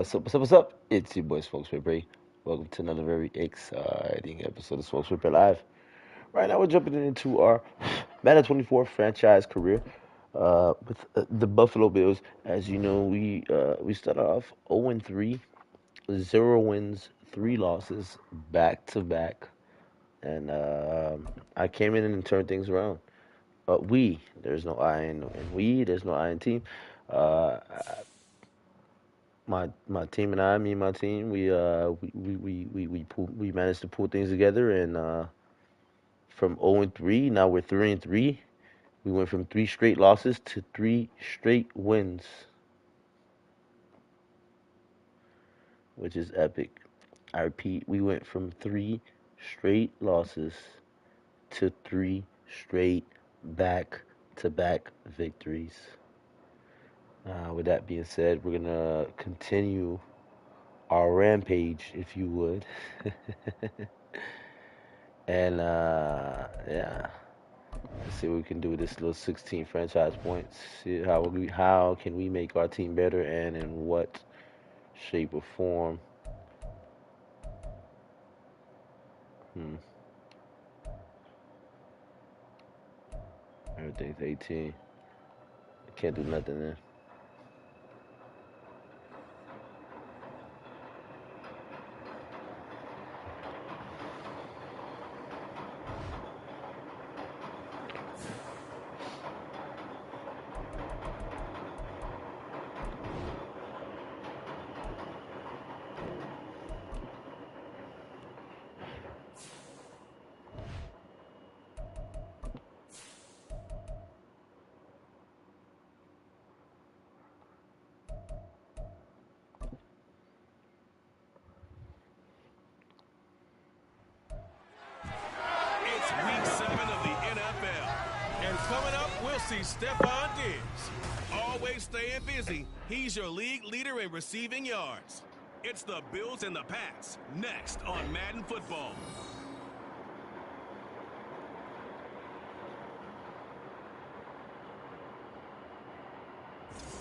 What's up, what's up, what's up? It's your boy Smokes Bray. Welcome to another very exciting episode of Smokes Bray Live. Right now we're jumping into our Madden 24 franchise career with the Buffalo Bills. As you know, we started off 0-3, 0 wins, 3 losses, back to back. And I came in and turned things around. There's no I in we, there's no I in team. Uh, my team and I, me and my team, we managed to pull things together, and from 0-3, now we're 3-3. We went from 3 straight losses to 3 straight wins, which is epic. I repeat, we went from 3 straight losses to 3 straight back-to-back victories. With that being said, we're gonna continue our rampage, if you would. And yeah, let's see what we can do with this little 16 franchise points. See how can we make our team better, and in what shape or form. Hmm. Everything's 18. Can't do nothing there. It's week 7 of the NFL. And coming up, we'll see Stephon Diggs. Always staying busy, he's your league leader in receiving yards. It's the Bills and the Pats, next on Madden Football.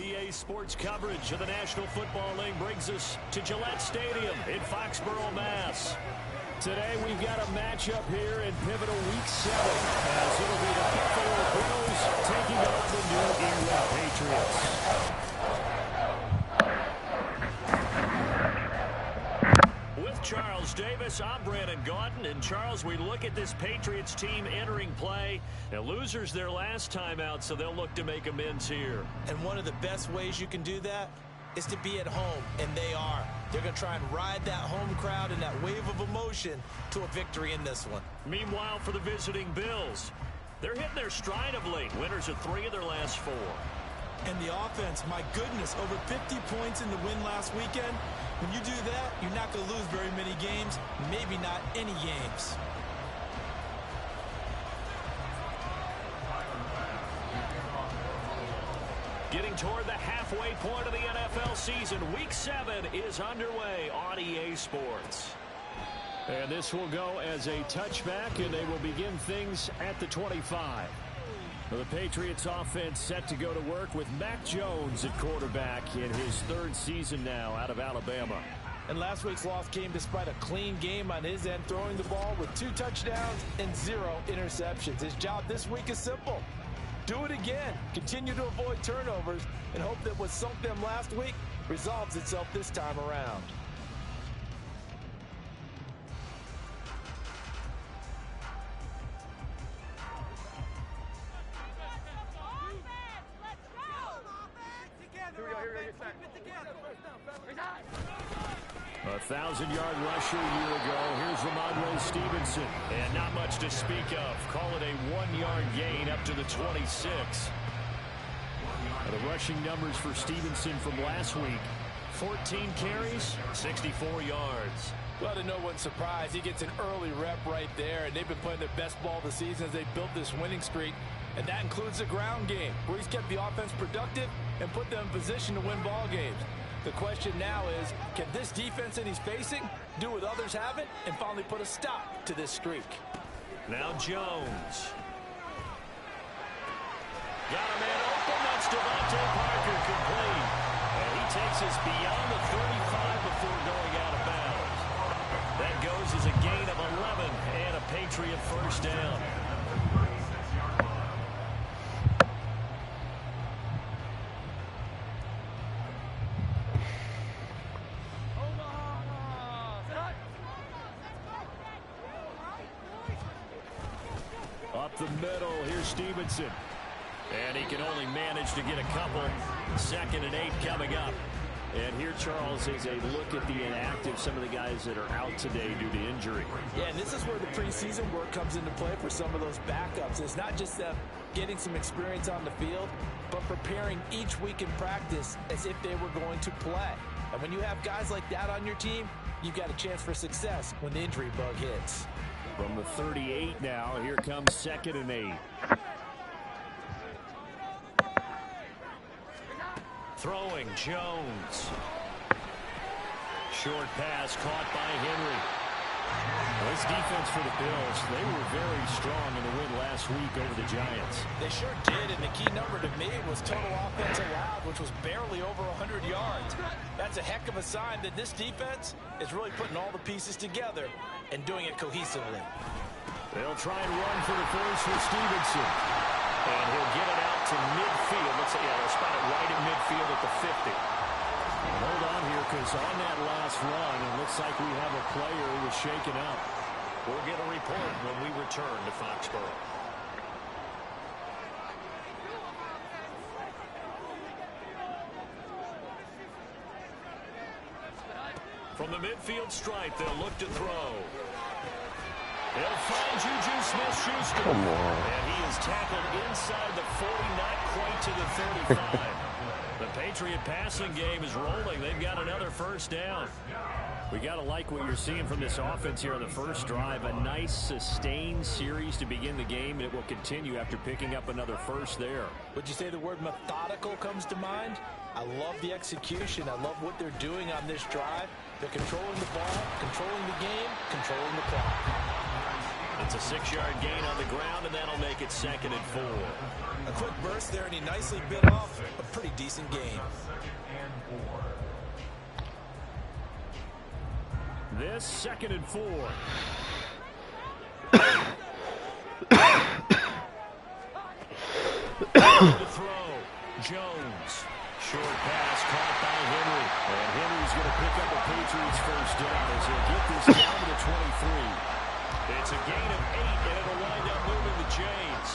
EA Sports coverage of the National Football League brings us to Gillette Stadium in Foxborough, Mass. Today we've got a matchup here in pivotal week 7 as it'll be the Buffalo Bills taking on the New England Patriots. With Charles Davis, I'm Brandon Gaudin. And Charles, we look at this Patriots team entering play. And losers their last time out, so they'll look to make amends here. And one of the best ways you can do that is to be at home, and they are. They're going to try and ride that home crowd and that wave of emotion to a victory in this one. Meanwhile, for the visiting Bills, they're hitting their stride of late. Winners of 3 of their last 4. And the offense, my goodness, over 50 points in the win last weekend. When you do that, you're not going to lose very many games, maybe not any games. Getting toward the halfway point of the NFL season, Week 7 is underway on EA Sports. And this will go as a touchback, and they will begin things at the 25. The Patriots offense set to go to work with Mac Jones at quarterback in his 3rd season now out of Alabama. And last week's loss came despite a clean game on his end, throwing the ball with 2 touchdowns and 0 interceptions. His job this week is simple. Do it again. Continue to avoid turnovers and hope that what sunk them last week resolves itself this time around. A 1,000-yard rusher a year ago. Here's Ramondre Stevenson. And not much to speak of. Call it a 1-yard gain up to the 26. The rushing numbers for Stevenson from last week. 14 carries, 64 yards. Well, to no one's surprise, he gets an early rep right there, and they've been playing their best ball of the season as they built this winning streak. And that includes the ground game, where he's kept the offense productive and put them in position to win ball games. The question now is, can this defense that he's facing do what others haven't and finally put a stop to this streak? Now Jones. Got a man open. That's Devontae Parker complete. And he takes us beyond the 35 before going out of bounds. That goes as a gain of 11 and a Patriot first down. Up the middle, here's Stevenson. And he can only manage to get a couple. 2nd and 8 coming up. And here, Charles, is a look at the inactive, some of the guys that are out today due to injury. Yeah, and this is where the preseason work comes into play for some of those backups. It's not just them getting some experience on the field, but preparing each week in practice as if they were going to play. And when you have guys like that on your team, you've got a chance for success when the injury bug hits. From the 38 now, here comes 2nd and 8. Throwing, Jones. Short pass caught by Henry. Well, this defense for the Bills, they were very strong in the win last week over the Giants. They sure did, and the key number to me was total offense allowed, which was barely over 100 yards. That's a heck of a sign that this defense is really putting all the pieces together and doing it cohesively. They'll try and run for the first with Stevenson. And he'll get it out to midfield. Let's say, they'll spot it right at midfield at the 50. Hold on here, because on that last run, it looks like we have a player who was shaken up. We'll get a report when we return to Foxborough. From the midfield stripe, they'll look to throw. They'll find Juju Smith-Schuster. Come on. And he is tackled inside the 40, not quite to the 35. The Patriot passing game is rolling. They've got another first down. We got to like what you're seeing from this offense here on the first drive. A nice, sustained series to begin the game, and it will continue after picking up another first there. Would you say the word methodical comes to mind? I love the execution. I love what they're doing on this drive. They're controlling the ball, controlling the game, controlling the clock. It's a 6-yard gain on the ground, and that'll make it 2nd and 4. A quick burst there, and he nicely bit off a pretty decent game. This 2nd and 4. The throw, Jones. Short pass caught by Henry. And Henry's going to pick up a Patriots first down as he'll get this down to the 23. It's a gain of 8, and it'll wind up moving the chains.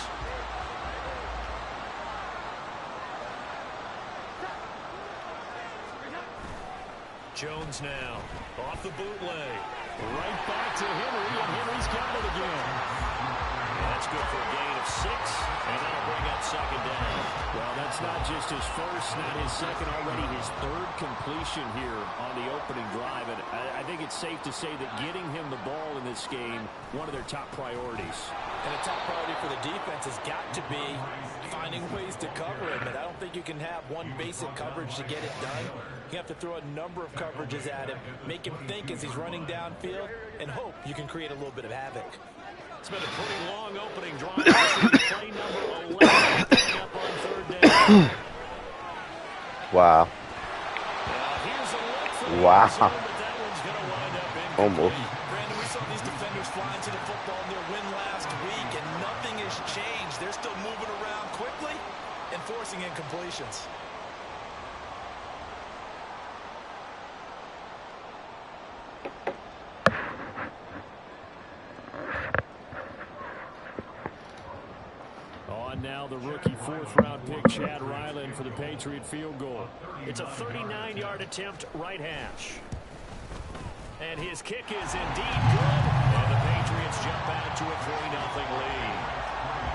Jones now, off the bootleg. Right back to Henry, and Henry's got it again. That's good for a gain of 6, and that'll bring up 2nd down. Well, that's not just his first, not his second, already his 3rd completion here on the opening drive. And I think it's safe to say that getting him the ball in this game, one of their top priorities. And a top priority for the defense has got to be finding ways to cover him. And I don't think you can have one basic coverage to get it done. You have to throw a number of coverages at him, make him think as he's running downfield, and hope you can create a little bit of havoc. It's been a pretty long opening drive. Play number 11 up on 3rd down. Wow. Here's a look for Wow. but that one's going to wind up incomplete. Almost. Brandon, we saw these defenders flying to the football in their win last week, and nothing has changed. They're still moving around quickly and forcing incompletions. On now the rookie 4th-round pick, Chad Ryland, for the Patriot field goal. It's a 39-yard attempt, right hash. And his kick is indeed good. And the Patriots jump out to a 3-0 lead.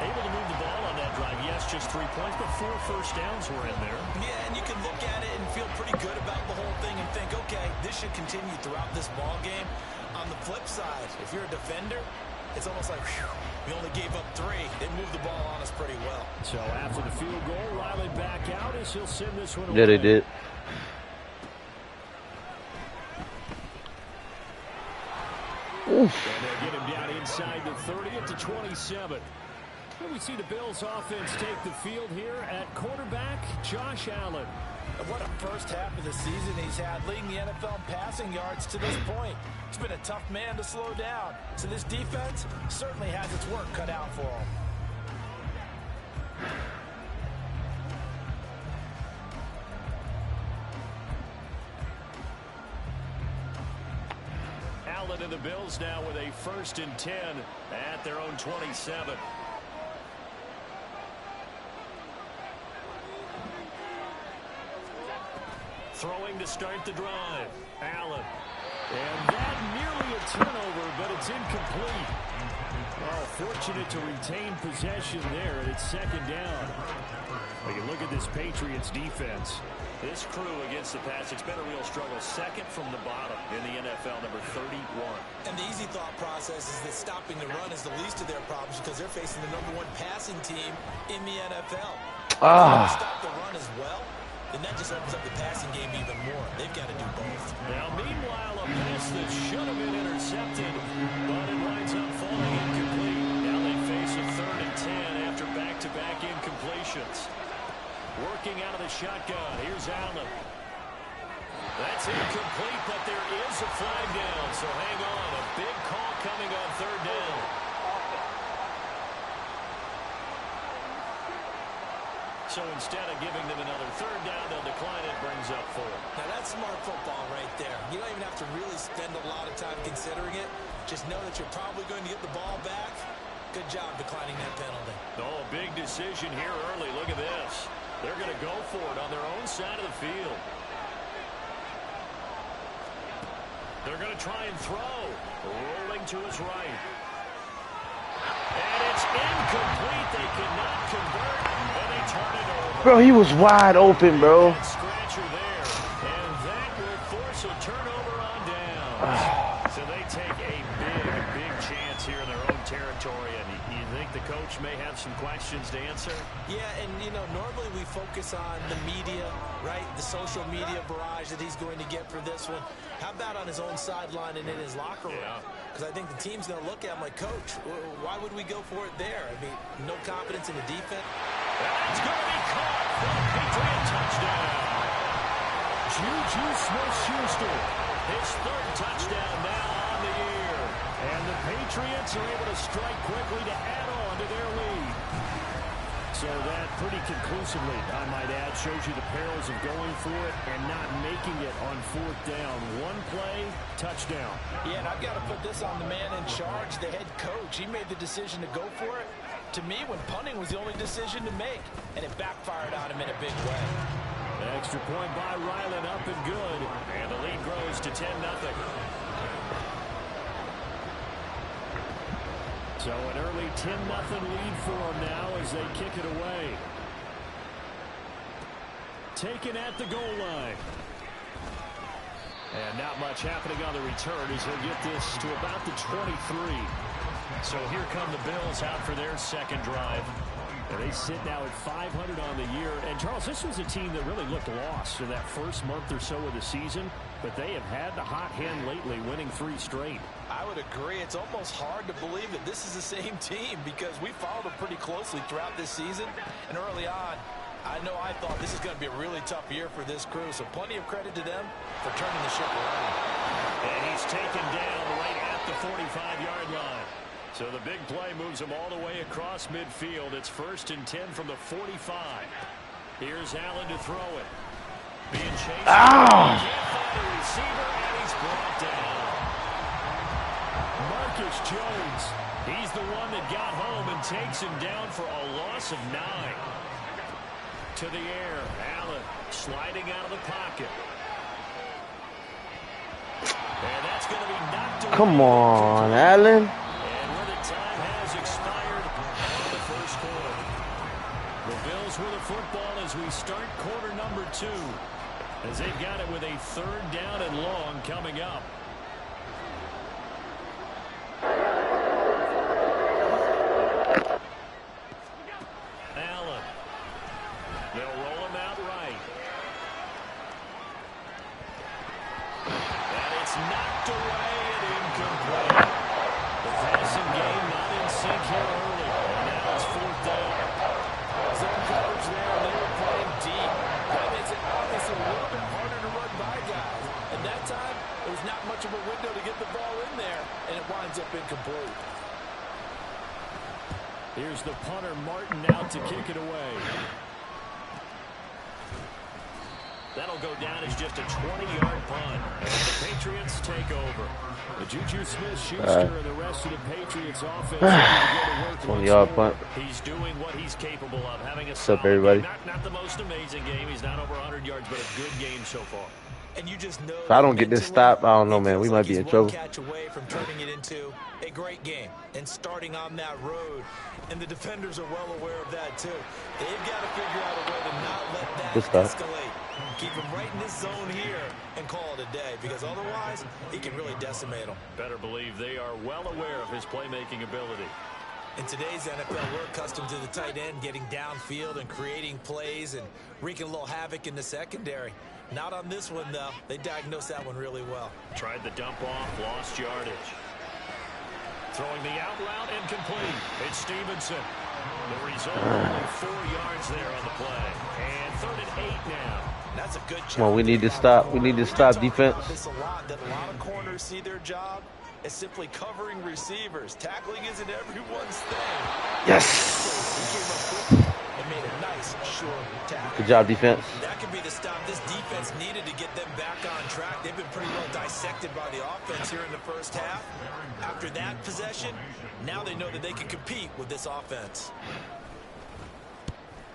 Able to move the ball on that drive. Yes, just 3 points, but 4 first downs were in there. Yeah, and you can look at it and feel pretty good about the whole thing and think, okay, this should continue throughout this ball game. On the flip side, if you're a defender, it's almost like, whew, we only gave up 3. They moved the ball on us pretty well. So after the field goal, Riley back out as he'll send this one away. Yeah, they did. Oof. And they get him down inside the 30 at the 27. And we see the Bills offense take the field here at quarterback, Josh Allen. And what a first half of the season he's had, leading the NFL in passing yards to this point. He's been a tough man to slow down. So this defense certainly has its work cut out for him. Allen and the Bills now with a 1st and 10 at their own 27. Throwing to start the drive. Allen. And that nearly a turnover, but it's incomplete. Well, fortunate to retain possession there, and it's 2nd down. We can look at this Patriots defense. This crew against the pass, it's been a real struggle. 2nd from the bottom in the NFL, number 31. And the easy thought process is that stopping the run is the least of their problems because they're facing the #1 passing team in the NFL. If they stop the run as well, then that just opens up the passing game even more. They've got to do both. Now, meanwhile, a pass that should have been intercepted, but it winds up falling incomplete. Now they face a 3rd and 10 after back-to-back incompletions. Working out of the shotgun. Here's Allen. That's incomplete, but there is a flag down, so hang on. A big call coming on 3rd down. So instead of giving them another 3rd down, they'll decline it, brings up 4. Now that's smart football right there. You don't even have to really spend a lot of time considering it. Just know that you're probably going to get the ball back. Good job declining that penalty. Oh, a big decision here early. Look at this. They're going to go for it on their own side of the field. They're going to try and throw. Rolling to his right. And it's incomplete. They cannot convert. And they turn it over. Bro, he was wide open, bro. Scratcher there. And that will force a turnover on down. So they take a big chance here in their own territory. And you think the coach may have some questions to answer? Yeah, and, you know, normally we focus on the media, right? The social media barrage that he's going to get for this one. How about on his own sideline and in his locker room? Because I think the team's going to look at him like, Coach, why would we go for it there? I mean, no confidence in the defense. That's going to be caught for a Patriot touchdown. Juju Smith-Schuster, his 3rd touchdown now on the year. And the Patriots are able to strike quickly to add on to their lead. So that pretty conclusively, I might add, shows you the perils of going for it and not making it on 4th down. One play, touchdown. Yeah, and I've got to put this on the man in charge, the head coach. He made the decision to go for it. To me, when punting was the only decision to make, and it backfired on him in a big way. Extra point by Ryland, up and good. And the lead grows to 10-0. So an early 10-0 lead for them now as they kick it away. Taken at the goal line. And not much happening on the return as he'll get this to about the 23. So here come the Bills out for their 2nd drive. And they sit now at 500 on the year. And, Charles, this was a team that really looked lost in that first month or so of the season. But they have had the hot hand lately, winning 3 straight. I would agree. It's almost hard to believe that this is the same team because we followed them pretty closely throughout this season. And early on, I thought this is going to be a really tough year for this crew. So plenty of credit to them for turning the ship around. And he's taken down right at the 45-yard line. So the big play moves him all the way across midfield. It's 1st and 10 from the 45. Here's Allen to throw it. Being chased. Can't find a receiver, and he's brought down. Marcus Jones. He's the one that got home and takes him down for a loss of 9. To the air. Allen sliding out of the pocket. And that's going to be knocked away. Come on, Allen. Time has expired in the first quarter. The Bills with the football as we start quarter number 2. As they've got it with a 3rd down and long coming up. Allen. They'll roll him out right. And it's knocked away and incomplete. The passing game not in sync here early. And now it's 4th down. Zone coverage there, and they were playing deep. That makes it obvious There was not much of a window to get the ball in there, and it winds up incomplete. Here's the punter, Martin, out to kick it away. That'll go down as just a 20-yard punt. The Patriots take over. The Juju Smith-Schuster and the rest of the Patriots offense to go to work. 20-yard punt. He's doing what he's capable of, having a What's up, everybody? not the most amazing game. He's not over 100 yards, but a good game so far. And you just know If I don't get this stop, I don't know, man. We might be in trouble. Catch away from turning it into a great game and starting on that road. And the defenders are well aware of that too. They've got to figure out a way to not let that escalate. Keep him right in this zone here and call it a day, because otherwise he can really decimate them. Better believe they are well aware of his playmaking ability. In today's NFL, we're accustomed to the tight end getting downfield and creating plays and wreaking a little havoc in the secondary. Not on this one, though. They diagnosed that one really well. Tried the dump off, lost yardage. Throwing the out route incomplete. It's Stevenson. The result, only 4 yards there on the play. And 3rd and 8 now. That's a good job. Come on, we need to stop. We need to stop defense. A lot of corners see their job as simply covering receivers. Tackling isn't everyone's thing. Yes. And made a nice, short tackle. Good job, defense. That could be the stop this defense needed to get them back on track. They've been pretty well dissected by the offense here in the first half. After that possession, now they know that they can compete with this offense.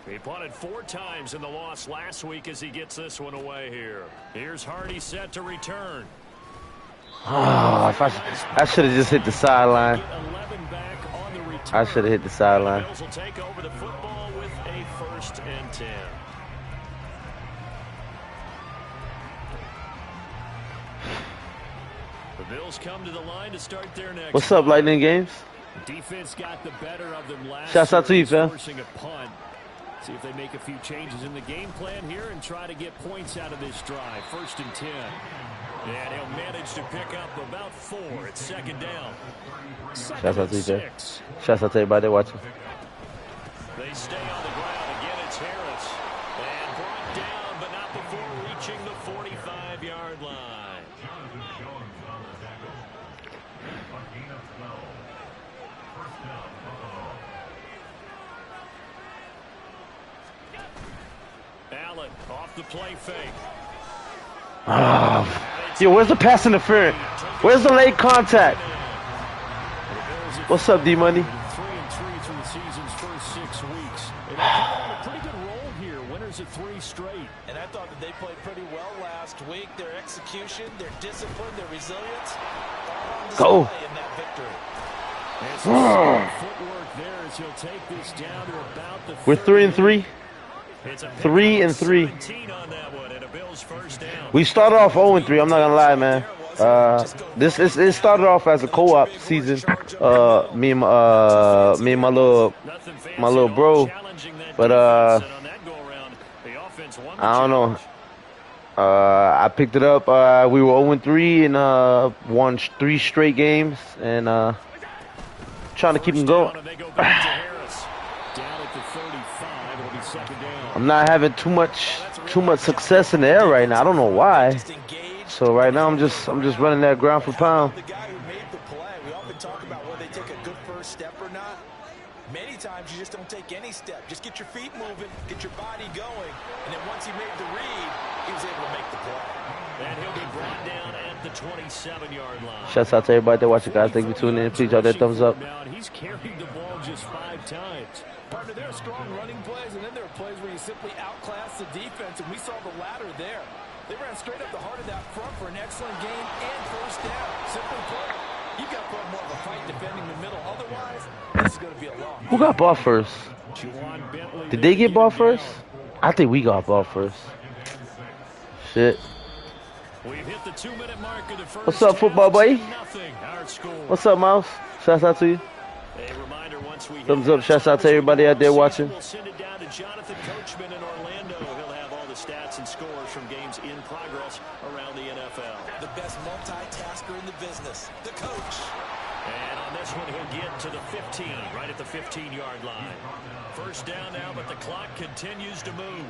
He punted 4 times in the loss last week as he gets this one away here. Here's Hardy set to return. Oh, if I should have just hit the sideline. I should have hit the sideline. The Bills will take over the football with a 1st and 10. The Bills come to the line to start their next. What's up, Lightning Games? Defense got the better of them last. Shouts out to you, fam. Forcing a punt. See if they make a few changes in the game plan here and try to get points out of this drive. 1st and 10. And he'll manage to pick up about 4. It's 2nd down. Shouts out to you, fam. Shouts out to everybody watching. They stay on the ground. Again, it's Harris. And brought down, but not before reaching the 45-yard line. Allen off the play fake. Yo, where's the pass interference? Where's the late contact? What's up, D-Money? 3-3 through the season's first 6 weeks. And they're on a pretty good roll here. Winners of 3 straight. And I thought that they played pretty well last week. Their execution, their discipline, their resilience, all on display in that victory. Footwork there as he'll take this down to about the. We're 3-3. It's a 3-3. 17 on that one, and a Bills first down. We started off 0-3. I'm not gonna lie, man. It started off as a co-op season. Me and my little bro, but I don't know. I picked it up. We were 0-3 and won 3 straight games, and trying to keep them going. I'm not having too much success in the air right now. I don't know why. So right now I'm just running that ground for pound. The guy who made the play, we often talk about whether they take a good first step or not. Many times you just don't take any step. Just get your feet moving, get your body going, and then once he made the read, he was able to make the play. And he'll be brought down at the 27-yard line. Shouts out to everybody that watching, guys. Thank you for tuning in. Please drop that thumbs up. He's carried the ball just 5 times. Partner, there are strong running plays, and then there are plays where you simply outclass the defense, and we saw the latter there. They ran straight up the heart of that front for an excellent gain and first down. Simply put, you've got to put more of a fight defending the middle. Otherwise, this is going to be a long. Who got ball first? Did they get ball first? I think we got ball first. Shit. We've hit the 2-minute mark of the first. What's up, football boy? What's up, Mouse? Shouts out to you. Thumbs up. Shouts out to everybody out there watching. We'll send it down to Jonathan Coachman in Orlando. He'll have all the stats and scores from games in progress around the NFL. The best multitasker in the business, the coach. And on this one, he'll get to the 15, right at the 15-yard line. First down now, but the clock continues to move.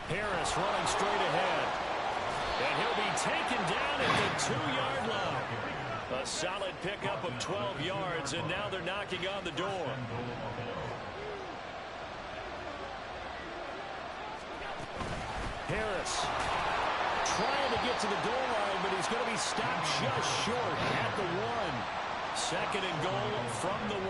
Harris running straight ahead. And he'll be taken down at the 2-yard line. A solid pickup of 12 yards, and now they're knocking on the door. Harris trying to get to the goal line, but he's going to be stopped just short at the 1. Second and goal from the 1.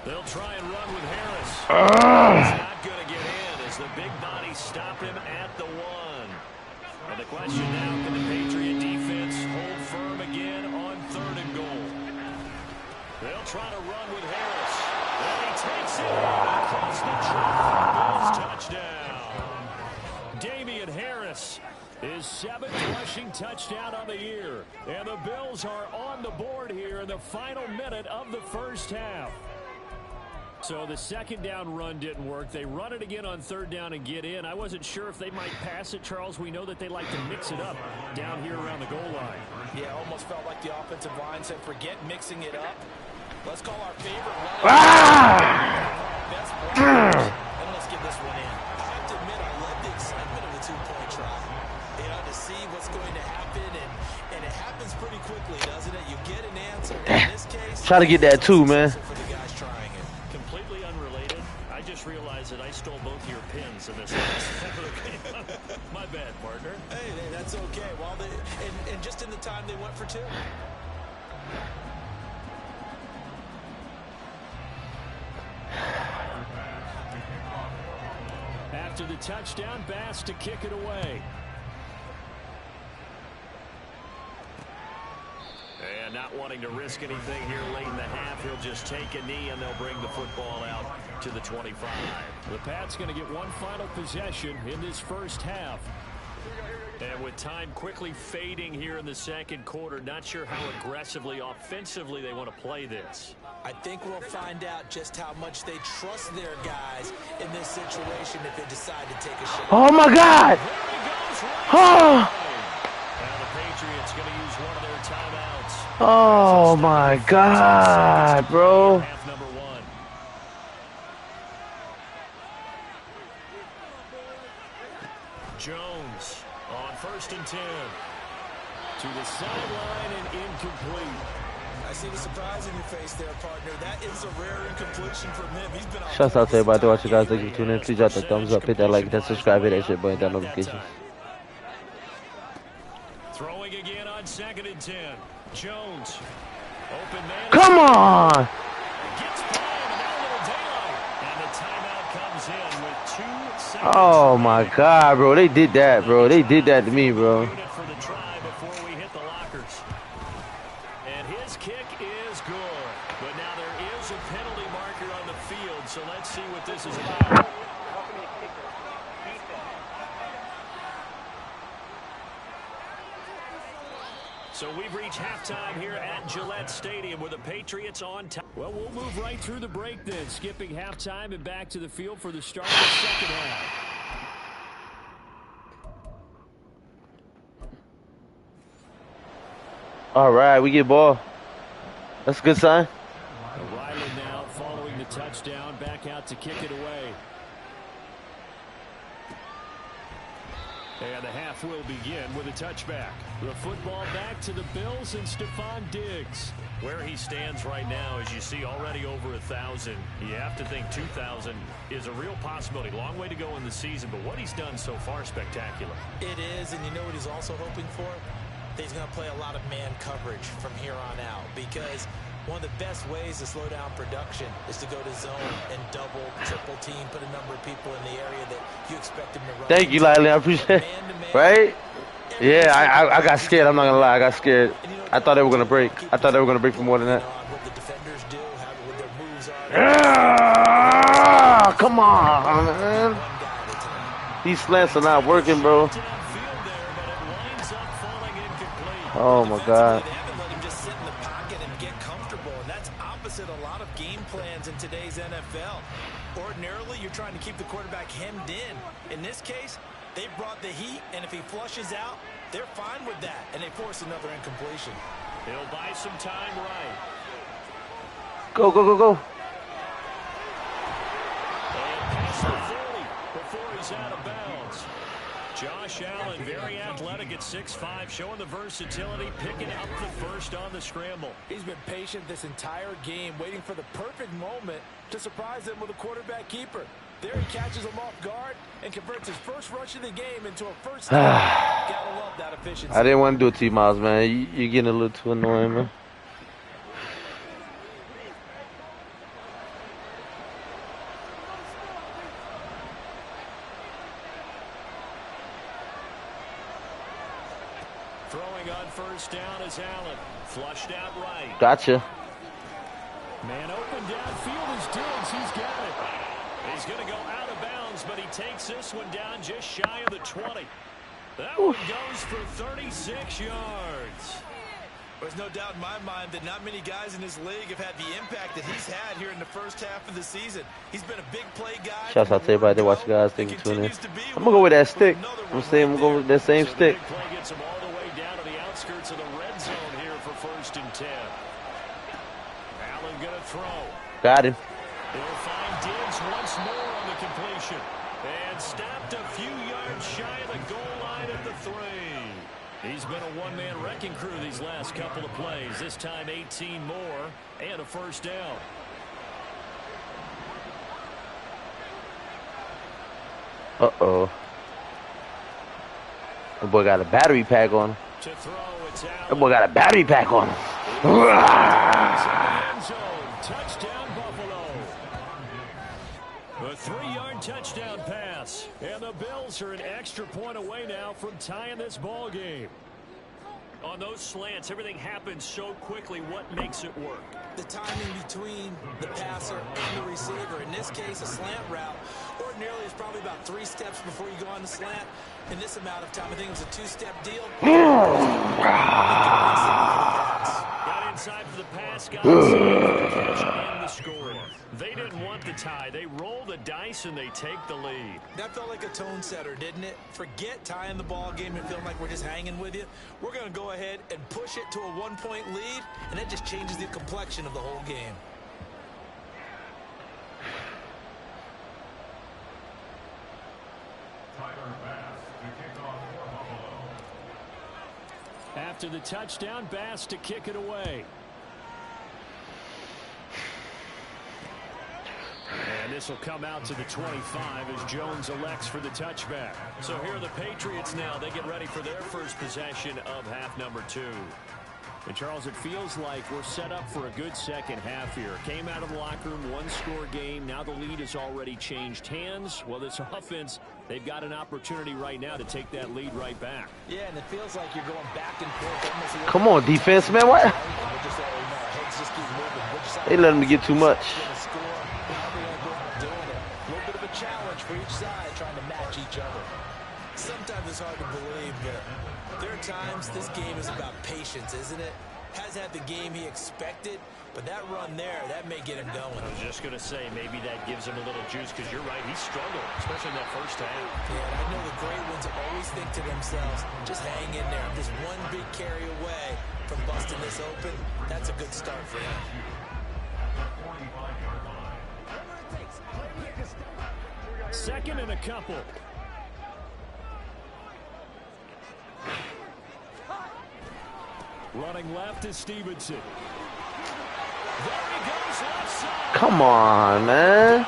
They'll try and run with Harris. He's not going to get in as the big bodies stop him at the 1. And the question now, can the Patriot defense hold firm again on 3rd and goal? They'll try to run with Harris. And he takes it across the track. Bills touchdown. Damian Harris, his 7th rushing touchdown on the year. And the Bills are on the board here in the final minute of the first half. So the second down run didn't work. They run it again on 3rd down and get in. I wasn't sure if they might pass it, Charles. We know that they like to mix it up down here around the goal line. Yeah, almost felt like the offensive line said, forget mixing it up. Let's call our favorite best players, and let's get this one in. I have to admit, I love the excitement of the 2-point try. You know, to see what's going to happen, and it happens pretty quickly, doesn't it? You get an answer. In this case, Try to get that too, man. for the guys trying it. Completely unrelated. I just realized that I stole both of your pins in this last. My bad, partner. Hey, that's okay. Well, and just in the time they went for 2. After the touchdown, Bass to kick it away. And not wanting to risk anything here late in the half, he'll just take a knee and they'll bring the football out to the 25. The Pats going to get one final possession in this first half. And with time quickly fading here in the second quarter, not sure how aggressively, offensively they want to play this. I think we'll find out just how much they trust their guys in this situation if they decide to take a shot. Oh my God! Oh! Now the Patriots going to use one of their timeouts. Oh my God, bro! Half number 1. Jones on 1st and 10. To the sideline and incomplete. I see the surprise in your face there, partner. That is a rare incompletion from him. He's been on. Shouts out to everybody watching, guys. Thank you for tuning in. Please drop that thumbs up, hit that like, hit that subscribe, hit that shit button, that notifications. Throwing again on 2nd and 10. Jones. Open man. Come on! Gets by him, and now a little daylight. And the timeout comes in with 2 seconds. Oh my God, bro. They did that, bro. They did that to me, bro. For the try before we hit the lockers. And his kick is good. But now there is a penalty marker on the field, so let's see what this is about. So we've reached halftime here at Gillette Stadium with the Patriots on top. Well, we'll move right through the break then, skipping halftime and back to the field for the start of the second half. All right, we get ball. That's a good sign. Riley now following the touchdown, back out to kick it away. And the half will begin with a touchback. The football back to the Bills and Stephon Diggs. Where he stands right now, as you see, already over 1,000. You have to think 2,000 is a real possibility. Long way to go in the season, but what he's done so far, spectacular. It is, and you know what he's also hoping for? He's going to play a lot of man coverage from here on out, because one of the best ways to slow down production is to go to zone and double, triple team, put a number of people in the area that you expect him to run. Thank you, Lily. I appreciate it. Right? Yeah, I got scared. I'm not going to lie. I got scared. I thought they were going to break. I thought they were going to break for more than that. What the defenders do, what their moves are. Yeah, come on, man. These slants are not working, bro. Oh, my God. They haven't let him just sit in the pocket and get comfortable, and that's opposite a lot of game plans in today's NFL. Ordinarily, you're trying to keep the quarterback hemmed in. In this case, they brought the heat, and if he flushes out, they're fine with that, and they force another incompletion. He'll buy some time right. Go, go, go, go. And past the 40 before he's out of bounds. Josh Allen, very athletic at 6'5", showing the versatility, picking up the first on the scramble. He's been patient this entire game, waiting for the perfect moment to surprise them with a quarterback keeper. There he catches him off guard and converts his first rush of the game into a first down. Gotta love that efficiency. I didn't want to do it to you, Miles, man. You're getting a little too annoying, man. Throwing on first down is Allen. Flushed out right. Gotcha. Man open downfield is Diggs. He's got it. He's going to go out of bounds, but he takes this one down just shy of the 20. That one goes for 36 yards. There's no doubt in my mind that not many guys in this league have had the impact that he's had here in the first half of the season. He's been a big play guy. Shouts out to everybody that watch guys. Thank you for tuning in. I'm going to go with that stick. I'm going to go with that same stick. The big play gets him all the way down to the outskirts of the red zone here for 1st and 10. Allen going to throw. Got him. He'll find Diggs once more on the completion. And stopped a few yards shy of the goal line at the 3. He's been a one-man wrecking crew these last couple of plays. This time 18 more and a first down. Uh-oh. That boy got a battery pack on him. To throw, it's out. That boy got a battery pack on him. Touchdown, Buffalo. A 3-yard touchdown pass. And the Bills are an extra point away now from tying this ball game. On those slants, everything happens so quickly. What makes it work? The timing between the passer and the receiver. In this case, a slant route. Ordinarily, it's probably about 3 steps before you go on the slant. In this amount of time, I think it was a 2-step deal. Got inside for the pass, got inside for the catch, and the score. They didn't want the tie. They roll the dice, and they take the lead. That felt like a tone setter, didn't it? Forget tying the ball game and feeling like we're just hanging with you. We're going to go ahead and push it to a 1-point lead, and that just changes the complexion of the whole game. After the touchdown, Bass to kick it away. And this will come out to the 25 as Jones elects for the touchback. So here are the Patriots now. They get ready for their first possession of half number 2. And, Charles, it feels like we're set up for a good second half here. Came out of the locker room, 1-score game. Now the lead has already changed hands. Well, this offense, they've got an opportunity right now to take that lead right back. Yeah, and it feels like you're going back and forth. Come on, defense, man. What? They letting me get too much. A little bit of a challenge for each side, trying to match each other. Sometimes it's hard to believe, but there are times this game is about patience, isn't it? Hasn't had the game he expected, but that run there, that may get him going. I was just going to say, maybe that gives him a little juice, because you're right, he struggled, especially in that first half. Yeah, and I know the great ones always think to themselves, just hang in there. I'm just one big carry away from busting this open. That's a good start for him. Second and a couple. Running left is Stevenson. There he goes, left side. Come on, man.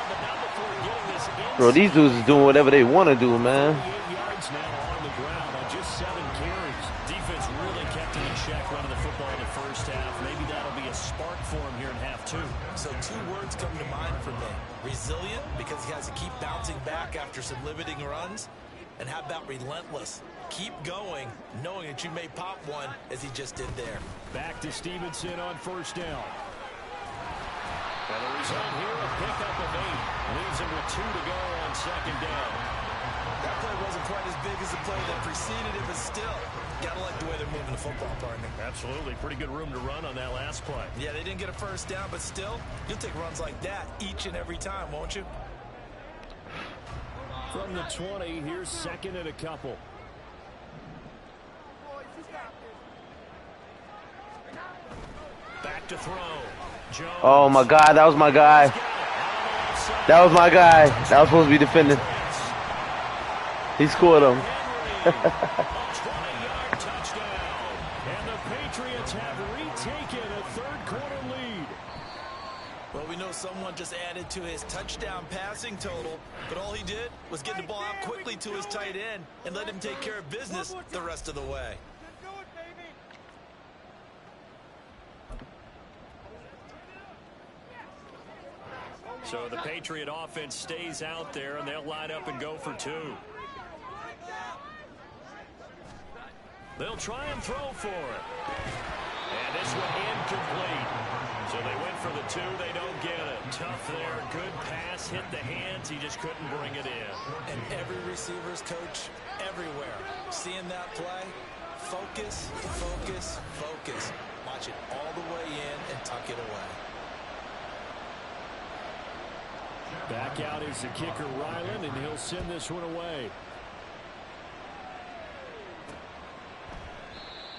Bro, these dudes is doing whatever they want to do, man. 38 yards now on the ground on just 7 carries. Defense really kept him in check running the football in the first half. Maybe that'll be a spark for him here in half 2. So 2 words come to mind for me. Resilient, because he has to keep bouncing back after some limiting runs. And how about relentless? Keep going, knowing that you may pop one, as he just did there. Back to Stevenson on first down. And the result here, a pickup of 8. Leaves him with 2 to go on second down. That play wasn't quite as big as the play that preceded it, but still, gotta like the way they're moving the football, partner. Absolutely. Pretty good room to run on that last play. Yeah, they didn't get a first down, but still, you'll take runs like that each and every time, won't you? From the 20, here's second and a couple. Back to throw. Jones. Oh my God, that was my guy. That was my guy. That was supposed to be defending. He scored him. 20-yard touchdown. And the Patriots have retaken a third-quarter lead. Well, we know someone just added to his touchdown passing total, but all he did was get the ball out quickly to his tight end and let him take care of business the rest of the way. So the Patriot offense stays out there, and they'll line up and go for two. They'll try and throw for it. And this one incomplete. So they went for the two. They don't get it. Tough there. Good pass. Hit the hands. He just couldn't bring it in. And every receiver's coach everywhere, seeing that play, focus, focus, focus. Watch it all the way in and tuck it away. Back out is the kicker, Ryland, and he'll send this one away.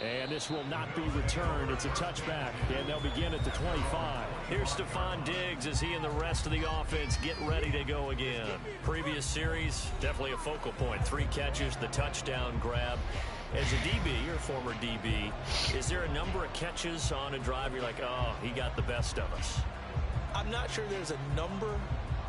And this will not be returned. It's a touchback, and they'll begin at the 25. Here's Stephon Diggs as he and the rest of the offense get ready to go again. Previous series, definitely a focal point. 3 catches, the touchdown grab. As a DB, or former DB, is there a number of catches on a drive you're like, oh, he got the best of us? I'm not sure there's a number,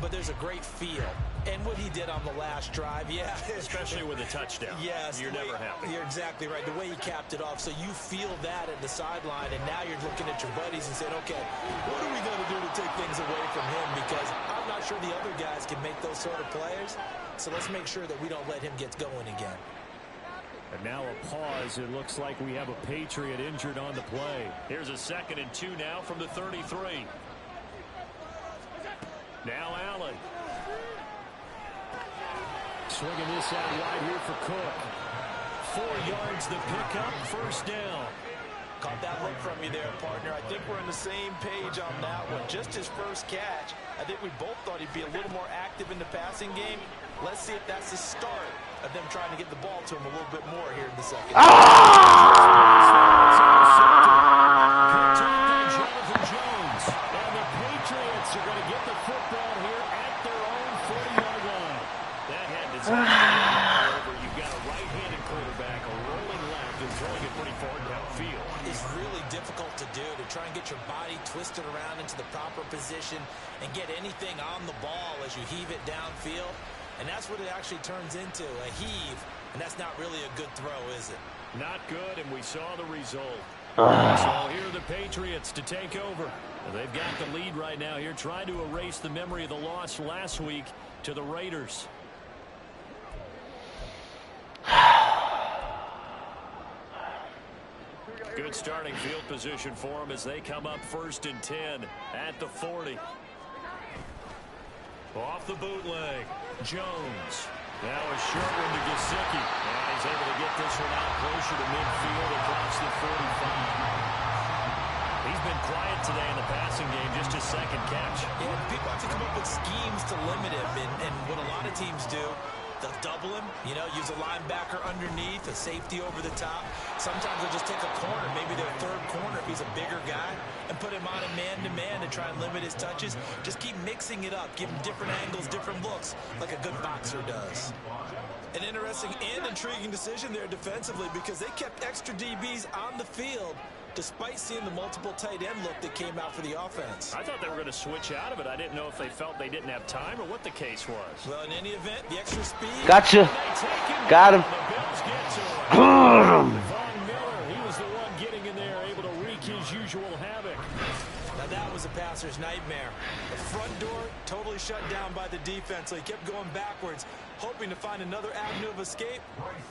but there's a great feel. And what he did on the last drive, yeah. Especially with a touchdown. Yes. You're never happy. You're exactly right. The way he capped it off, so you feel that at the sideline, and now you're looking at your buddies and saying, okay, what are we going to do to take things away from him? Because I'm not sure the other guys can make those sort of players, so let's make sure that we don't let him get going again. And now a pause. It looks like we have a Patriot injured on the play. Here's a 2nd and 2 now from the 33. Now Allen. Swinging this out wide here for Cook. 4 yards the pickup, first down. Caught that look from you there, partner. I think we're on the same page on that one. Just his first catch. I think we both thought he'd be a little more active in the passing game. Let's see if that's the start of them trying to get the ball to him a little bit more here in the second. Jonathan Jones. And the Patriots are going to get the football here at their own 40-yard line. That had to take over. You've got a right-handed quarterback, a rolling left, and throwing it pretty far downfield. It's really difficult to do, to try and get your body twisted around into the proper position and get anything on the ball as you heave it downfield. And that's what it actually turns into, a heave. And that's not really a good throw, is it? Not good, and we saw the result. So here are the Patriots to take over. They've got the lead right now here, trying to erase the memory of the loss last week to the Raiders. Good starting field position for them as they come up 1st and 10 at the 40. Off the bootleg, Jones. Now a short one to Gesicki. And he's able to get this one out closer to midfield across the 45. He's been quiet today in the passing game, just his 2nd catch. Yeah, people have to come up with schemes to limit him, and what a lot of teams do, they'll double him, you know, use a linebacker underneath, a safety over the top. Sometimes they'll just take a corner, maybe their 3rd corner if he's a bigger guy, and put him on a man-to-man to try and limit his touches. Just keep mixing it up, give him different angles, different looks, like a good boxer does. An interesting and intriguing decision there defensively, because they kept extra DBs on the field despite seeing the multiple tight end look that came out for the offense. I thought they were going to switch out of it. I didn't know if they felt they didn't have time or what the case was. Well, in any event, the extra speed. Gotcha. Got him. The Bills get to him. Von Miller, he was the one getting in there, able to wreak his usual havoc. Now that was a passer's nightmare. The front door totally shut down by the defense, so he kept going backwards, hoping to find another avenue of escape.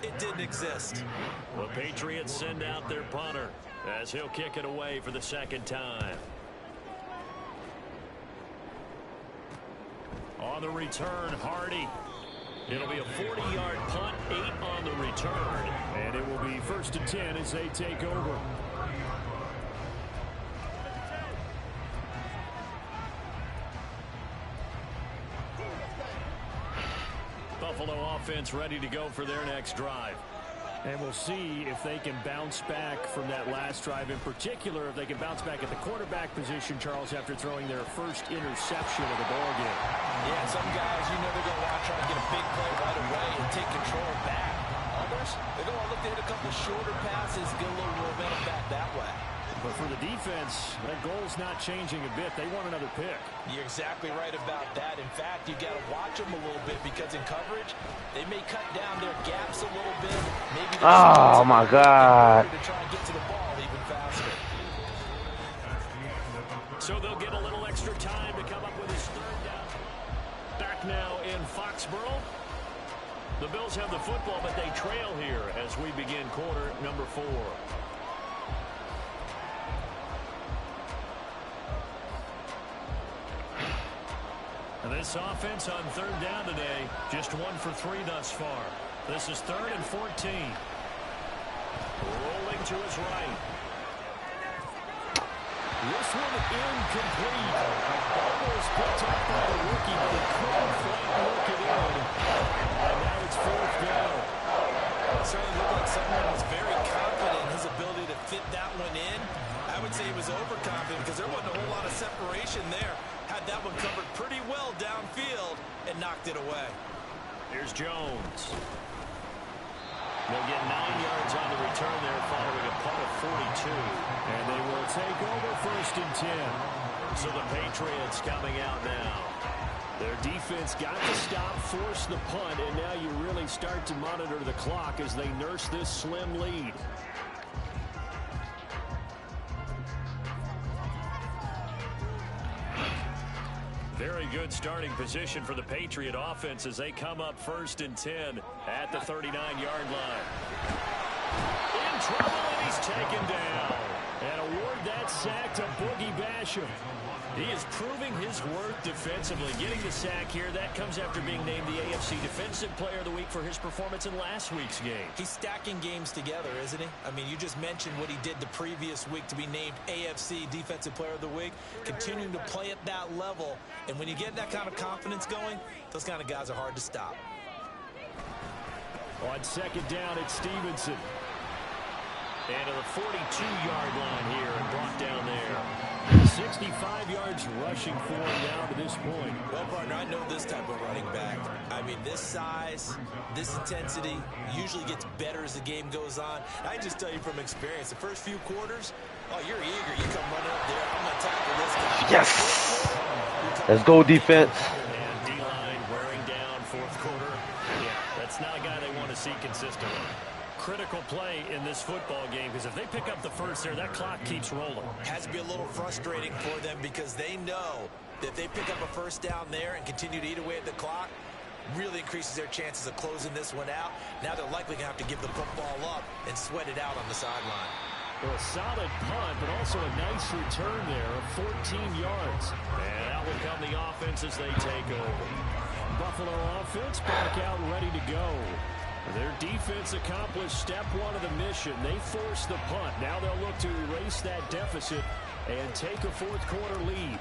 It didn't exist. The Patriots send out their punter as he'll kick it away for the 2nd time. On the return, Hardy. It'll be a 40-yard punt, 8 on the return. And it will be 1st and 10 as they take over. Buffalo offense ready to go for their next drive. And we'll see if they can bounce back from that last drive. In particular, if they can bounce back at the quarterback position, Charles, after throwing their first interception of the ballgame. Yeah, some guys, you know they're going to want to try and get a big play right away and take control back. Others, they're going to look to hit a couple shorter passes, get a little momentum back that way. But for the defense, that goal's not changing a bit. They want another pick. You're exactly right about that. In fact, you got to watch them a little bit because in coverage, they may cut down their gaps a little bit. Maybe Oh my God! to try and get to the ball even faster. So they'll get a little extra time to come up with his 3rd down. Back now in Foxborough. The Bills have the football, but they trail here as we begin quarter number 4. This offense on 3rd down today, just 1 for 3 thus far. This is 3rd and 14. Rolling to his right. This one incomplete. Almost picked up by the rookie, but he couldn't quite work it in. And now it's 4th down. It certainly looked like someone was very confident in his ability to fit that one in. I would say he was overconfident because there wasn't a whole lot of separation there. Had that one covered pretty well downfield and knocked it away. Here's Jones. They'll get 9 yards on the return there following a punt of 42. And they will take over 1st and 10. So the Patriots coming out now. Their defense got to stop, force the punt, and now you really start to monitor the clock as they nurse this slim lead. Very good starting position for the Patriot offense as they come up 1st and 10 at the 39-yard line. In trouble, and he's taken down. And award that sack to Boogie Basham. He is proving his worth defensively. Getting the sack here, that comes after being named the AFC Defensive Player of the Week for his performance in last week's game. He's stacking games together, isn't he? I mean, you just mentioned what he did the previous week to be named AFC Defensive Player of the Week, continuing to play at that level. And when you get that kind of confidence going, those kind of guys are hard to stop. On 2nd down, it's Stevenson. And to the 42-yard line here and brought down there. 65 yards rushing for him now to this point. Well, partner, I know this type of running back. I mean, this size, this intensity usually gets better as the game goes on. I just tell you from experience, the first few quarters, oh, you're eager. You come running up there. I'm going to tackle this guy. Yes! Let's go, defense. And D-line wearing down 4th quarter. Yeah, that's not a guy they want to see consistently. Critical play in this football game because if they pick up the first there, that clock keeps rolling. Has to be a little frustrating for them because they know that if they pick up a first down there and continue to eat away at the clock, really increases their chances of closing this one out. Now they're likely going to have to give the football up and sweat it out on the sideline. Well, a solid punt, but also a nice return there of 14 yards. And out will come the offense as they take over. Buffalo offense back out ready to go. Their defense accomplished step 1 of the mission. They forced the punt. Now they'll look to erase that deficit and take a 4th quarter lead.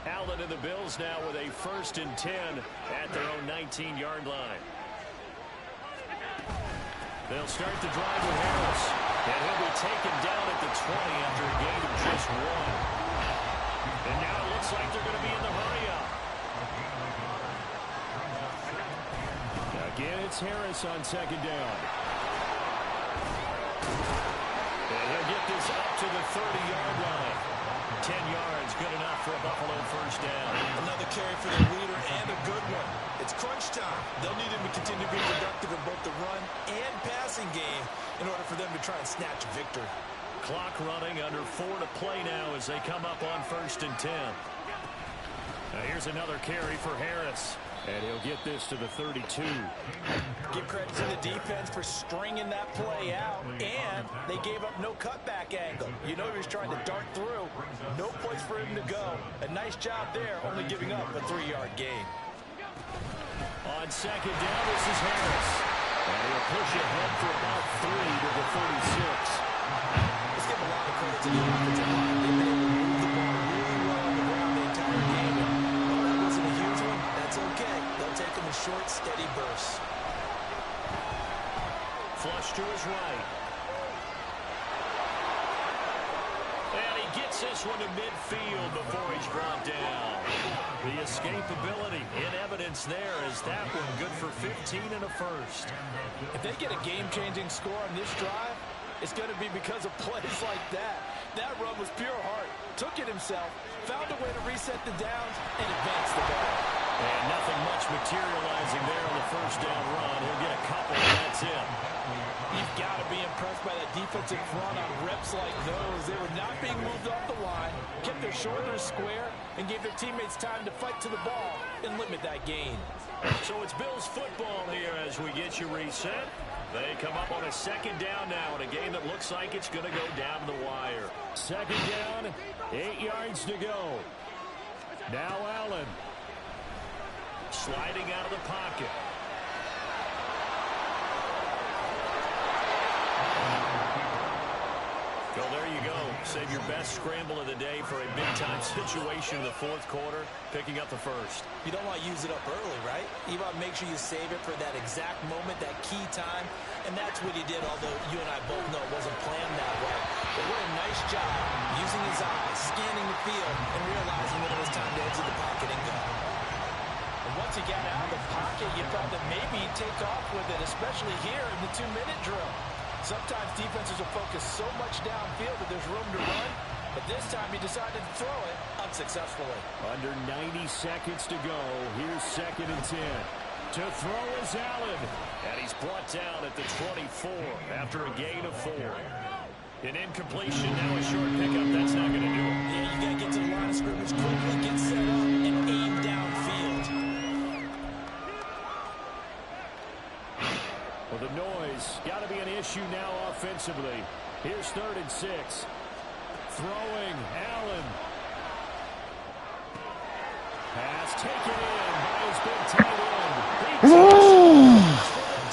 Allen and the Bills now with a 1st and 10 at their own 19-yard line. They'll start the drive with Harris. And he'll be taken down at the 20 after a gain of just 1. And now it looks like they're going to be in the hurry-up. Again, it's Harris on 2nd down. And he'll get this up to the 30-yard line. 10 yards, good enough for a Buffalo 1st down. Another carry for the leader and a good one. It's crunch time. They'll need him to continue to be productive in both the run and passing game in order for them to try and snatch a victory. Clock running, under 4 to play now as they come up on 1st and 10. Now here's another carry for Harris. And he'll get this to the 32. Give credit to the defense for stringing that play out, and they gave up no cutback angle. You know he was trying to dart through. No place for him to go. A nice job there, only giving up a 3-yard gain. On second down, this is Harris. And he'll push ahead for about 3 to the 36. Let's give a lot of credit to the offensive line. They've been able to move the ball really well on the ground the entire game. And while that wasn't a huge one, that's okay. They'll take them in short, steady bursts. Flush to his right. And he gets this one to midfield before he's brought down. The escapability in evidence there is that one good for 15 and a first. If they get a game-changing score on this drive, it's going to be because of plays like that. That run was pure heart. Took it himself, found a way to reset the downs, and advance the ball. And nothing much materializing there on the first down run. He'll get a couple, and that's it. You've got to be impressed by that defensive front on reps like those. They were not being moved off the line, kept their shoulders square, and gave their teammates time to fight to the ball and limit that gain. So it's Bills football here as we get you reset. They come up on a second down now in a game that looks like it's going to go down to the wire. Second down, 8 yards to go. Now Allen. Sliding out of the pocket. Well, there you go. Save your best scramble of the day for a big-time situation in the fourth quarter, picking up the first. You don't want to use it up early, right? You want to make sure you save it for that exact moment, that key time, and that's what he did, although you and I both know it wasn't planned that way. But what a nice job using his eyes, scanning the field, and realizing when it was time to exit the pocket and go. And once he got out of the pocket, you thought that maybe he'd take off with it, especially here in the 2-minute drill. Sometimes defenses will focus so much downfield that there's room to run, but this time he decided to throw it unsuccessfully. Under 90 seconds to go. Here's second and 10. To throw is Allen, and he's brought down at the 24 after a gain of 4. An incompletion, now a short pickup. That's not going to do it. Yeah, you got to get to the line of scrimmage quickly, get set up, and aim downfield. Well, the noise got to be an issue now offensively. Here's 3rd and 6. Throwing, Allen. Pass taken in by his big tight end.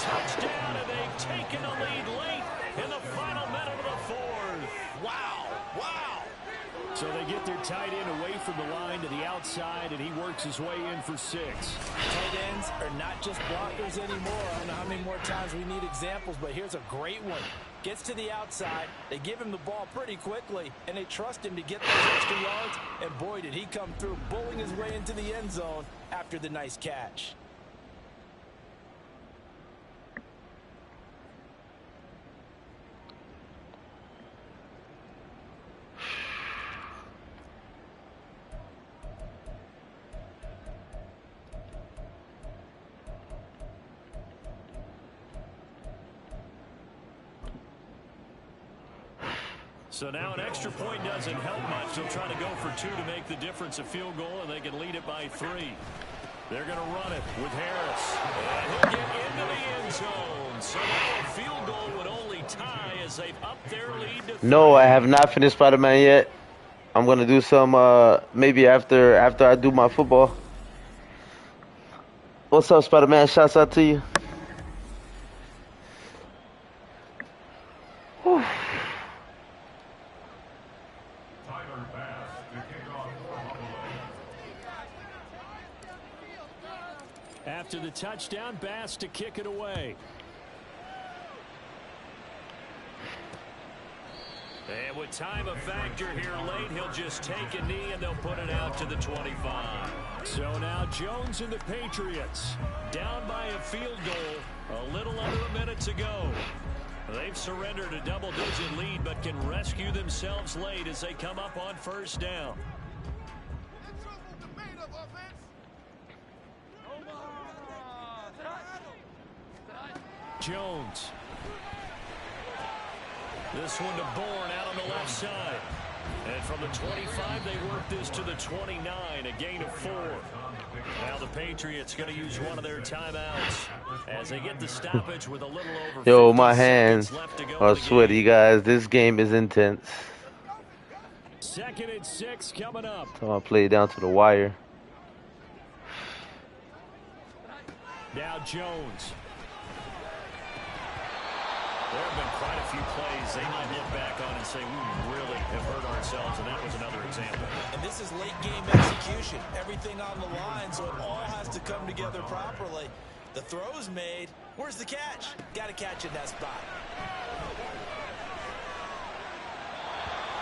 Touchdown, and they've taken the lead late in the final minute of the fourth. Wow, wow. So they get their tight end away from the line to the outside, and he works his way in for 6. Tight ends are not just blockers anymore. I don't know how many more times we need examples, but here's a great one. Gets to the outside, they give him the ball pretty quickly, and they trust him to get those extra yards, and boy, did he come through, bowling his way into the end zone after the nice catch. So now an extra point doesn't help much. They'll try to go for 2 to make the difference a field goal, and they can lead it by 3. They're going to run it with Harris. And he'll get into the end zone. So now a field goal would only tie as they've upped their lead to 3. No, I have not finished Spider-Man yet. I'm going to do some, maybe after I do my football. What's up, Spider-Man? Shouts out to you. Whew. After the touchdown, Bass to kick it away. And with time a factor here late, he'll just take a knee and they'll put it out to the 25. So now Jones and the Patriots down by a field goal, a little under a minute to go. They've surrendered a double-digit lead but can rescue themselves late as they come up on first down. Jones. This one to Bourne out on the left side. And from the 25, they work this to the 29, a gain of 4. Now the Patriots going to use one of their timeouts as they get the stoppage with a little over Yo, 50 my hands seconds left to go are in the sweaty, game. guys. This game is intense. 2nd and 6 coming up. So I play down to the wire. Now Jones. There have been quite a few plays they might look back on and say, we really have hurt ourselves, and that was another example. And this is late game execution. Everything on the line, so it all has to come together properly. The throw's made. Where's the catch? Got to catch in that spot.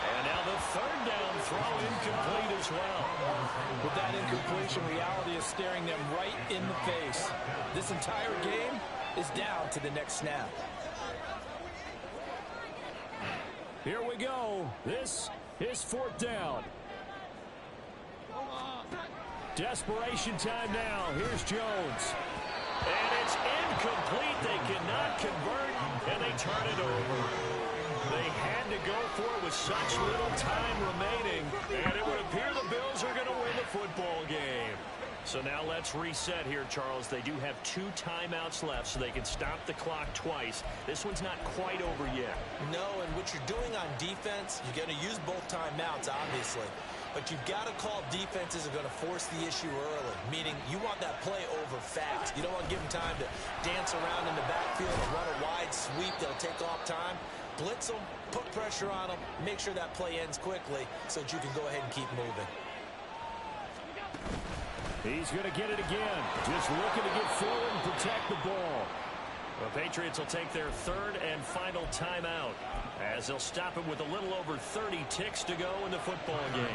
And now the 3rd down throw incomplete as well. With that incompletion, reality is staring them right in the face. This entire game is down to the next snap. Here we go. This is 4th down. Desperation time now. Here's Jones. And it's incomplete. They cannot convert, and they turn it over. They had to go for it with such little time remaining, and it would appear the Bills are going to win the football game. So now let's reset here, Charles. They do have 2 timeouts left, so they can stop the clock twice. This one's not quite over yet. No, and what you're doing on defense, you're going to use both timeouts, obviously. But you've got to call defenses are going to force the issue early, meaning you want that play over fast. You don't want to give them time to dance around in the backfield and run a wide sweep that'll take off time. Blitz them, put pressure on them, make sure that play ends quickly so that you can go ahead and keep moving. He's going to get it again. Just looking to get forward and protect the ball. The Patriots will take their 3rd and final timeout as they'll stop it with a little over 30 ticks to go in the football game.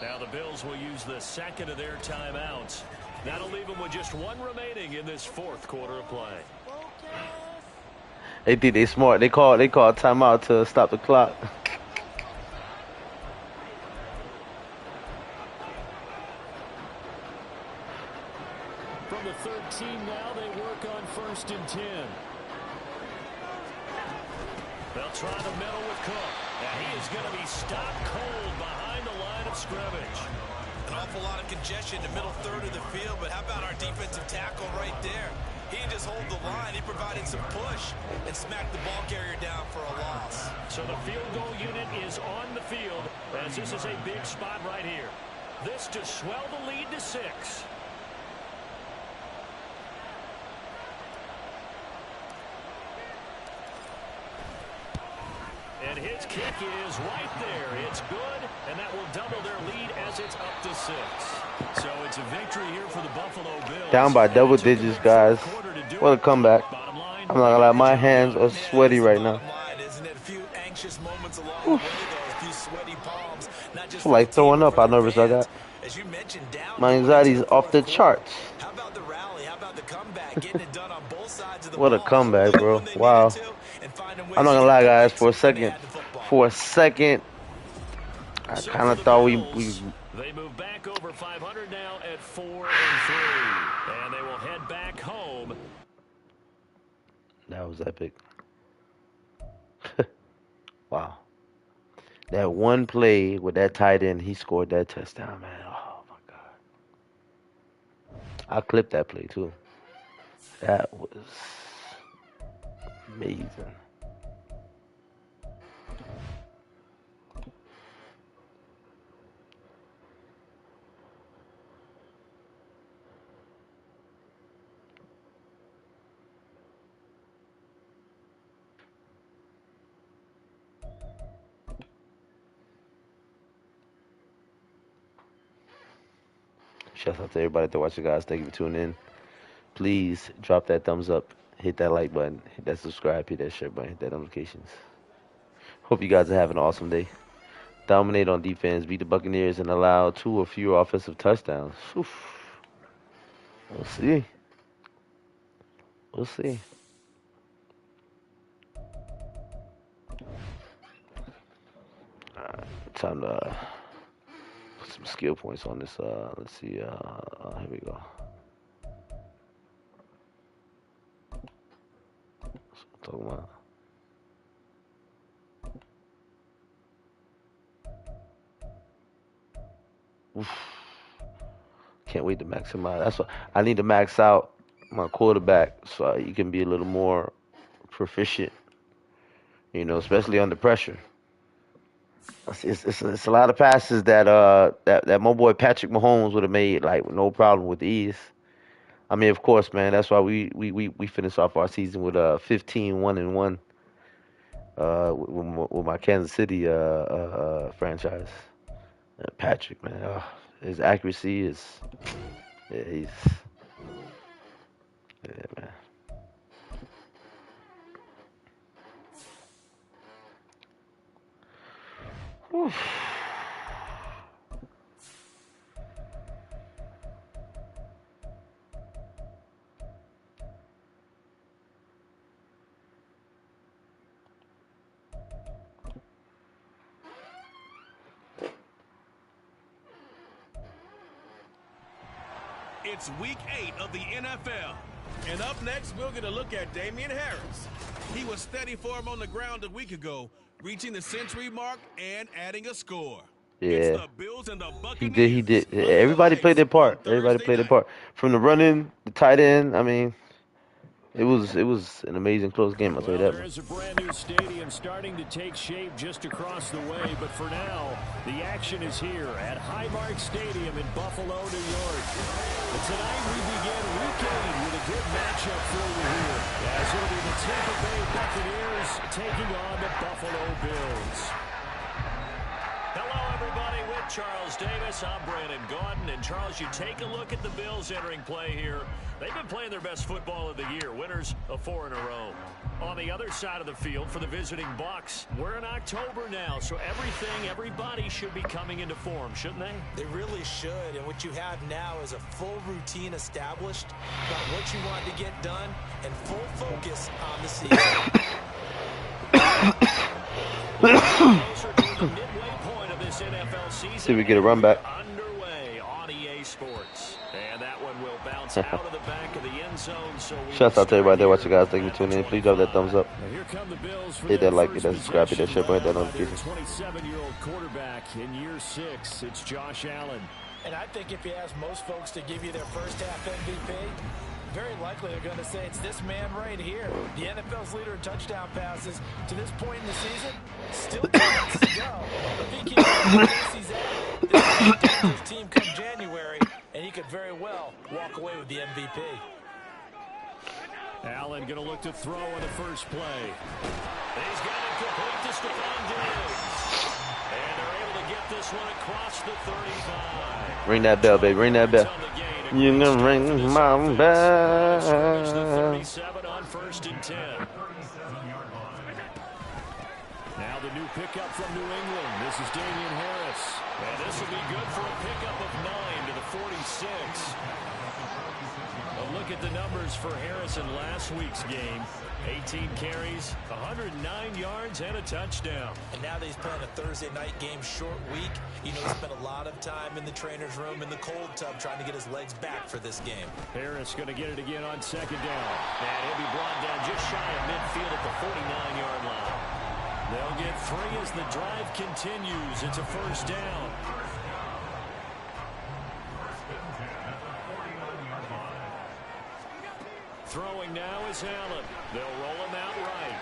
Now the Bills will use the 2nd of their timeouts. That'll leave them with just 1 remaining in this 4th quarter of play. They think they smart. They call timeout to stop the clock. From the 13 now, they work on 1st and 10. They'll try the middle with Cook. Now he is going to be stopped cold behind the line of scrimmage. An awful lot of congestion in the middle third of the field, but how about our defensive tackle right there? He didn't just hold the line, he provided some push and smacked the ball carrier down for a loss. So the field goal unit is on the field as this is a big spot right here. This to swell the lead to 6. And his kick is right there. It's good, and that will double their lead as it's up to 6. So it's a victory here for the Buffalo Bills. Down by double digits, guys. What a comeback. I'm not gonna lie, my hands are sweaty right now. I feel like throwing up how nervous I got. My anxiety's off the charts. What a comeback, bro. Wow. I'm not gonna lie, guys, for a second, I kind of thought we They move back over 500 now at 4-3, and they will head back home. That was epic. Wow. That one play with that tight end, he scored that touchdown, man. Oh my God. I clipped that play too. That was amazing. Shouts out to everybody that watching, guys. Thank you for tuning in. Please drop that thumbs up, hit that like button, hit that subscribe, hit that share button, hit that notifications. Hope you guys are having an awesome day. Dominate on defense, beat the Buccaneers, and allow 2 or fewer offensive touchdowns. Oof. We'll see. We'll see. Time to some skill points on this. Let's see. Here we go. That's what I'm talking about. Oof. Can't wait to maximize. That's what I need to max out my quarterback so he can be a little more proficient. Especially under pressure. It's a lot of passes that my boy Patrick Mahomes would have made like with no problem with ease. I mean, of course, man. That's why we finished off our season with 15-1-1 with my Kansas City franchise. Patrick, man, his accuracy is he's man. Whew. It's week 8 of the NFL. And up next, we're going to look at Damian Harris. He was steady for him on the ground a week ago, reaching the century mark and adding a score. It's Yeah, the Bills and the he did. He Buccaneers. did. Everybody played their part. Everybody played their part. From the running, the tight end. I mean, it was an amazing close game. I'll tell you Well, that. there is a brand new stadium starting to take shape just across the way, but for now, the action is here at Highmark Stadium in Buffalo, New York. And tonight we begin week 8 with a good matchup for you here, as it'll be the Tampa Bay Buccaneers taking on the Buffalo Bills. Hello, everybody, with Charles Davis. I'm Brandon Gaudin. And, Charles, you take a look at the Bills entering play here. They've been playing their best football of the year, winners of 4 in a row. On the other side of the field for the visiting Bucs, we're in October now, so everybody should be coming into form, shouldn't they? They really should, and what you have now is a full routine established about what you want to get done and full focus on the season. Closer to the midway point of this NFL season. See if we get a run back. Underway on EA Sports. And that one will bounce out of the back of the end zone. So Shouts out to everybody there watching, guys. Thank you for tuning in. Please drop that thumbs up. Here come the Bills for Hit that like, hit their that subscribe, hit that share button, hit that possession. notification. 27-year-old quarterback in year 6. It's Josh Allen. And I think if you ask most folks to give you their first half MVP, very likely they're going to say it's this man right here. The NFL's leader in touchdown passes to this point in the season. Still 2 months to go. If he keeps the pace he's at, this is a dangerous team come January, and he could very well walk away with the MVP. Allen going to look to throw on the first play. He's got it complete to Stephon Diggs. And they're able to get this one across the 35. Ring that bell, baby. Ring that bell. You can ring my bell. 37 on 1st and 10. Now the new pickup from New England. This is Damian Harris. And this will be good for a pickup of 9 to the 46. A look at the numbers for Harris in last week's game. 18 carries, 109 yards, and a touchdown. And now that he's playing a Thursday night game, short week, he spent a lot of time in the trainer's room in the cold tub trying to get his legs back for this game. Harris going to get it again on 2nd down. And he'll be brought down just shy of midfield at the 49-yard line. They'll get 3 as the drive continues. It's a 1st down. Throwing now is Allen. They'll roll him out right.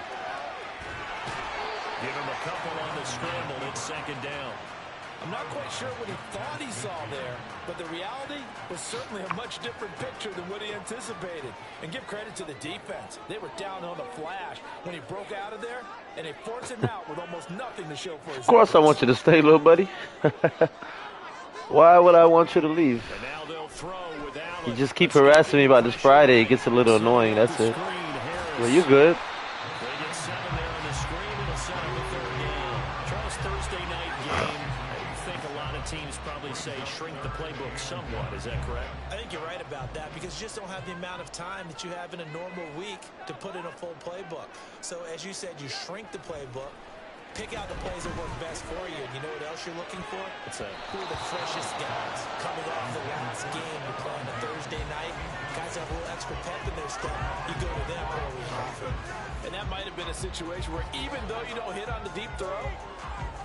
Give him a couple on the scramble. It's 2nd down. I'm not quite sure what he thought he saw there, but the reality was certainly a much different picture than what he anticipated. And give credit to the defense. They were down on the flash when he broke out of there, and they forced him out with almost nothing to show for his Of course I want you to stay, little buddy. Why would I want you to leave? And now they'll throw with Allen. You just keep harassing me about this Friday. It gets a little annoying. That's it. Well, you're good. They get 7 there on the screen. It'll set up a 3rd down. Charles, Thursday night game. I think a lot of teams probably say shrink the playbook somewhat. Is that correct? I think you're right about that because you just don't have the amount of time that you have in a normal week to put in a full playbook. So as you said, you shrink the playbook. Pick out the plays that work best for you, and you know what else you're looking for? Who are the freshest guys coming off the last game to play on a Thursday night? Guys have a little extra pep in their step. You go to them early and often. And that might have been a situation where even though you don't hit on the deep throw,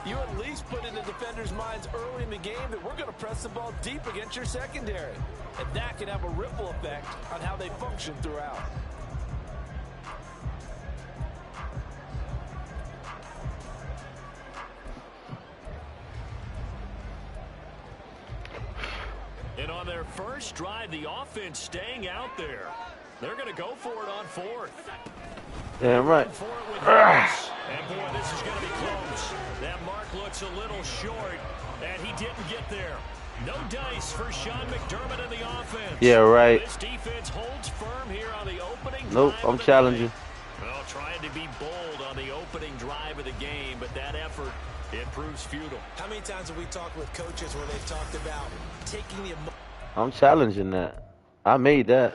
you at least put in the defenders' minds early in the game that we're going to press the ball deep against your secondary. And that can have a ripple effect on how they function throughout. And on their first drive, the offense staying out there. They're going to go for it on fourth. Damn right. And boy, this is going to be close. That mark looks a little short, and he didn't get there. No dice for Sean McDermott in the offense. Yeah, right. This defense holds firm here on the opening Nope, drive I'm of the challenging. game. Well, trying to be bold on the opening drive of the game, but that effort, it proves futile. How many times have we talked with coaches where they've talked about taking the... I'm challenging that. I made that.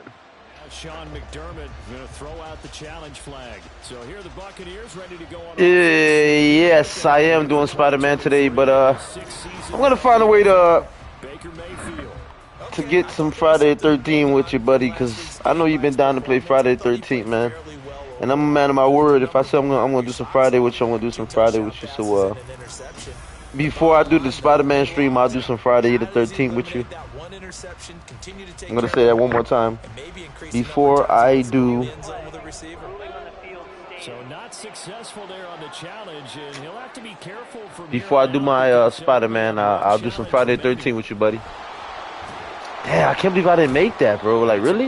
Sean McDermott going to throw out the challenge flag. So here are the Buccaneers ready to go on. Yes, I am doing Spider-Man today, but I'm gonna find a way to get some Friday the 13th with you, buddy, because I know you've been down to play Friday the 13th, man. And I'm a man of my word. If I say I'm gonna do some Friday with you, I'm gonna do some Friday with you. So before I do the Spider-Man stream, I'll do some Friday the 13th with you. I'm gonna say that one more time. Before I do. So not successful there on the challenge, and he'll have to be careful from Before I do my Spider-Man, I'll do some Friday the 13th with you, buddy. Damn, I can't believe I didn't make that, bro. Like, really?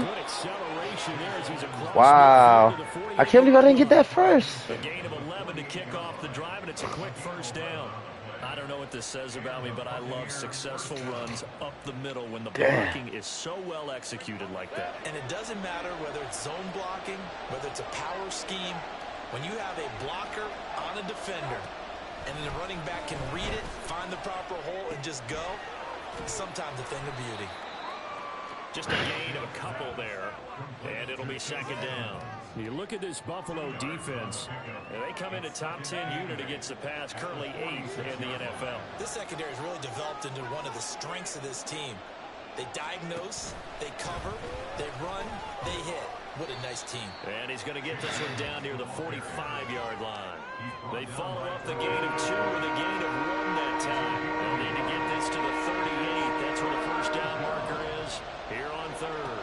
Wow. I can't believe I didn't get that first. A gain of 11 to kick off the drive, and it's a quick first down. I don't know what this says about me, but I love successful runs up the middle when the blocking is so well executed like that. And it doesn't matter whether it's zone blocking, whether it's a power scheme. When you have a blocker on a defender, and then the running back can read it, find the proper hole, and just go, it's sometimes a thing of beauty. Just a gain of a couple there, and it'll be second down. You look at this Buffalo defense, and they come into top 10 unit against the pass, currently 8th in the NFL. This secondary has really developed into one of the strengths of this team. They diagnose, they cover, they run, they hit. What a nice team. And he's going to get this one down near the 45-yard line. They follow up the gain of 2 with a gain of 1 that time. They'll need to get this to the 38. That's where the first down marker is here on third.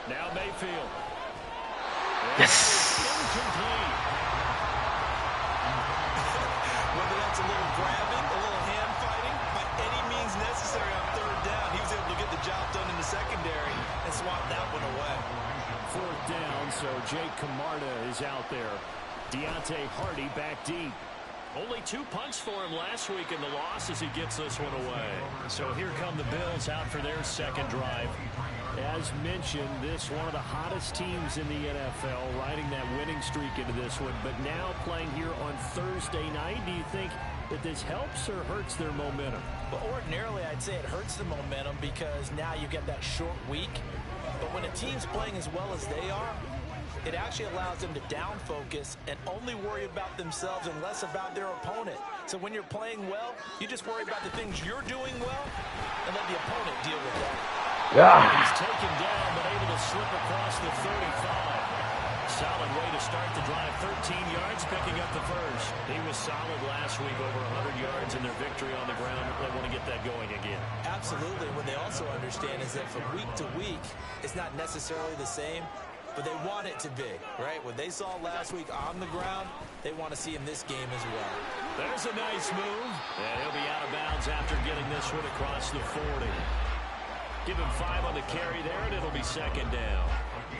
Now Mayfield. Yes. Incomplete. Whether that's a little grabbing, a little hand fighting, by any means necessary on third down, he was able to get the job done in the secondary and swat that one away. Fourth down, so Jake Camarda is out there. Deontay Hardy back deep. Only 2 punts for him last week in the loss as he gets this one away. So here come the Bills out for their second drive. As mentioned, this one of the hottest teams in the NFL, riding that winning streak into this one, but now playing here on Thursday night. Do you think that this helps or hurts their momentum? Well, ordinarily, I'd say it hurts the momentum because now you get that short week. But when a team's playing as well as they are, it actually allows them to down focus and only worry about themselves and less about their opponent. So when you're playing well, you just worry about the things you're doing well and let the opponent deal with that. Yeah. He's taken down, but able to slip across the 35. Solid way to start the drive. 13 yards, picking up the first. He was solid last week, over 100 yards in their victory on the ground. They want to get that going again. Absolutely. What they also understand is that from week to week, it's not necessarily the same, but they want it to be, right? What they saw last week on the ground, they want to see in this game as well. There's a nice move, and he'll be out of bounds after getting this one across the 40. Give him 5 on the carry there, and it'll be second down.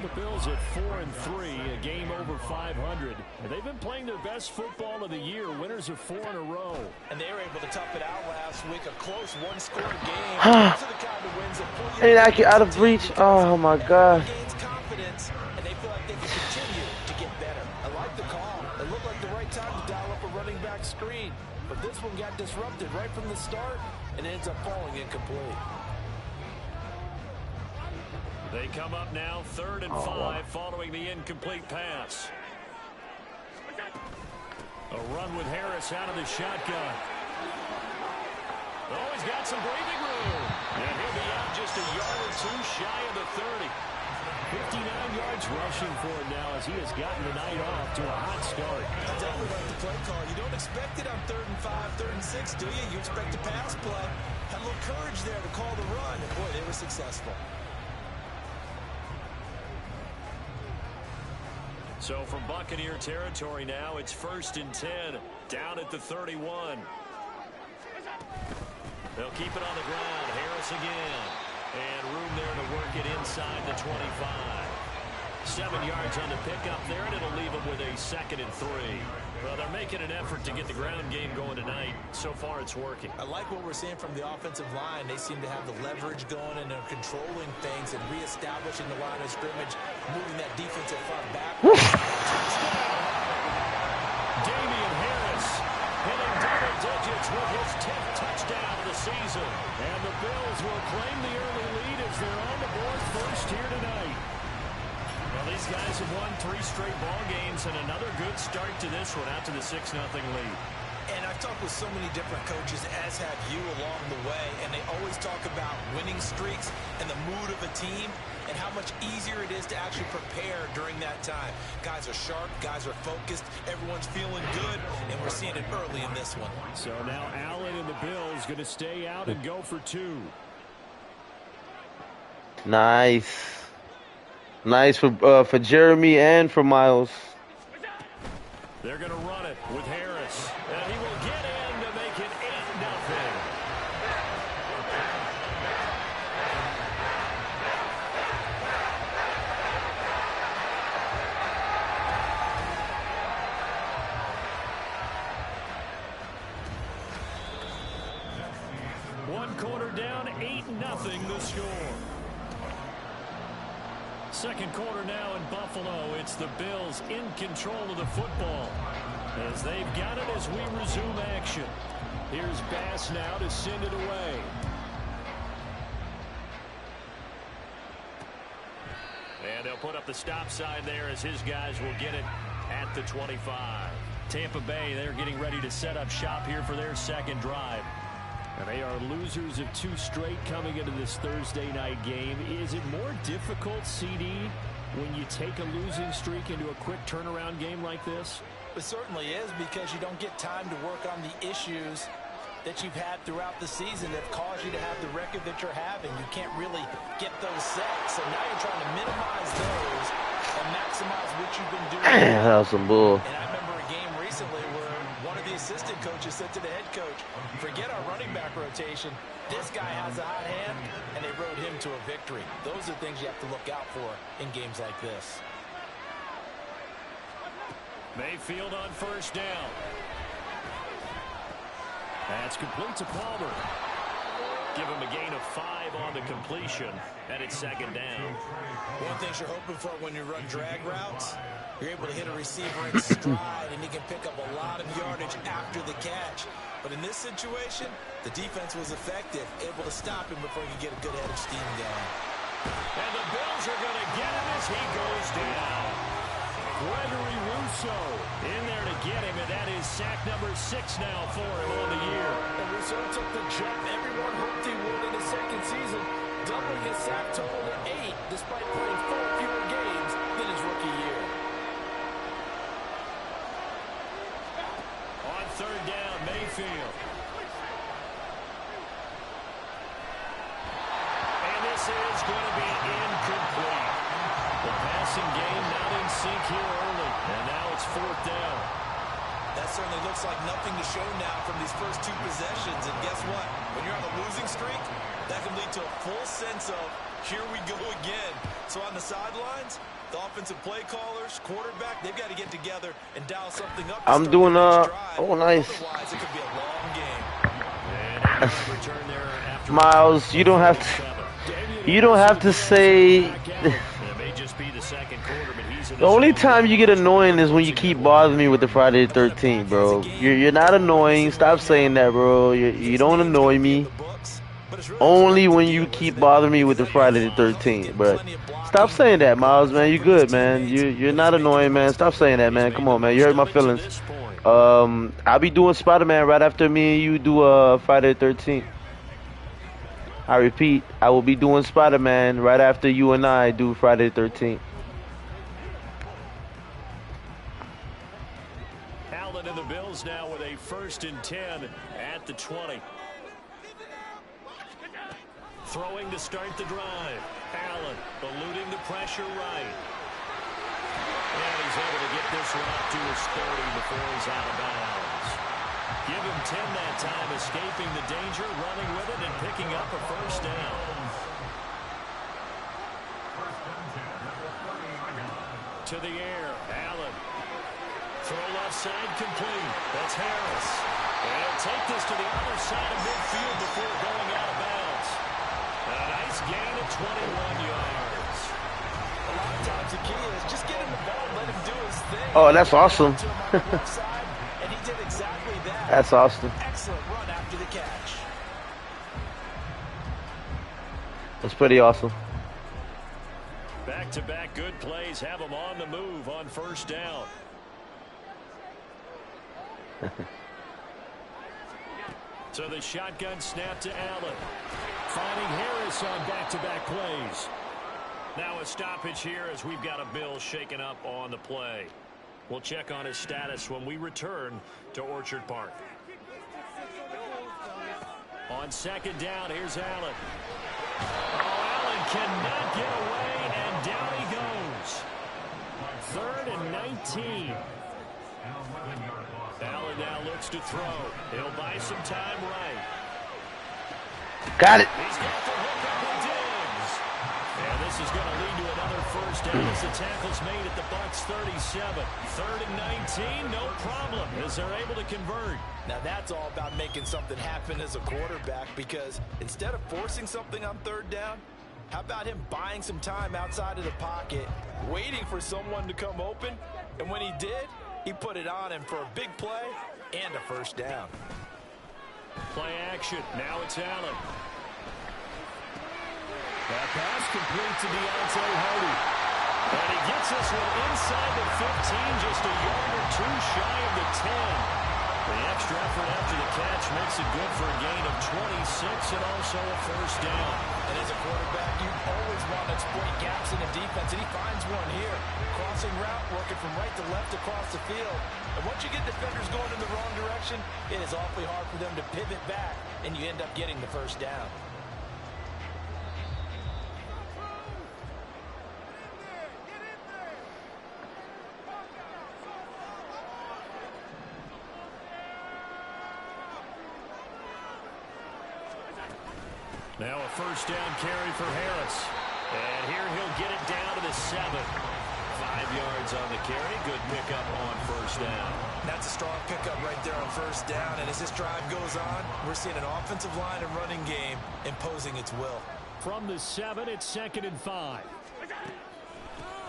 The Bills at 4-3, a game over 500. And they've been playing their best football of the year, winners of 4 in a row. And they were able to tough it out last week, a close one-score game. Those are the kind of wins that pull you Ain't I get out of reach? Oh my God. gains confidence, and they feel like they can continue to get better. I like the call. It looked like the right time to dial up a running back screen. But this one got disrupted right from the start, and it ends up falling incomplete. They come up now, 3rd and 5, following the incomplete pass. A run with Harris out of the shotgun. Oh, he's got some breathing room. And he'll be out just a yard or two shy of the 30. 59 yards rushing for him now as he has gotten the night off to a hot start. I definitely like the play call. You don't expect it on 3rd and 5, 3rd and 6, do you? You expect a pass play. Had a little courage there to call the run. And boy, they were successful. So from Buccaneer territory now, it's 1st and 10, down at the 31. They'll keep it on the ground. Harris again. And room there to work it inside the 25. 7 yards on the pickup there, and it'll leave them with a 2nd and 3. Well, they're making an effort to get the ground game going tonight. So far, it's working. I like what we're seeing from the offensive line. They seem to have the leverage going, and they're controlling things and reestablishing the line of scrimmage, moving that defensive front back. Damian Harris hitting double digits with his 10th touchdown of the season. And the Bills will claim the early lead as they're on the board first here tonight. Well, these guys have won 3 straight ball games and another good start to this one out to the 6-0 lead. And I've talked with so many different coaches, as have you, along the way, and they always talk about winning streaks and the mood of a team and how much easier it is to actually prepare during that time. Guys are sharp, guys are focused, everyone's feeling good, and we're seeing it early in this one. So now Allen and the Bills going to stay out and go for 2. Nice. Nice for Jeremy and for Miles. They're going to run it with Harris. And he will get in to make it 8-0. One quarter down, 8-0 the score. Second quarter now in Buffalo. It's the Bills in control of the football as they've got it as we resume action. Here's Bass now to send it away. And they'll put up the stop sign there as his guys will get it at the 25. Tampa Bay, they're getting ready to set up shop here for their second drive. And they are losers of 2 straight coming into this Thursday night game. Is it more difficult, CD, when you take a losing streak into a quick turnaround game like this? It certainly is, because you don't get time to work on the issues that you've had throughout the season that caused you to have the record that you're having. You can't really get those set. So now you're trying to minimize those and maximize what you've been doing. That was some bull. And I remember a game recently where one of the assistant coaches said to the head coach, forget our running back rotation. This guy has a hot hand, and they rode him to a victory. Those are things you have to look out for in games like this. Mayfield on first down. That's complete to Palmer. Give him a gain of 5 on the completion, and it's second down. One thing you're hoping for when you run drag routes, you're able to hit a receiver in stride, and he can pick up a lot of yardage after the catch. But in this situation, the defense was effective, able to stop him before he could get a good head of steam going. And the Bills are going to get him as he goes down. Gregory Rousseau in there to get him, and that is sack number 6 now for him on the year. And Rousseau took the jump everyone hoped he would in his second season, doubling his sack total to 8 despite playing 4 fewer games than his rookie year. On third down, Mayfield. And this is going to be incomplete. The passing game not in sync here early, and now it's fourth down. That certainly looks like nothing to show now from these first 2 possessions. And guess what? When you're on a losing streak, that can lead to a full sense of, here we go again. So on the sidelines, the offensive play callers, quarterback, they've got to get together and dial something up. I'm doing oh nice. Otherwise, it could be a long game. And return there after Miles, you don't have to say. The only time you get annoying is when you keep bothering me with the Friday the 13th, bro. You're not annoying. Stop saying that, bro. You don't annoy me. Only when you keep bothering me with the Friday the 13th, but stop saying that, Miles, man. You good, man. You're not annoying, man. Stop saying that, man. Come on, man. You hurt my feelings. I'll be doing Spider-Man right after me and you do Friday the 13th. I repeat, I will be doing Spider-Man right after you and I do Friday the 13th. Allen and the Bills now with a 1st and 10 at the 20. Throwing to start the drive. Allen eluding the pressure right. And he's able to get this one up to his 30 before he's out of bounds. Give him 10 that time, escaping the danger, running with it, and picking up a 1st down. To the air, Allen. Throw left side complete. That's Harris. And he'll take this to the other side of midfield before going out of bounds. A nice gain of 21 yards. A lot of times the key is just get him the ball and let him do his thing. Oh, that's awesome. And he did exactly that. That's awesome. Excellent run after the catch. That's pretty awesome. Back-to-back good plays have him on the move on 1st down. So the shotgun snap to Allen. Finding Harris on back-to-back plays. Now a stoppage here as we've got a Bill shaken up on the play. We'll check on his status when we return to Orchard Park. On 2nd down, here's Allen. Oh, Allen cannot get away, and down he goes. 3rd and 19. Allen now looks to throw. He'll buy some time right. Got it. He's got the hook up and digs. And this is going to lead to another 1st down as the tackle's made at the Bucs 37. 3rd and 19, no problem, as they're able to convert. Now that's all about making something happen as a quarterback, because instead of forcing something on 3rd down, how about him buying some time outside of the pocket, waiting for someone to come open, and when he did, he put it on him for a big play and a 1st down. Play action. Now it's Allen. That pass complete to Deontay Hardy. And he gets this one inside the 15, just a yard or 2 shy of the 10. The extra effort after the catch makes it good for a gain of 26 and also a 1st down. And as a quarterback, you always want to exploit gaps in the defense, and he finds one here. Crossing route, working from right to left across the field. And once you get defenders going in the wrong direction, it is awfully hard for them to pivot back, and you end up getting the 1st down. Now a 1st down carry for Harris. And here he'll get it down to the 7. 5 yards on the carry. Good pickup on 1st down. That's a strong pickup right there on 1st down. And as this drive goes on, we're seeing an offensive line and running game imposing its will. From the 7, it's 2nd and 5.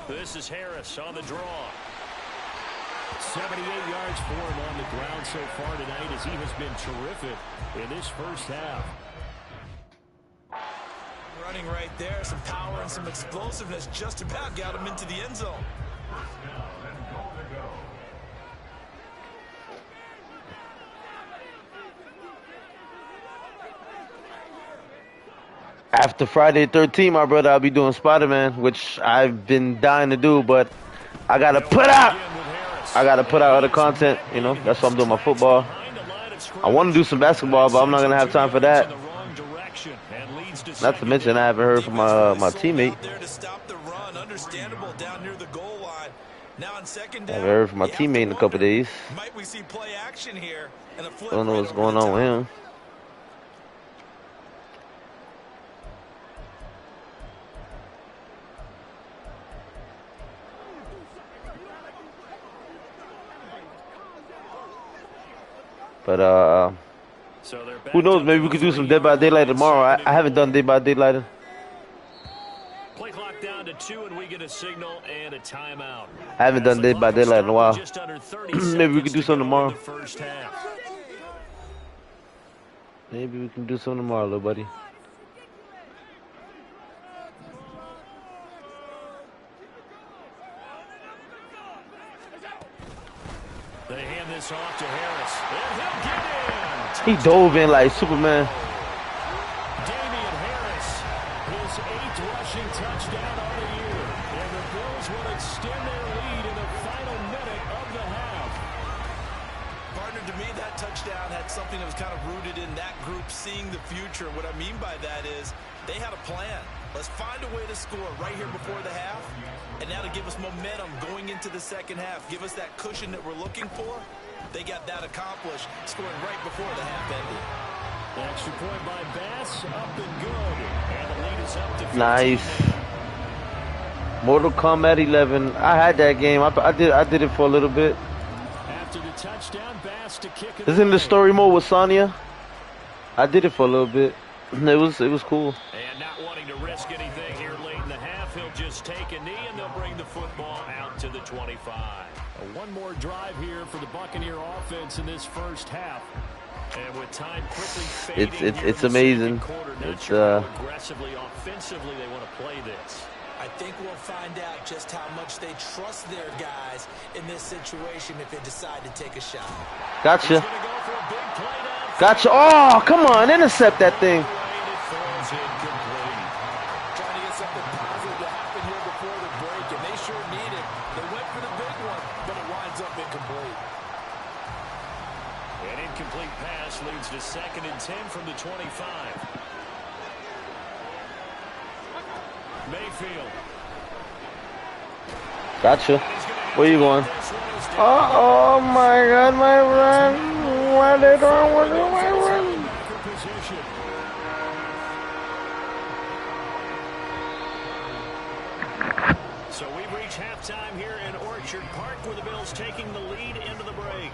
This is Harris on the draw. 78 yards for him on the ground so far tonight, as he has been terrific in this 1st half. Running right there, some power and some explosiveness, just about got him into the end zone. After Friday 13, my brother, I'll be doing Spider-Man, which I've been dying to do, but I gotta put out other content, you know. That's why I'm doing my football. I want to do some basketball, but I'm not gonna have time for that. Not to mention, I haven't heard from my teammate. I haven't heard from my teammate in a couple days. Don't know what's going on with him. But who knows? Maybe we could do some Dead by Daylight tomorrow. I haven't done Dead by Daylight. Play clock down to 2, and we get a signal and a timeout. I haven't done Dead by Daylight in a while. Maybe we could do something tomorrow. Maybe we can do something tomorrow, little buddy. They hand this off to Harris, and he'll get in. He dove in like Superman. Damian Harris, his 8th rushing touchdown on the year, and the Bills will extend their lead in the final minute of the half. Partner, to me, that touchdown had something that was kind of rooted in that group seeing the future. What I mean by that is they had a plan. Let's find a way to score right here before the half, and now to give us momentum going into the second half, give us that cushion that we're looking for. They got that accomplished, scoring right before the half ended. The extra point by Bass, up and good, and the lead is up to 15. Nice. Mortal Kombat 11. I had that game. I did it for a little bit. After the touchdown, Bass to kick it. It's in the story mode with Sonya. I did it for a little bit. It was cool. And not wanting to risk anything here late in the half, he'll just take a knee and they'll bring the football out to the 25. One more drive here for the Buccaneer offense in this first half. And with time quickly fading, it's amazing. It's sure how aggressively, offensively they want to play this. I think we'll find out just how much they trust their guys in this situation if they decide to take a shot. Gotcha. Go for a big play downfield. Gotcha. Oh, come on. Intercept that thing. Trying to get something positive to happen here before the break, and they sure need it. They went for the big one, but it winds up incomplete. An incomplete pass leads to 2nd and 10 from the 25. Mayfield. Gotcha. Where you going? Oh my God, my run. Why they doing with my run? So we've reached halftime here in Orchard Park, where the Bills taking the lead into the break.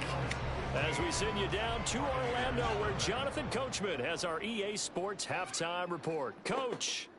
As we send you down to Orlando, where Jonathan Coachman has our EA Sports halftime report. Coach.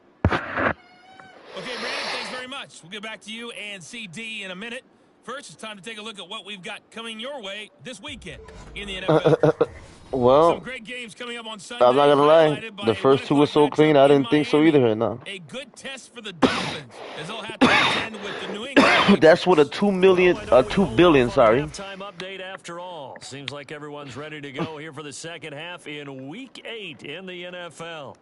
Okay, Brandon, thanks very much. We'll get back to you and CD in a minute. First, it's time to take a look at what we've got coming your way this weekend in the NFL. Well, some great games coming up on Sunday. I'm not gonna lie. The first two were so clean. I didn't think so either. No. A good test for the Dolphins, as they'll have to contend with the New England. That's what a 2 billion. Sorry. Halftime update after all. Seems like everyone's ready to go here for the second half in Week 8 in the NFL.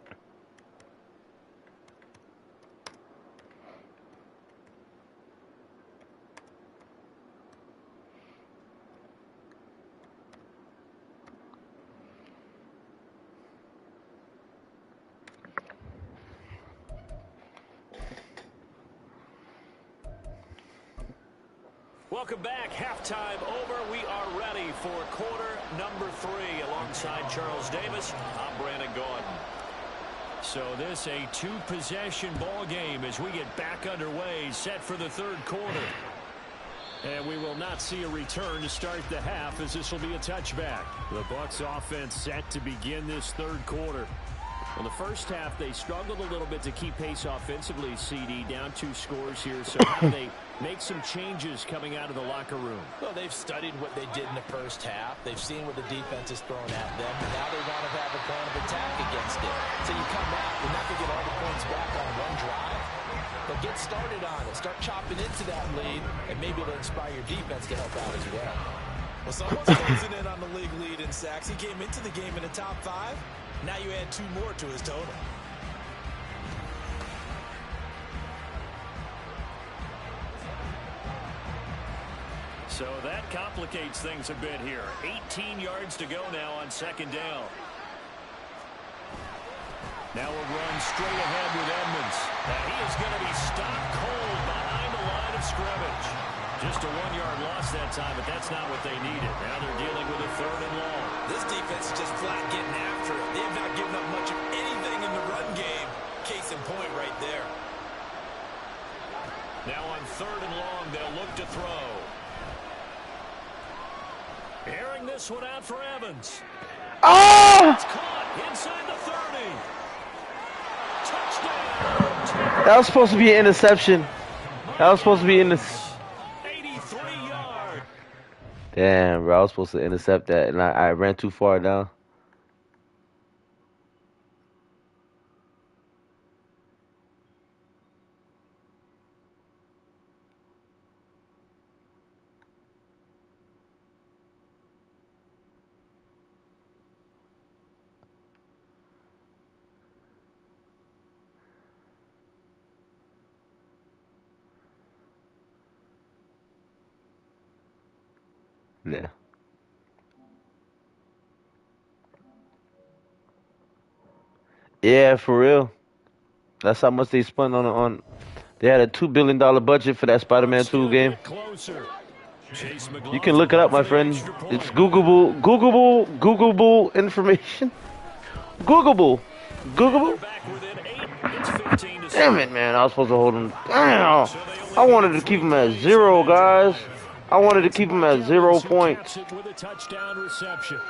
Welcome back. Halftime over. We are ready for quarter number 3. Alongside Charles Davis, I'm Brandon Gordon. So this a 2-possession ball game as we get back underway, set for the third quarter. And we will not see a return to start the half, as this will be a touchback. The Bucs offense set to begin this third quarter. In the first half, they struggled a little bit to keep pace offensively, CD, down 2 scores here. So how do they make some changes coming out of the locker room? Well, they've studied what they did in the first half. They've seen what the defense is throwing at them, and now they want to have a plan of attack against it. So you come out, you're not going to get all the points back on one drive, but get started on it. Start chopping into that lead, and maybe it'll inspire your defense to help out as well. Well, someone's closing in on the league lead in sacks. He came into the game in the top 5. Now you add 2 more to his total. So that complicates things a bit here. 18 yards to go now on second down. Now we'll run straight ahead with Edmonds. And he is going to be stopped cold behind the line of scrimmage. Just a 1-yard loss that time, but that's not what they needed. Now they're dealing with a 3rd and long. This defense is just flat getting after it. They have not given up much of anything in the run game. Case in point right there. Now on 3rd and long, they'll look to throw. Airing this one out for Evans. Oh! It's caught inside the 30. Touchdown. That was supposed to be an interception. That was supposed to be in this. 83-yard. Damn, bro. I was supposed to intercept that, and I ran too far down. Yeah. Yeah, for real. That's how much they spent on. They had a $2 billion budget for that Clock Spider-Man 2 still game. get closer. Chase You can look McLaughlin it up, looking my for the friend. extra It's point. Googleable information. Googleable. And they're Googleable. back within 8. It's 15-7. Damn it, man. I was supposed to hold him. Damn. So they I only wanted needed to keep 3 him at plays on 0, that guys. drive. I wanted to It's keep him Mike at 0 Evans who points. caps it with a touchdown reception.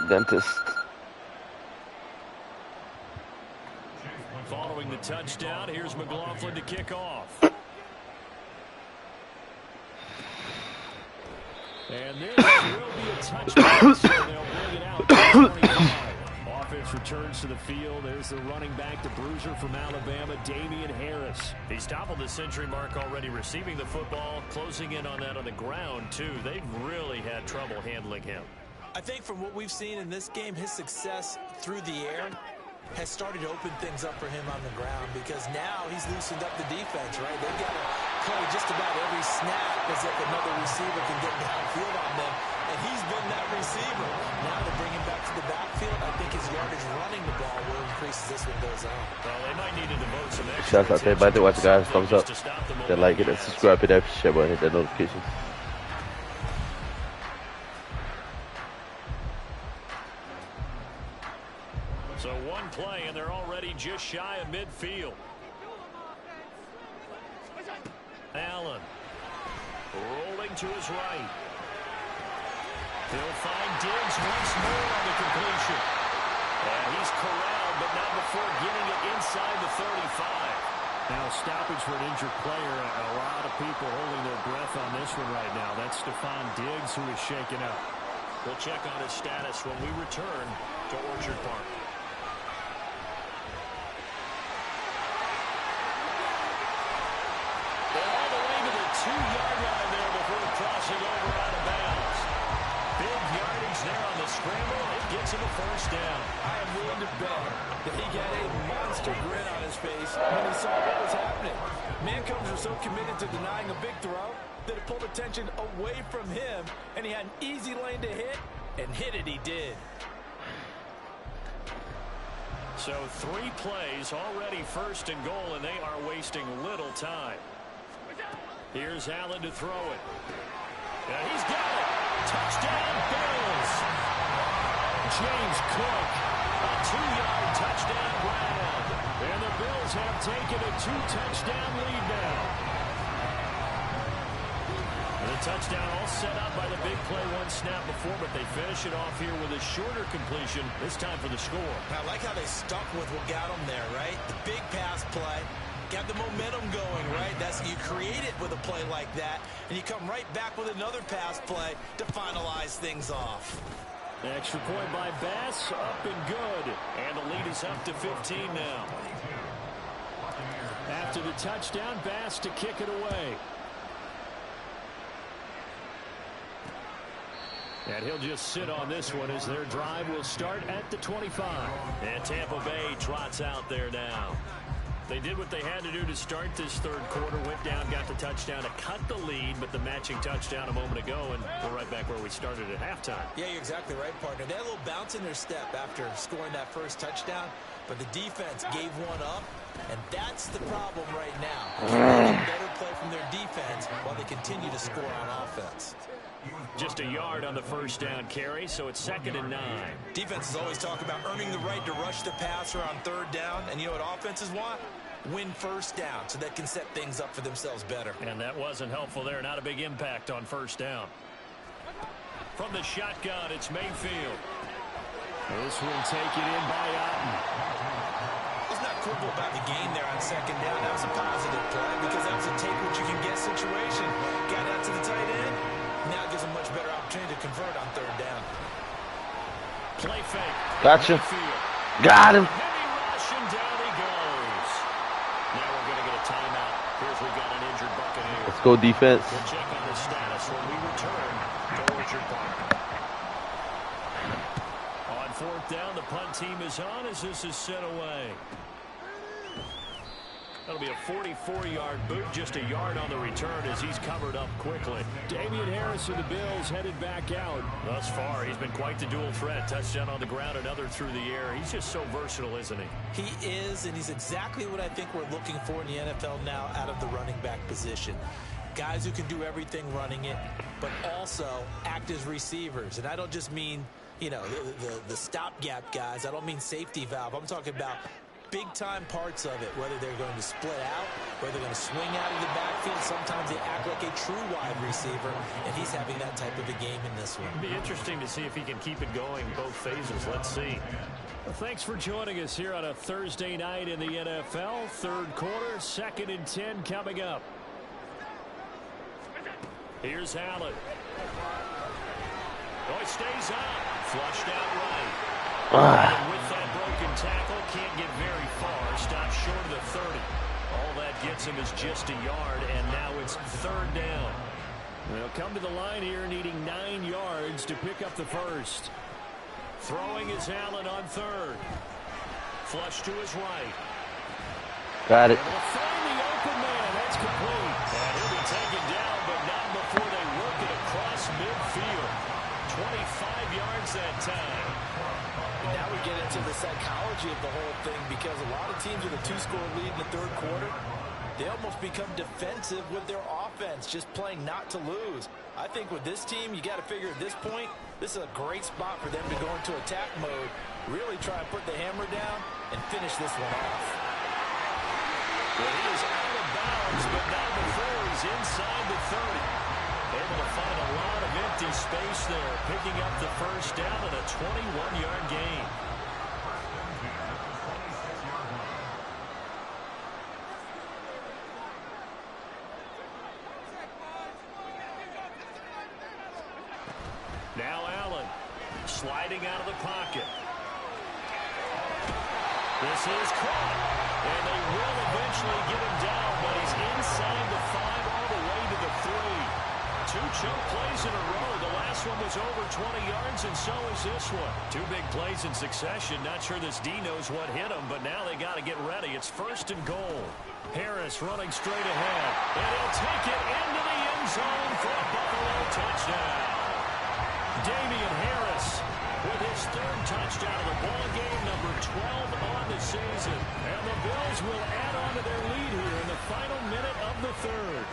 Dentist. Following the touchdown, here's McLaughlin to kick off. And this will be a touchdown, so they'll bring it out to 25. Offense returns to the field. There's the running back, the bruiser from Alabama, Damian Harris. He's toppled the century mark already receiving the football, closing in on that on the ground, too. They've really had trouble handling him. I think from what we've seen in this game, his success through the air has started to open things up for him on the ground because now he's loosened up the defense, right? They've got to play just about every snap as if another receiver can get downfield on them, and he's been that receiver. Now to bring him back to the backfield, I think his yardage running the ball will increase as this one goes on. Well, they might need to devote some extra Shouts out to everybody that watch the guys. Thumbs up. to stop the That like it, that subscribe, hit that share button, hit that notification. So one play, and they're already just shy of midfield. Allen rolling to his right. He'll find Diggs once more on the completion. And he's corralled, but not before getting it inside the 35. Now stoppage for an injured player. A lot of people holding their breath on this one right now. That's Stephon Diggs who is shaken up. We'll check on his status when we return to Orchard Park. All the way to the 2-yard line there before crossing over out of bounds. Big yardage there on the scramble. It gets him a first down. I am willing to bet that he got a monster grin on his face when he saw what was happening. Mancombs are so committed to denying a big throw that it pulled attention away from him, and he had an easy lane to hit, and hit it he did. So 3 plays, already first and goal, and they are wasting little time. Here's Allen to throw it. And he's got it. Touchdown, Bills. James Cook, a 2-yard touchdown grab. And the Bills have taken a 2-touchdown lead now. And the touchdown all set up by the big play one snap before, but they finish it off here with a shorter completion, this time for the score. I like how they stuck with what got them there, right? The big pass play. Got the momentum going, right? That's you create it with a play like that, and you come right back with another pass play to finalize things off. Extra point by Bass, up and good. And the lead is up to 15 now. After the touchdown, Bass to kick it away. And he'll just sit on this one as their drive will start at the 25. And Tampa Bay trots out there now. They did what they had to do to start this third quarter. Went down, got the touchdown to cut the lead, but the matching touchdown a moment ago, and we're right back where we started at halftime. Yeah, you're exactly right, partner. They had a little bounce in their step after scoring that first touchdown, but the defense gave one up, and that's the problem right now. They need better play from their defense while they continue to score on offense. Just a yard on the first down carry, so it's 2nd and 9. Defenses always talk about earning the right to rush the passer on third down, and you know what offenses want? Win first down so they can set things up for themselves better. And that wasn't helpful there. Not a big impact on first down. From the shotgun, it's Mayfield. This one taken in by Otten. Let's not quibble about the gain there on second down. That was a positive play because that was a take-what-you-can-get situation. Got out to the tight end. Now gives them much better opportunity to convert on third down. Play fake. Gotcha. Mayfield. Got him. Heavy rush, and down he goes. Now we're going to get a timeout. Here's we've got an injured Buccaneer. Let's go defense. We'll check on his status when we return to Orchard Park. On 4th down, the punt team is on as this is sent away. That'll be a 44-yard boot, just a yard on the return as he's covered up quickly. Damian Harris of the Bills headed back out. Thus far, he's been quite the dual threat. Touchdown on the ground, another through the air. He's just so versatile, isn't he? He is, and he's exactly what I think we're looking for in the NFL now out of the running back position. Guys who can do everything running it, but also act as receivers. And I don't just mean, you know, the stopgap guys. I don't mean safety valve. I'm talking about big-time parts of it, whether they're going to split out, whether they're going to swing out of the backfield. Sometimes they act like a true wide receiver, and he's having that type of a game in this one. It'll be interesting to see if he can keep it going both phases. Let's see. Well, thanks for joining us here on a Thursday night in the NFL. Third quarter, 2nd and 10 coming up. Here's Allen. Oh, it stays up. Flushed out right. And with that broken tackle, can't get very far. Stopped short of the 30. All that gets him is just a yard, and now it's 3rd down. They'll come to the line here needing 9 yards to pick up the first. Throwing is Allen on 3rd. Flush to his right. Got it. Will find the open man. That's complete. And he'll be taken down, but not before they work it across midfield. 25 yards that time. Now we get into the psychology of the whole thing, because a lot of teams with a 2-score lead in the 3rd quarter, they almost become defensive with their offense, just playing not to lose. I think with this team, you got to figure at this point, this is a great spot for them to go into attack mode, really try and put the hammer down and finish this one off. Well, he is out of bounds, but not before he's inside the 30. Able to find a lot of empty space there, picking up the first down at a 21-yard gain. Now Allen, sliding out of the pocket. This is caught, and they will eventually get him down, but he's inside the 5 all the way to the 3. 2 choke plays in a row. The last one was over 20 yards, and so is this one. 2 big plays in succession. Not sure this D knows what hit him, but now they got to get ready. It's 1st and goal. Harris running straight ahead, and he'll take it into the end zone for a Buffalo touchdown. Damian Harris with his 3rd touchdown of the ball game, number 12 on the season. And the Bills will add on to their lead here in the final minute of the 3rd.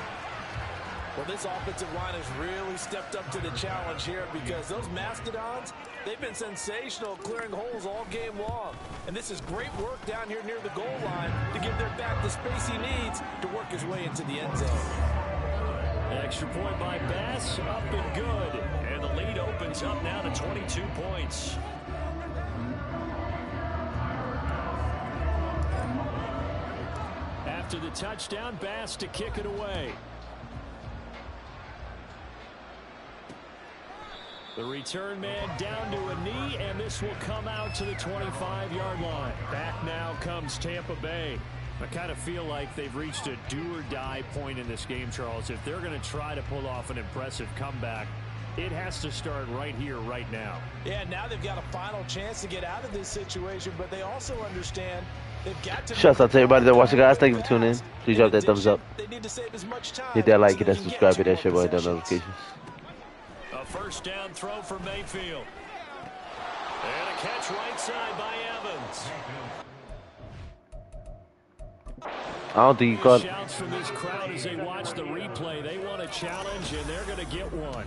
Well, this offensive line has really stepped up to the challenge here, because those Mastodons, they've been sensational clearing holes all game long. And this is great work down here near the goal line to give their back the space he needs to work his way into the end zone. Extra point by Bass, up and good. And the lead opens up now to 22 points. After the touchdown, Bass to kick it away. The return man down to a knee, and this will come out to the 25-yard line. Back now comes Tampa Bay. I kind of feel like they've reached a do-or-die point in this game, Charles. If they're going to try to pull off an impressive comeback, it has to start right here, right now. Yeah, now they've got a final chance to get out of this situation, but they also understand they've got to... Shouts out to everybody that watching, guys. Thank you for tuning in. Please drop that thumbs up. They need to save as much time. Hit that like, hit that subscribe, hit that share, hit that notifications. A 1st down throw for Mayfield. And a catch right side by Evans. I don't think you caught. Shouts from this crowd as they watch the replay. They want a challenge, and they're going to get one.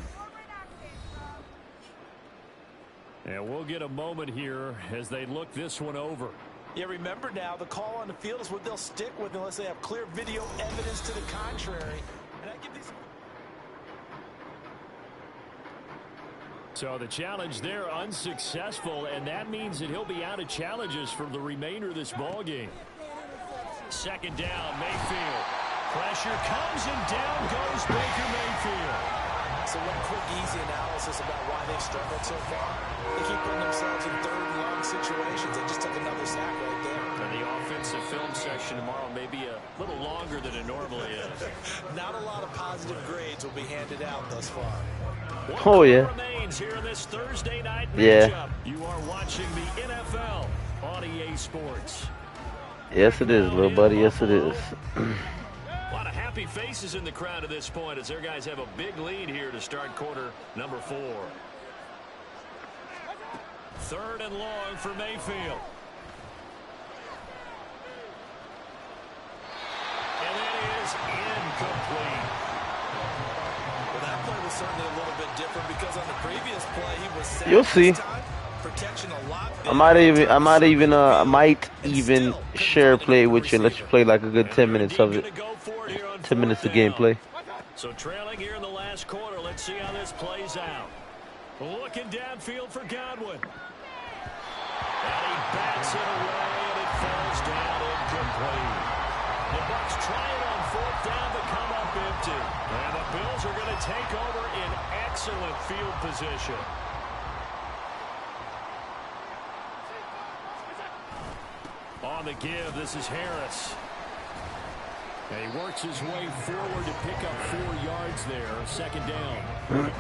And we'll get a moment here as they look this one over. Yeah, remember now, the call on the field is what they'll stick with unless they have clear video evidence to the contrary. And I give these... So the challenge there unsuccessful, and that means that he'll be out of challenges for the remainder of this ball game. 2nd down, Mayfield. Pressure comes, and down goes Baker Mayfield. So one quick, easy analysis about why they've struggled so far. They keep putting themselves in 3rd and long situations. They just took another sack right there. And the offensive film section tomorrow may be a little longer than it normally is. Not a lot of positive grades will be handed out thus far. Oh, yeah. Remains here in this Thursday night yeah. matchup. You are watching the NFL on EA Sports. Yes, it is, little buddy. Yes, it is. A lot of happy faces in the crowd at this point as their guys have a big lead here to start quarter number 4. 3rd and long for Mayfield. And that is incomplete. Well, that play was certainly a little bit different because on the previous play he was sacked. You'll see. Protection a lot I might even share play with you and let you play like a good 10 minutes of it. 10 minutes of gameplay. So trailing here in the last quarter. Let's see how this plays out. Looking downfield for Godwin. And he bats it away, and it falls down incomplete. The Bucs try it on 4th down to come up empty. And the Bills are going to take over in excellent field position. On the give, this is Harris. And he works his way forward to pick up 4 yards there. 2nd down.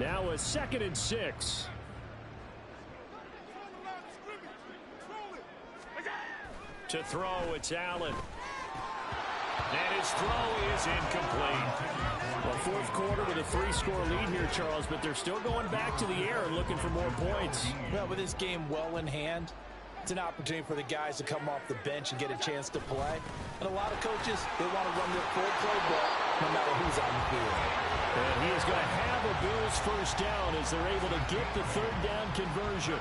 Now a 2nd and 6. To throw, it's Allen. And his throw is incomplete. Well, 4th quarter with a 3-score lead here, Charles, but they're still going back to the air and looking for more points. Well, with this game well in hand, it's an opportunity for the guys to come off the bench and get a chance to play. And a lot of coaches, they want to run their full playbook no matter who's on the field. And he is going to have a Bills 1st down as they're able to get the 3rd down conversion.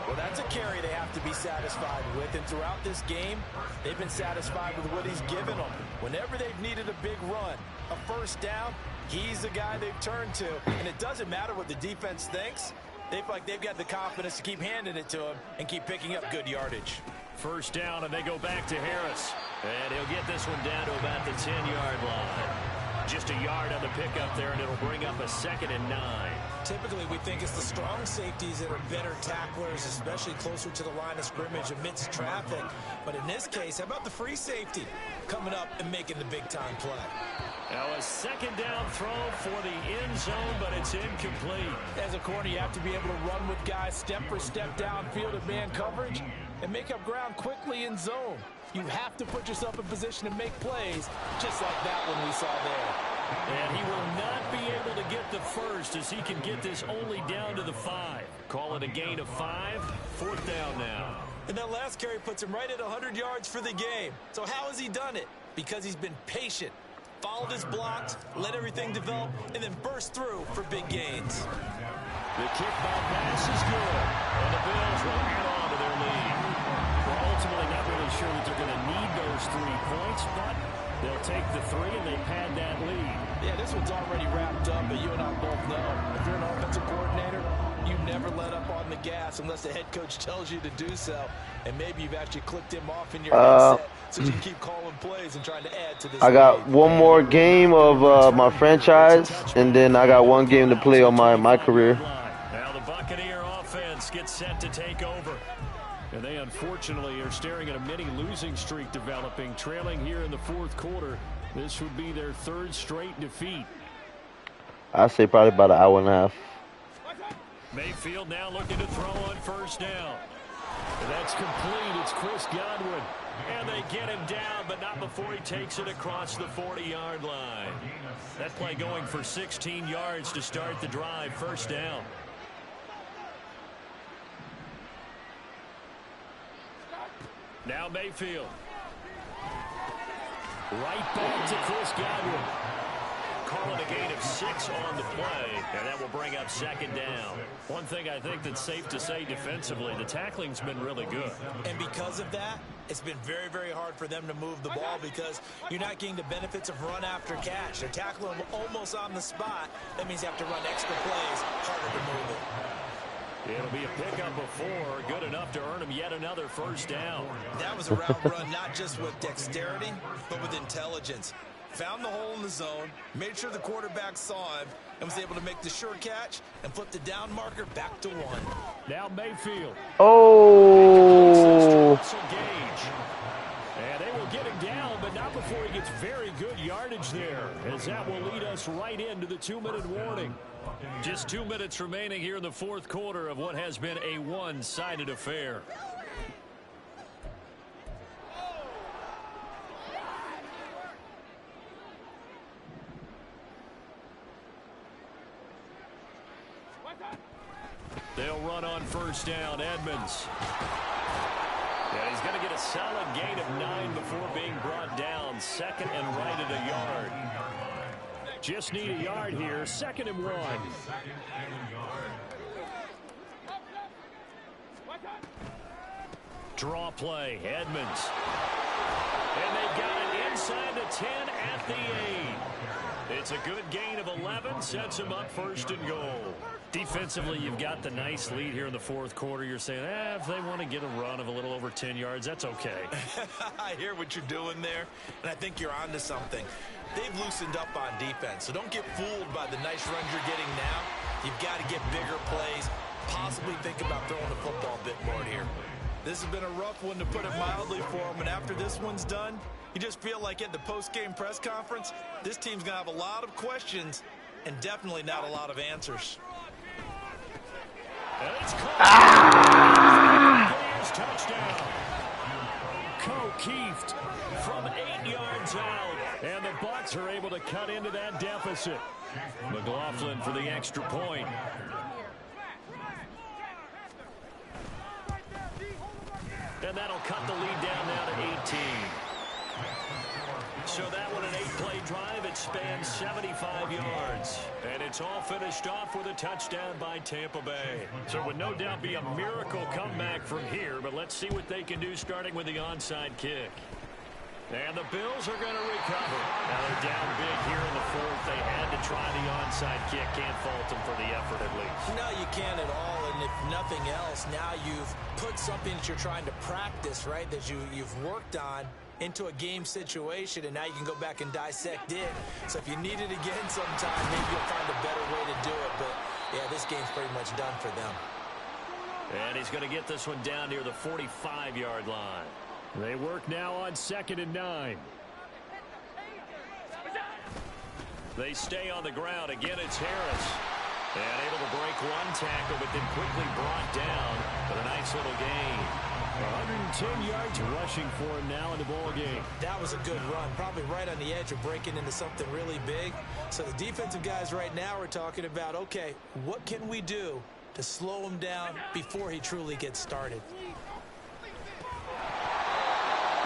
Well, that's a carry they have to be satisfied with. And throughout this game, they've been satisfied with what he's given them. Whenever they've needed a big run, a 1st down, he's the guy they've turned to. And it doesn't matter what the defense thinks. They feel like they've got the confidence to keep handing it to him and keep picking up good yardage. 1st down, and they go back to Harris. And he'll get this one down to about the 10-yard line. Just a yard on the pickup there, and it'll bring up a 2nd and 9. Typically, we think it's the strong safeties that are better tacklers, especially closer to the line of scrimmage amidst traffic. But in this case, how about the free safety coming up and making the big-time play? Now a 2nd down throw for the end zone, but it's incomplete. As a corner, you have to be able to run with guys step for step downfield in man coverage and make up ground quickly in zone. You have to put yourself in position to make plays, just like that one we saw there. And he will not be able to get the 1st as he can get this only down to the 5. Call it a gain of 5. 4th down now. And that last carry puts him right at 100 yards for the game. So how has he done it? Because he's been patient, followed his blocks, let everything develop, and then burst through for big gains. The kickback pass is good, and the Bills will add on to their lead. We're ultimately not really sure that they're going to need those 3 points, but they'll take the 3 and they pad that lead. Yeah, this one's already wrapped up, but you and I both know if you're an offensive coordinator, you never let up on the gas unless the head coach tells you to do so. And maybe you've actually clicked him off in your headset so you can keep calling plays and trying to add to this. I got one more game of my franchise, and then I got one game to play on my career. Now the Buccaneer offense gets set to take over. And they unfortunately are staring at a mini losing streak developing, trailing here in the 4th quarter. This would be their 3rd straight defeat. I'd say probably about an hour and a half. Mayfield now looking to throw on 1st down. And that's complete. It's Chris Godwin. And they get him down, but not before he takes it across the 40-yard line. That play going for 16 yards to start the drive. 1st down. Now Mayfield. Right back to Chris Godwin. Calling a gain of 6 on the play, and that will bring up 2nd down. One thing I think that's safe to say defensively, the tackling's been really good. And because of that, it's been very, very hard for them to move the ball because you're not getting the benefits of run after catch. They're tackling almost on the spot. That means you have to run extra plays, harder to move it. It'll be a pickup of 4, good enough to earn him yet another 1st down. That was a route run not just with dexterity, but with intelligence. Found the hole in the zone, made sure the quarterback saw him, and was able to make the sure catch and flip the down marker back to 1. Now Mayfield. Oh! And they will get him down, but not before before he gets very good yardage there, as that will lead us right into the 2-minute warning. Just 2 minutes remaining here in the fourth quarter of what has been a one-sided affair. They'll run on first down. Edmonds. Yeah, he's going to get a solid gain of 9 before being brought down. Second and right at a yard. Just need a yard here. 2nd and 1. Draw play. Edmonds. And they've got it inside the 10 at the 8. It's a good gain of 11. Sets him up 1st and goal. Defensively, you've got the nice lead here in the fourth quarter. You're saying, if they want to get a run of a little over 10 yards, that's okay. I hear what you're doing there, and I think you're onto something. They've loosened up on defense, so don't get fooled by the nice runs you're getting now. You've got to get bigger plays, possibly think about throwing the football a bit more here. This has been a rough one, to put it mildly, for them, and after this one's done, you just feel like at the post-game press conference, this team's going to have a lot of questions and definitely not a lot of answers. And it's caught. Touchdown. Keeft from 8 yards out. And the Bucs are able to cut into that deficit. McLaughlin for the extra point. And that'll cut the lead down now to 18. So that one, an 8-play drive. It spans 75 yards. And it's all finished off with a touchdown by Tampa Bay. So it would no doubt be a miracle comeback from here, but let's see what they can do starting with the onside kick. And the Bills are going to recover. Now they're down big here in the fourth. They had to try the onside kick. Can't fault them for the effort at least. No, you can't at all. And if nothing else, now you've put something that you're trying to practice, right, that you've worked on into a game situation, and now you can go back and dissect it. So if you need it again sometime, maybe you'll find a better way to do it. But, yeah, this game's pretty much done for them. And he's going to get this one down near the 45-yard line. They work now on 2nd and 9. They stay on the ground. Again, it's Harris. And able to break one tackle, but then quickly brought down with a nice little gain. 110 yards rushing for him now in the ball game. That was a good run, probably right on the edge of breaking into something really big. So the defensive guys right now are talking about, okay, what can we do to slow him down before he truly gets started?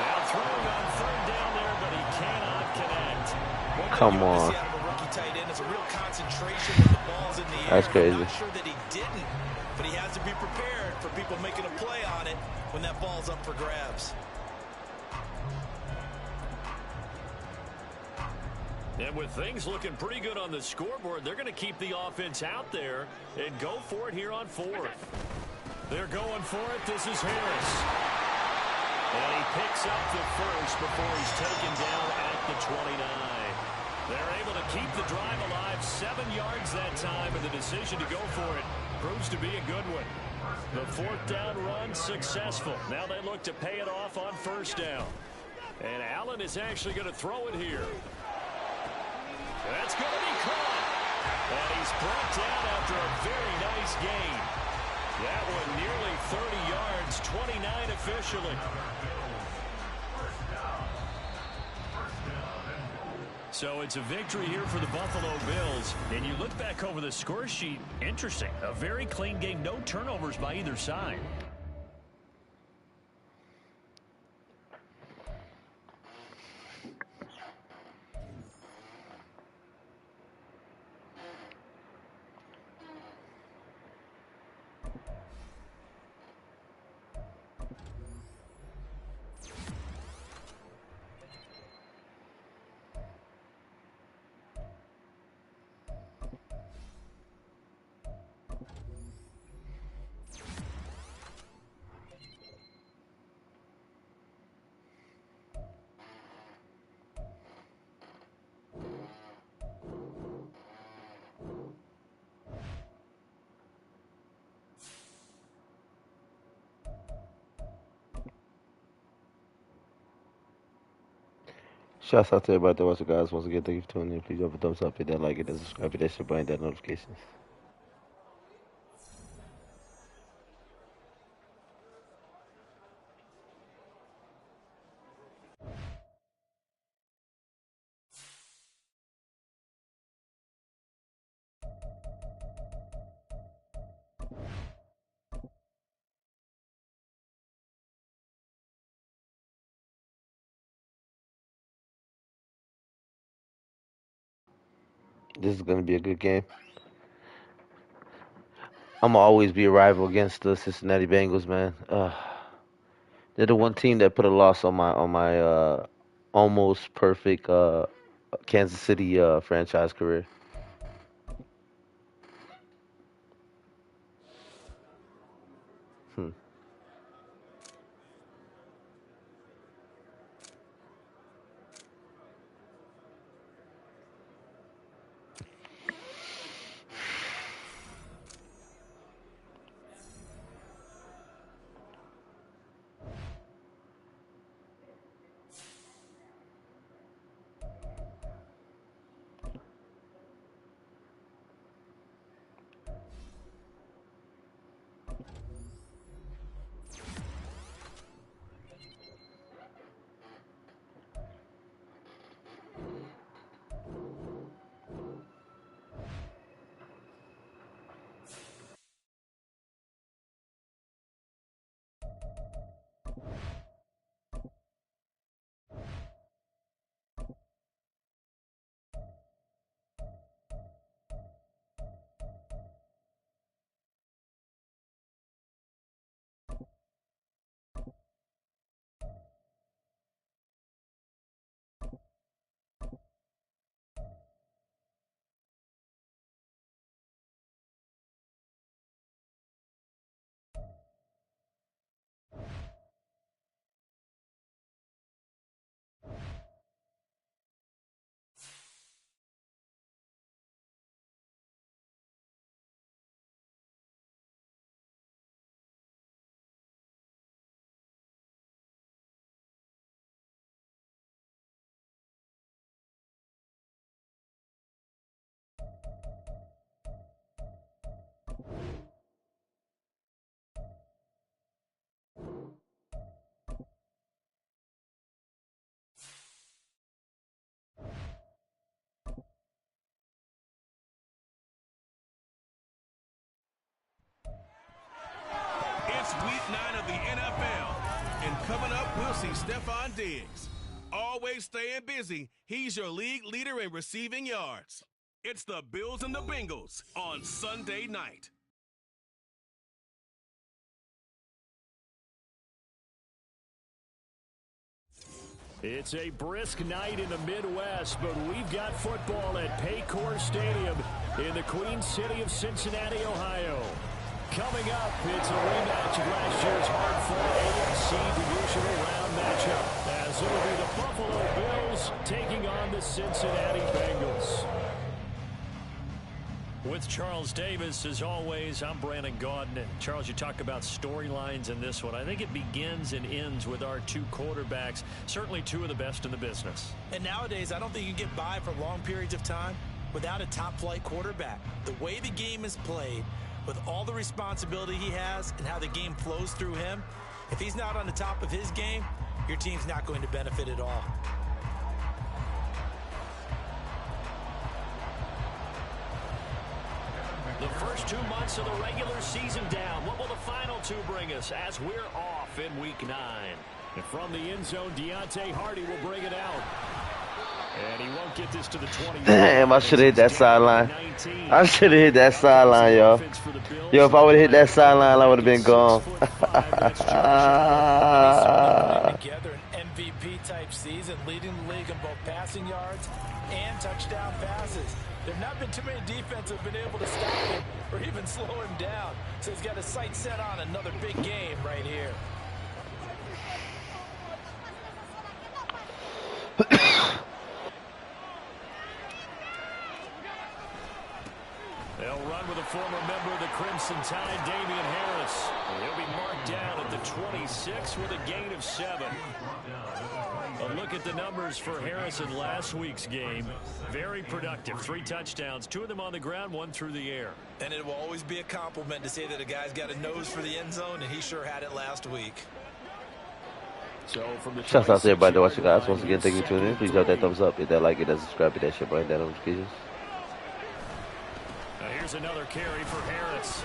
Now throwing on 3rd down there, but he cannot connect. Come on. Tight end is a real concentration when the ball's in the air. That's crazy. I'm not sure that he didn't, but he has to be prepared for people making a play on it when that ball's up for grabs. And with things looking pretty good on the scoreboard, they're going to keep the offense out there and go for it here on 4th. They're going for it. This is Harris. And he picks up the first before he's taken down at the 29. They're able to keep the drive alive, 7 yards that time, and the decision to go for it proves to be a good one. The 4th down run successful. Now they look to pay it off on 1st down. And Allen is actually going to throw it here. That's going to be caught. And he's brought down after a very nice gain. That one nearly 30 yards, 29 officially. So it's a victory here for the Buffalo Bills. And you look back over the score sheet, interesting. A very clean game, no turnovers by either side. Shouts out to everybody that watches, guys. Once again, thank you for tuning in. Please drop a thumbs up, hit that like, hit that subscribe, hit that shit button, that notifications. This is gonna be a good game. I'm gonna always be a rival against the Cincinnati Bengals, man. They're the one team that put a loss on my almost perfect Kansas City franchise career. Hmm. It's week 9 of the NFL. And coming up, we'll see Stephon Diggs. Always staying busy, he's your league leader in receiving yards. It's the Bills and the Bengals on Sunday night. It's a brisk night in the Midwest, but we've got football at Paycor Stadium in the Queen City of Cincinnati, Ohio. Coming up, it's a rematch of last year's hard-fought AFC divisional round matchup, as it will be the Buffalo Bills taking on the Cincinnati Bengals. With Charles Davis, as always, I'm Brandon Gaudin. And Charles, you talk about storylines in this one. I think it begins and ends with our two quarterbacks, certainly two of the best in the business. And nowadays, I don't think you can get by for long periods of time without a top-flight quarterback. The way the game is played, with all the responsibility he has and how the game flows through him, if he's not on the top of his game, your team's not going to benefit at all. The first 2 months of the regular season down. What will the final two bring us as we're off in week 9? And from the end zone, Deontay Hardy will bring it out. And he won't get this to the 20. Damn, I should have hit that sideline. I should have hit that sideline, yo. Yo, if I would have hit that sideline, I would have been gone. Together an MVP-type season, leading the league in both passing yards and touchdown passes. There have not been too many defenses have been able to stop him or even slow him down. So he's got his sights set on another big game right here. They'll run with a former member of the Crimson Tide, Damian Harris. And he'll be marked down at the 26 with a gain of 7. A Look at the numbers for Harris in last week's game. Very productive. 3 touchdowns, 2 of them on the ground, 1 through the air. And it will always be a compliment to say that a guy's got a nose for the end zone, and he sure had it last week. So from the Shouts out to everybody that watching, guys. Once again, thank you for tuning in. Please drop that thumbs up, hit that like, hit that subscribe, hit that shit button, that notifications. Here's another carry for Harris.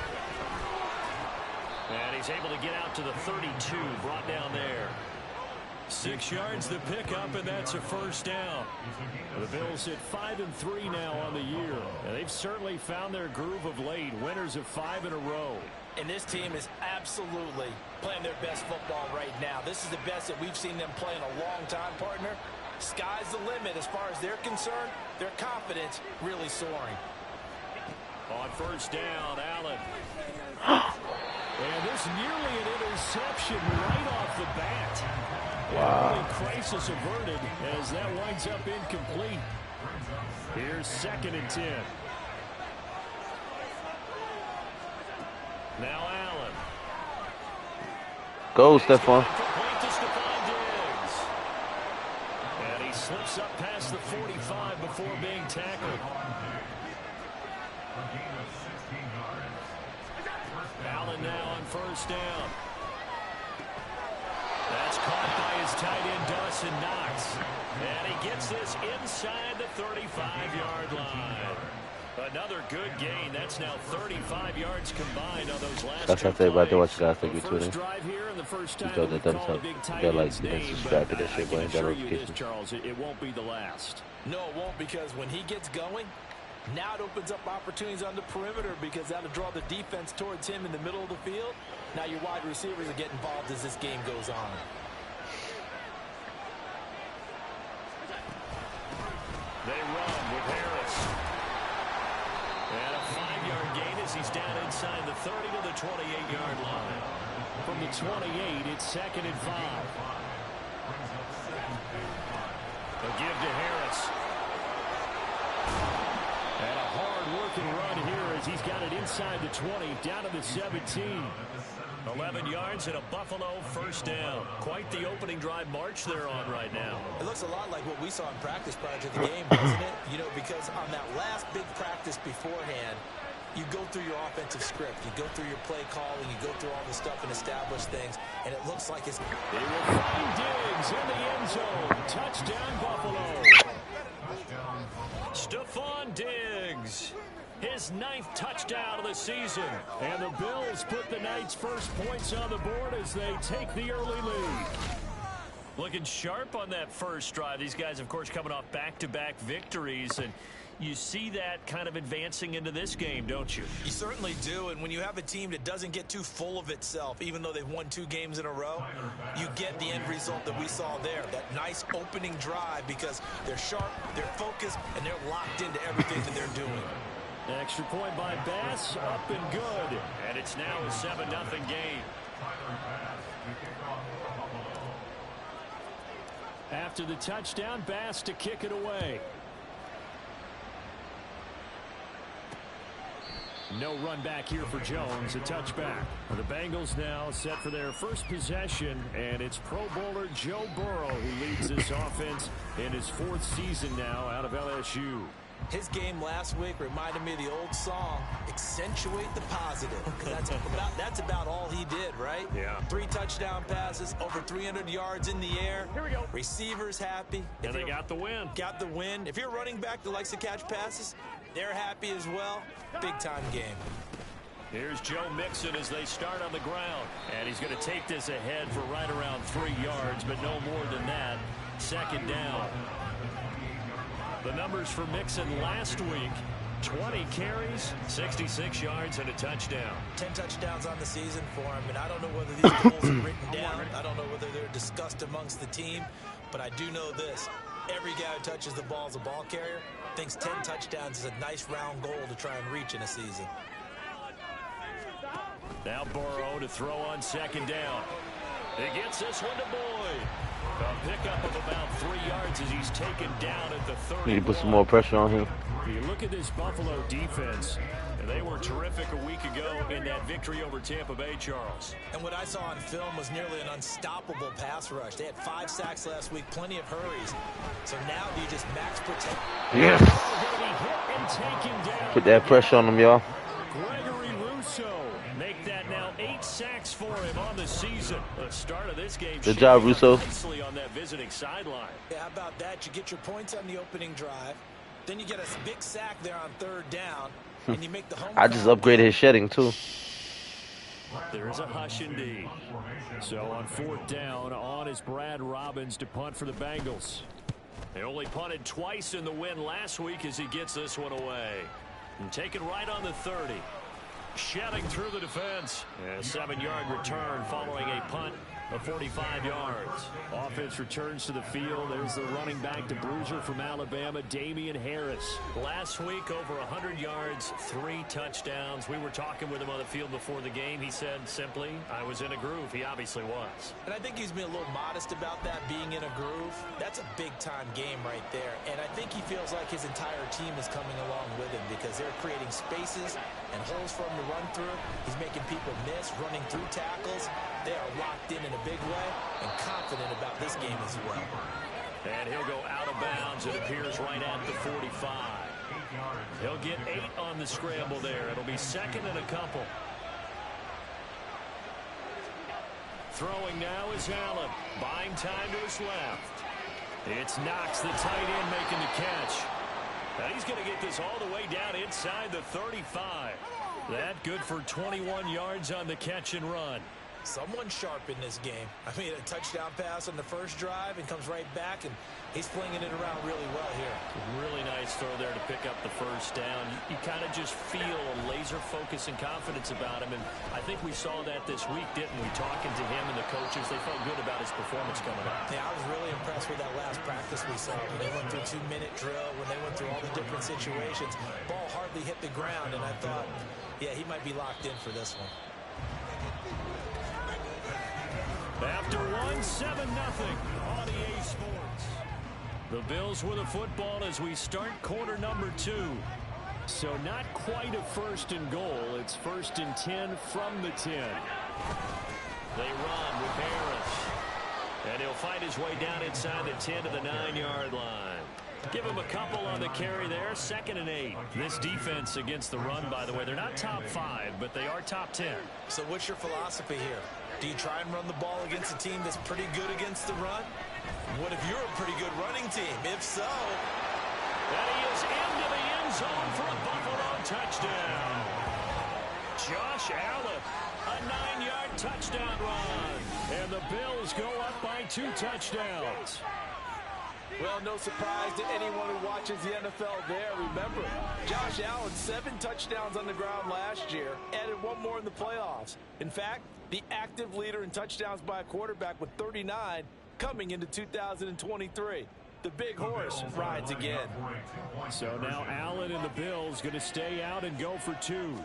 And he's able to get out to the 32, brought down there. 6 yards to pick up, and that's a first down. The Bills at 5-3 now on the year. And they've certainly found their groove of late. Winners of 5 in a row. And this team is absolutely playing their best football right now. This is the best that we've seen them play in a long time, partner. Sky's the limit as far as they're concerned. Their confidence really soaring. On first down, Allen. And this nearly an interception right off the bat. Wow. Crisis averted as that winds up incomplete. Here's 2nd and 10. Now Allen. Go, Stephon. And he slips up past the 45 before being tackled. Allen now on first down. That's caught by his tight end, Dawson Knox. And he gets this inside the 35-yard line. Another good gain. That's now 35 yards combined on those last 2 plays. That's how everybody watching, guys. Thank you for tuning in. Drive here and the first time Please drop that thumbs up, hit that like, hit that subscribe, hit that shit button, that notifications. Charles, it won't be the last. No, it won't, because when he gets going, now it opens up opportunities on the perimeter, because that'll draw the defense towards him in the middle of the field. Now your wide receivers are getting involved as this game goes on. They run with Harris. And a 5-yard gain as he's down inside the 30 to the 28-yard line. From the 28, it's 2nd and 5. A give to Harris. And a hard-working run here as he's got it inside the 20, down to the 17. 11 yards and a Buffalo first down. Quite the opening drive march they're on right now. It looks a lot like what we saw in practice prior to the game, doesn't it? You know, because on that last big practice beforehand, you go through your offensive script. You go through your play calling. You go through all the stuff and establish things. And it looks like it's... They will find Diggs in the end zone. Touchdown, Buffalo. Stephon Diggs. His 9th touchdown of the season. And the Bills put the night's first points on the board as they take the early lead. Looking sharp on that first drive. These guys, of course, coming off back-to-back victories. And you see that kind of advancing into this game, don't you? You certainly do. And when you have a team that doesn't get too full of itself, even though they've won 2 games in a row, you get the end result that we saw there. That nice opening drive, because they're sharp, they're focused, and they're locked into everything that they're doing. Extra point by Bass, up and good. And it's now a 7-0 game. After the touchdown, Bass to kick it away. No run back here for Jones, a touchback. The Bengals now set for their first possession, and it's Pro Bowler Joe Burrow who leads this offense in his 4th season now out of LSU. His game last week reminded me of the old song, accentuate the positive. That's about all he did, right? Yeah. 3 touchdown passes, over 300 yards in the air. Here we go. Receivers happy. And they got the win. Got the win. If you're a running back that likes to catch passes, they're happy as well. Big-time game. Here's Joe Mixon as they start on the ground. And he's going to take this ahead for right around 3 yards, but no more than that. 2nd down. The numbers for Mixon last week, 20 carries, 66 yards, and a touchdown. 10 touchdowns on the season for him, and I don't know whether these goals are written down. I don't know whether they're discussed amongst the team, but I do know this. Every guy who touches the ball as a ball carrier thinks 10 touchdowns is a nice round goal to try and reach in a season. Now Burrow to throw on 2nd down. He gets this one to Boyd. A pickup of about 3 yards as he's taken down at the 30. Need to put some more pressure on him. You look at this Buffalo defense, and they were terrific a week ago in that victory over Tampa Bay, Charles. And what I saw on film was nearly an unstoppable pass rush. They had 5 sacks last week, plenty of hurries. So now do you just max protect? Yes. Put that pressure on them, y'all. Gregory Rousseau make that now 8 sacks for him on the season. The start of this game. Good job, Russo. Nicely on that visiting sideline. Yeah, how about that? You get your points on the opening drive. Then you get a big sack there on 3rd down. And you make the home I just upgraded his shedding, too. There is a hush indeed. So on 4th down, on is Brad Robbins to punt for the Bengals. They only punted twice in the win last week as he gets this one away. And taken right on the 30. Shedding through the defense. A 7-yard return following a punt of 45 yards. Offense returns to the field. There's the running back to bruiser from Alabama, Damian Harris. Last week, over 100 yards, 3 touchdowns. We were talking with him on the field before the game. He said simply, I was in a groove. He obviously was. And I think he's been a little modest about that, being in a groove. That's a big-time game right there. And I think he feels like his entire team is coming along with him because they're creating spaces and holes for him to run through. He's making people miss, running through tackles. They are locked in a big way and confident about this game as well. And he'll go out of bounds. It appears right at the 45. He'll get 8 on the scramble there. It'll be 2nd and a couple. Throwing now is Allen. Buying time to his left. It's Knox, the tight end, making the catch. Now he's going to get this all the way down inside the 35. That good for 21 yards on the catch and run. Someone sharp in this game. I mean, a touchdown pass on the first drive and comes right back, and he's flinging it around really well here. Really nice throw there to pick up the first down. You kind of just feel a laser focus and confidence about him, and I think we saw that this week, didn't we? Talking to him and the coaches, they felt good about his performance coming up. Yeah, I was really impressed with that last practice we saw. When they went through 2-minute drill, when they went through all the different situations, ball hardly hit the ground, and I thought, yeah, he might be locked in for this one. After 1, 7-0 on EA Sports. The Bills with the football as we start quarter number 2. So not quite a 1st and goal. It's 1st and 10 from the 10. They run with Harris. And he'll fight his way down inside the 10 to the 9-yard line. Give him a couple on the carry there. 2nd and 8. This defense against the run, by the way, they're not top 5, but they are top 10. So what's your philosophy here? Do you try and run the ball against a team that's pretty good against the run? What if you're a pretty good running team? If so... And he is into the end zone for a Buffalo touchdown. Josh Allen, a 9-yard touchdown run. And the Bills go up by 2 touchdowns. Well, no surprise to anyone who watches the NFL there. Remember, Josh Allen, 7 touchdowns on the ground last year, added 1 more in the playoffs. In fact, the active leader in touchdowns by a quarterback with 39 coming into 2023. The big horse rides again. So now Allen and the Bills going to stay out and go for 2.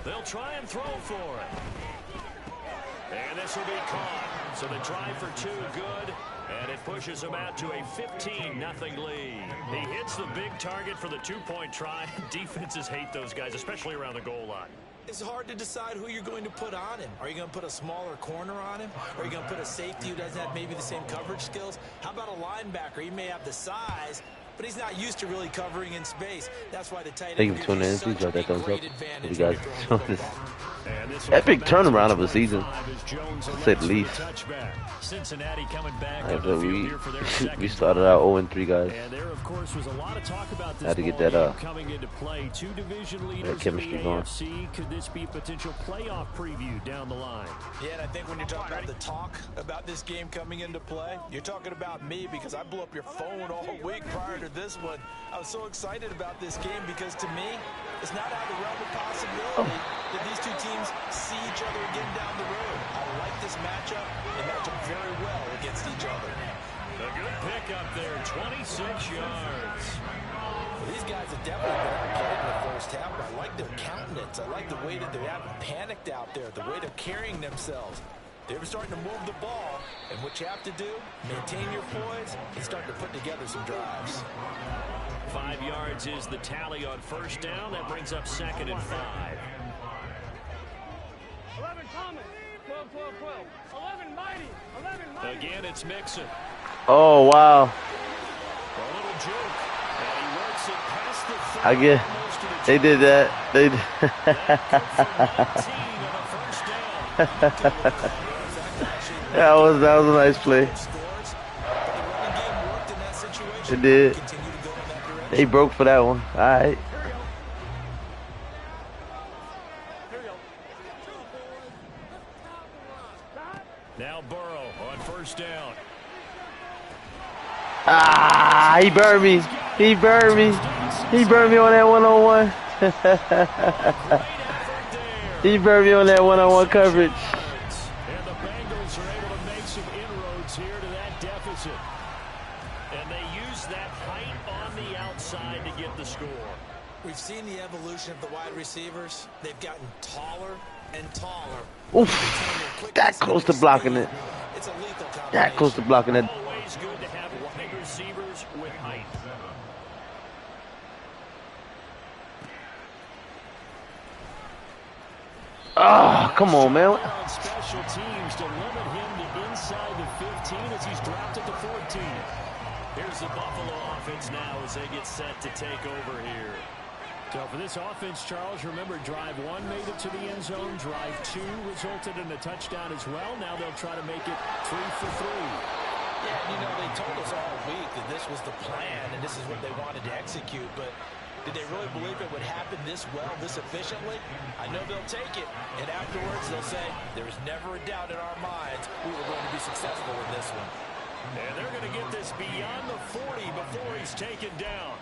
They'll try and throw for it. And this will be caught. So the try for 2, good. And it pushes him out to a 15-0 lead. He hits the big target for the 2-point try. Defenses hate those guys, especially around the goal line. It's hard to decide who you're going to put on him. Are you going to put a smaller corner on him? Or are you going to put a safety who doesn't have maybe the same coverage skills? How about a linebacker? He may have the size, but he's not used to really covering in space. That's why the tight end Thank you for tuning in. Please drop that thumbs up. You guys, epic Epic turnaround of a season, to say the least. Cincinnati coming back After we started out 0-3, guys. And there, of course, was a lot of talk about this Had to get that coming into play. 2 division leaders chemistry in the going. AFC. Could this be a potential playoff preview down the line? Yeah, and I think when you're talking about the talk about this game coming into play, you're talking about me because I blew up your phone all week prior to this one. I was so excited about this game because to me, it's not out of the realm of possibility that these 2 teams see each other again down the road. I like this matchup. They match up very well against each other. A good pick up there, 26 yards. Well, these guys have definitely been out playing in the first half, but I like their countenance. I like the way that they haven't panicked out there, the way they're carrying themselves. They're starting to move the ball, and what you have to do, maintain your poise and start to put together some drives. 5 yards is the tally on first down. That brings up 2nd and 5. 11 Thomas, 12, 12, 12. 11 Mighty, 11 Mighty. Again, it's Mixon. Oh, wow. A little joke. And he works it past the 30, I get. almost to the They did that. They did. that was a nice play. It did. They broke for that one. All right. Now Burrow on first down. Ah, he burned me. He burned me. He burned me on that one-on-one. He burned me on that one-on-one coverage. And the Bengals are able to make some inroads here to that deficit. And they use that height on the outside to get the score. We've seen the evolution of the wide receivers. They've gotten taller and taller. Oof. That close to blocking it. It's a lethal combination. That close to blocking it. Always good to have wide receivers with height. Oh, come on, man. On special teams to limit him to inside the 15 as he's dropped at the 14. Here's the Buffalo offense now as they get set to take over here. So for this offense, Charles, remember drive 1 made it to the end zone. Drive 2 resulted in a touchdown as well. Now they'll try to make it 3 for 3. Yeah, they told us all week that this was the plan and this is what they wanted to execute, but did they really believe it would happen this well, this efficiently? I know they'll take it, and afterwards they'll say, there was never a doubt in our minds we were going to be successful in this one. And they're going to get this beyond the 40 before he's taken down.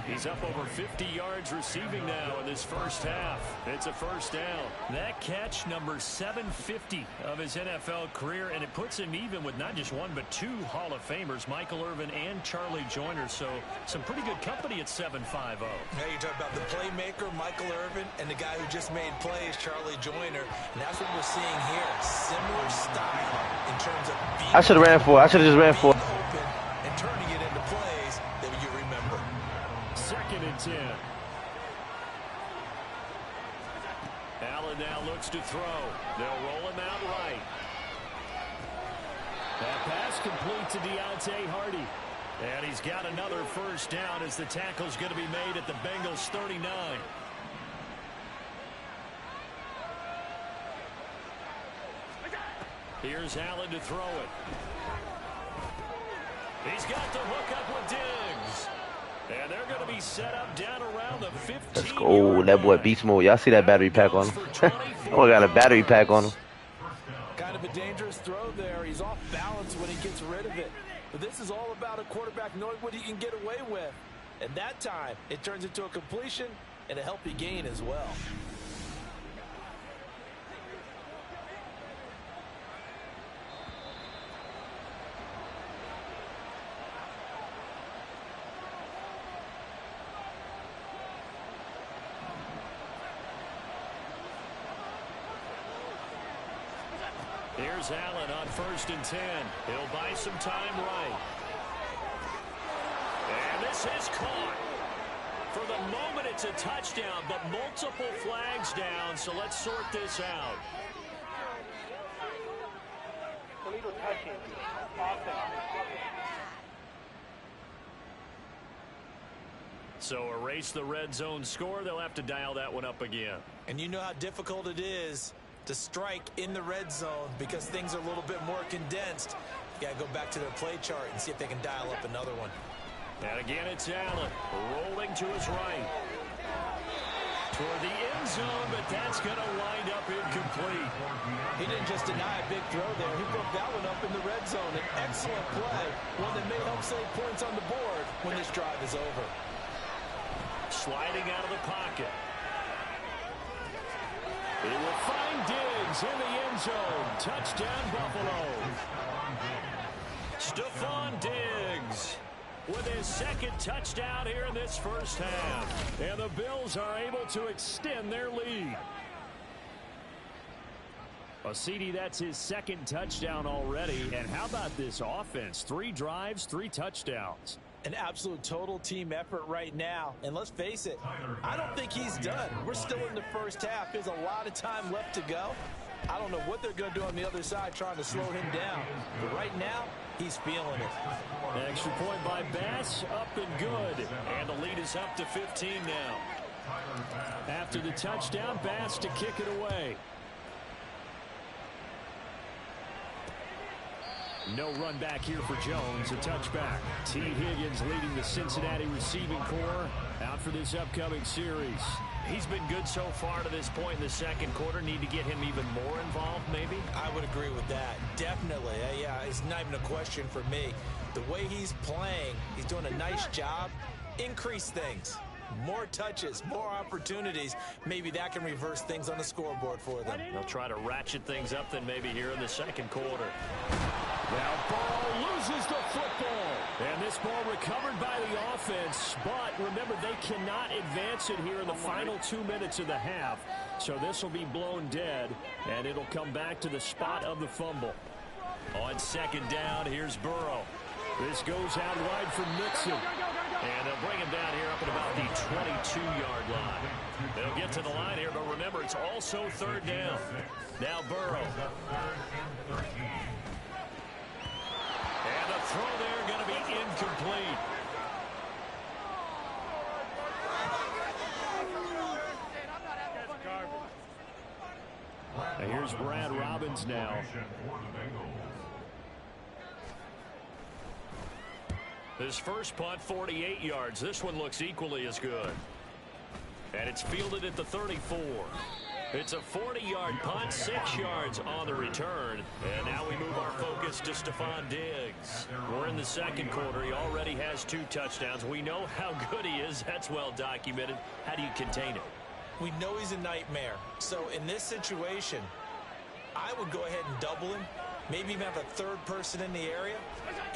He's up over 50 yards receiving now in this first half. It's a first down. That catch, number 750 of his NFL career, and it puts him even with not just 1 but 2 Hall of Famers, Michael Irvin and Charlie Joyner. So some pretty good company at 7.50. Now you talk about the playmaker, Michael Irvin, and the guy who just made plays, Charlie Joyner. And that's what we're seeing here. Similar style in terms of being I should have ran for it. I should have just ran for it. open and turning it into plays that you remember. 2nd and 10. Allen now looks to throw. They'll roll him out right. That pass complete to Deontay Hardy. And he's got another first down as the tackle's going to be made at the Bengals 39. Here's Allen to throw it. He's got the hook up with Diggs. And they're going to be set up down around the 15. Let's go. That boy beast mode. Y'all see that battery pack on him? Oh, I got a battery pack on him. Kind of a dangerous throw there. He's off balance when he gets rid of it. But this is all about a quarterback knowing what he can get away with. And that time, it turns into a completion and a healthy gain as well. Here's Allen on 1st and 10. He'll buy some time right. And this is caught. For the moment, it's a touchdown, but multiple flags down, so let's sort this out. So erase the red zone score. They'll have to dial that one up again. And you know how difficult it is to strike in the red zone because things are a little bit more condensed. You got to go back to their play chart and see if they can dial up another one. And again, it's Allen rolling to his right. Toward the end zone, but that's going to wind up incomplete. He didn't just deny a big throw there. He broke that one up in the red zone. An excellent play, one that may help save points on the board when this drive is over. Sliding out of the pocket. He will find Diggs in the end zone. Touchdown, Buffalo. Stephon Diggs with his 2nd touchdown here in this first half. And the Bills are able to extend their lead. Well, CD, that's his 2nd touchdown already. And how about this offense? 3 drives, 3 touchdowns. An absolute total team effort right now. And let's face it, I don't think he's done. We're still in the first half. There's a lot of time left to go. I don't know what they're going to do on the other side trying to slow him down. But right now, he's feeling it. Extra point by Bass, up and good. And the lead is up to 15 now. After the touchdown, Bass to kick it away. No run back here for Jones, a touchback. T. Higgins leading the Cincinnati receiving corps out for this upcoming series. He's been good so far to this point in the second quarter. Need to get him even more involved, maybe? I would agree with that. Definitely. Yeah, it's not even a question for me. The way he's playing, he's doing a nice job. Increase things. More touches, more opportunities. Maybe that can reverse things on the scoreboard for them. They'll try to ratchet things up then maybe here in the second quarter. Now Burrow loses the football. And this ball recovered by the offense. But remember, they cannot advance it here in the final 2 minutes of the half. So this will be blown dead. And it'll come back to the spot of the fumble. On second down, here's Burrow. This goes out wide for Mixon. And they'll bring him down here up at about the 22-yard line. They'll get to the line here, but remember, it's also third down. Now Burrow. And the throw there going to be incomplete. Now here's Brad Robbins now. His first punt, 48 yards. This one looks equally as good. And it's fielded at the 34. It's a 40-yard punt, 6 yards on the return. And now we move our focus to Stephon Diggs. We're in the second quarter. He already has 2 touchdowns. We know how good he is. That's well documented. How do you contain it? We know he's a nightmare. So in this situation, I would go ahead and double him. Maybe even have a third person in the area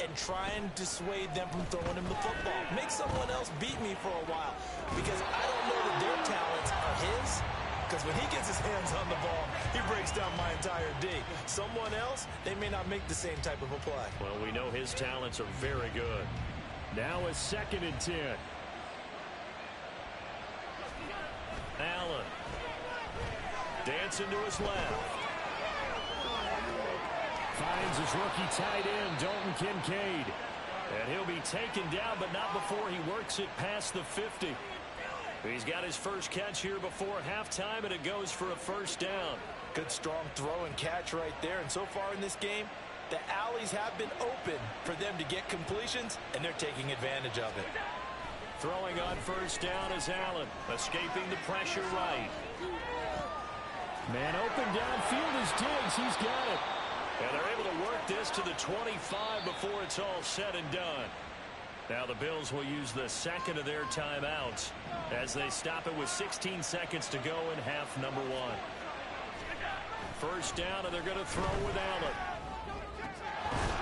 and try and dissuade them from throwing him the football. Make someone else beat me for a while because I don't know that their talents are his. Because when he gets his hands on the ball, he breaks down my entire D. Someone else, they may not make the same type of a play. Well, we know his talents are very good. Now a 2nd and 10. Allen. Dancing to his left. Finds his rookie tight end, Dalton Kincaid. And he'll be taken down, but not before he works it past the 50. He's got his first catch here before halftime, and it goes for a first down. Good, strong throw and catch right there. And so far in this game, the alleys have been open for them to get completions, and they're taking advantage of it. Throwing on first down is Allen, escaping the pressure right. Man open downfield is Diggs. He's got it. And they're able to work this to the 25 before it's all said and done. Now the Bills will use the second of their timeouts as they stop it with 16 seconds to go in half number 1. First down, and they're going to throw with Allen.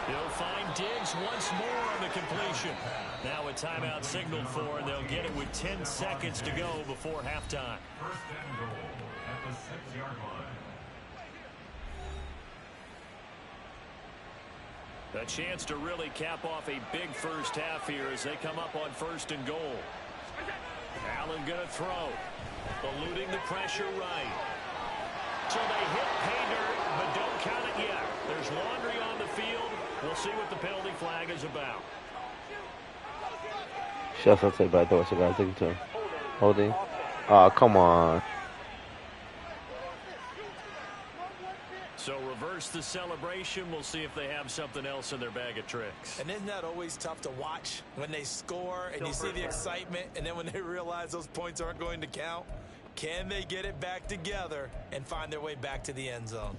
He'll find Diggs once more on the completion. Now a timeout signaled for, and they'll get it with 10 seconds to go before halftime. First and goal at the 6-yard line. A chance to really cap off a big first half here as they come up on first and goal. Allen going to throw. Eluding the pressure right. So they hit pay dirt, but don't count it yet. There's laundry on the field. We'll see what the penalty flag is about. Chef, I'll take back there. So I gotta take it to him. Holding. Oh, come on. So reverse the celebration. We'll see if they have something else in their bag of tricks. And isn't that always tough to watch when they score and you see the excitement, and then when they realize those points aren't going to count? Can they get it back together and find their way back to the end zone?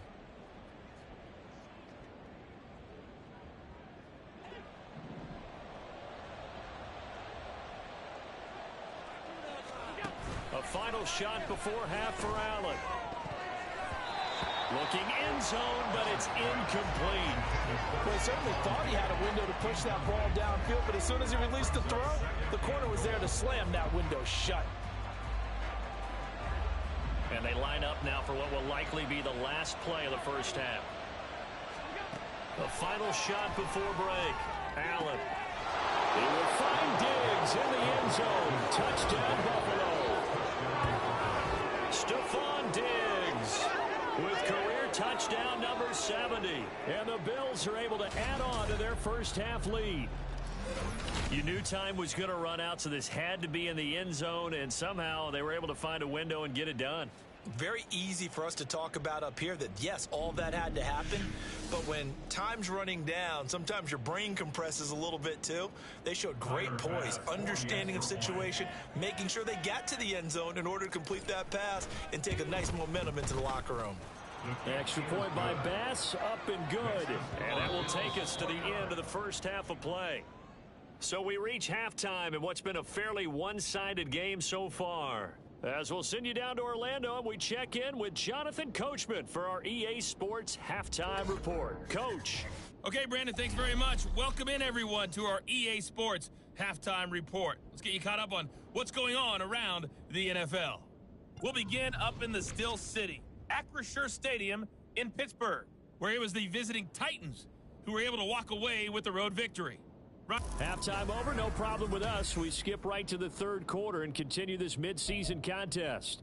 A final shot before half for Allen. Looking end zone, but it's incomplete. Well, he certainly thought he had a window to push that ball downfield, but as soon as he released the throw, the corner was there to slam that window shut. And they line up now for what will likely be the last play of the first half. The final shot before break. Allen. He will find Diggs in the end zone. Touchdown, Buffalo. Stephon Diggs with career touchdown number 70. And the Bills are able to add on to their first half lead. You knew time was going to run out, so this had to be in the end zone, and somehow they were able to find a window and get it done. Very easy for us to talk about up here that, yes, all that had to happen. But when time's running down, sometimes your brain compresses a little bit too. They showed great poise, understanding of situation, making sure they got to the end zone in order to complete that pass and take a nice momentum into the locker room. Extra point by Bass, up and good. And that will take us to the end of the first half of play. So we reach halftime in what's been a fairly one-sided game so far. As we'll send you down to Orlando, and we check in with Jonathan Coachman for our EA Sports Halftime Report. Coach. Okay, Brandon, thanks very much. Welcome in, everyone, to our EA Sports Halftime Report. Let's get you caught up on what's going on around the NFL. We'll begin up in the Still City, Acrisure Stadium in Pittsburgh, where it was the visiting Titans who were able to walk away with the road victory. Halftime over, no problem with us. We skip right to the third quarter and continue this midseason contest.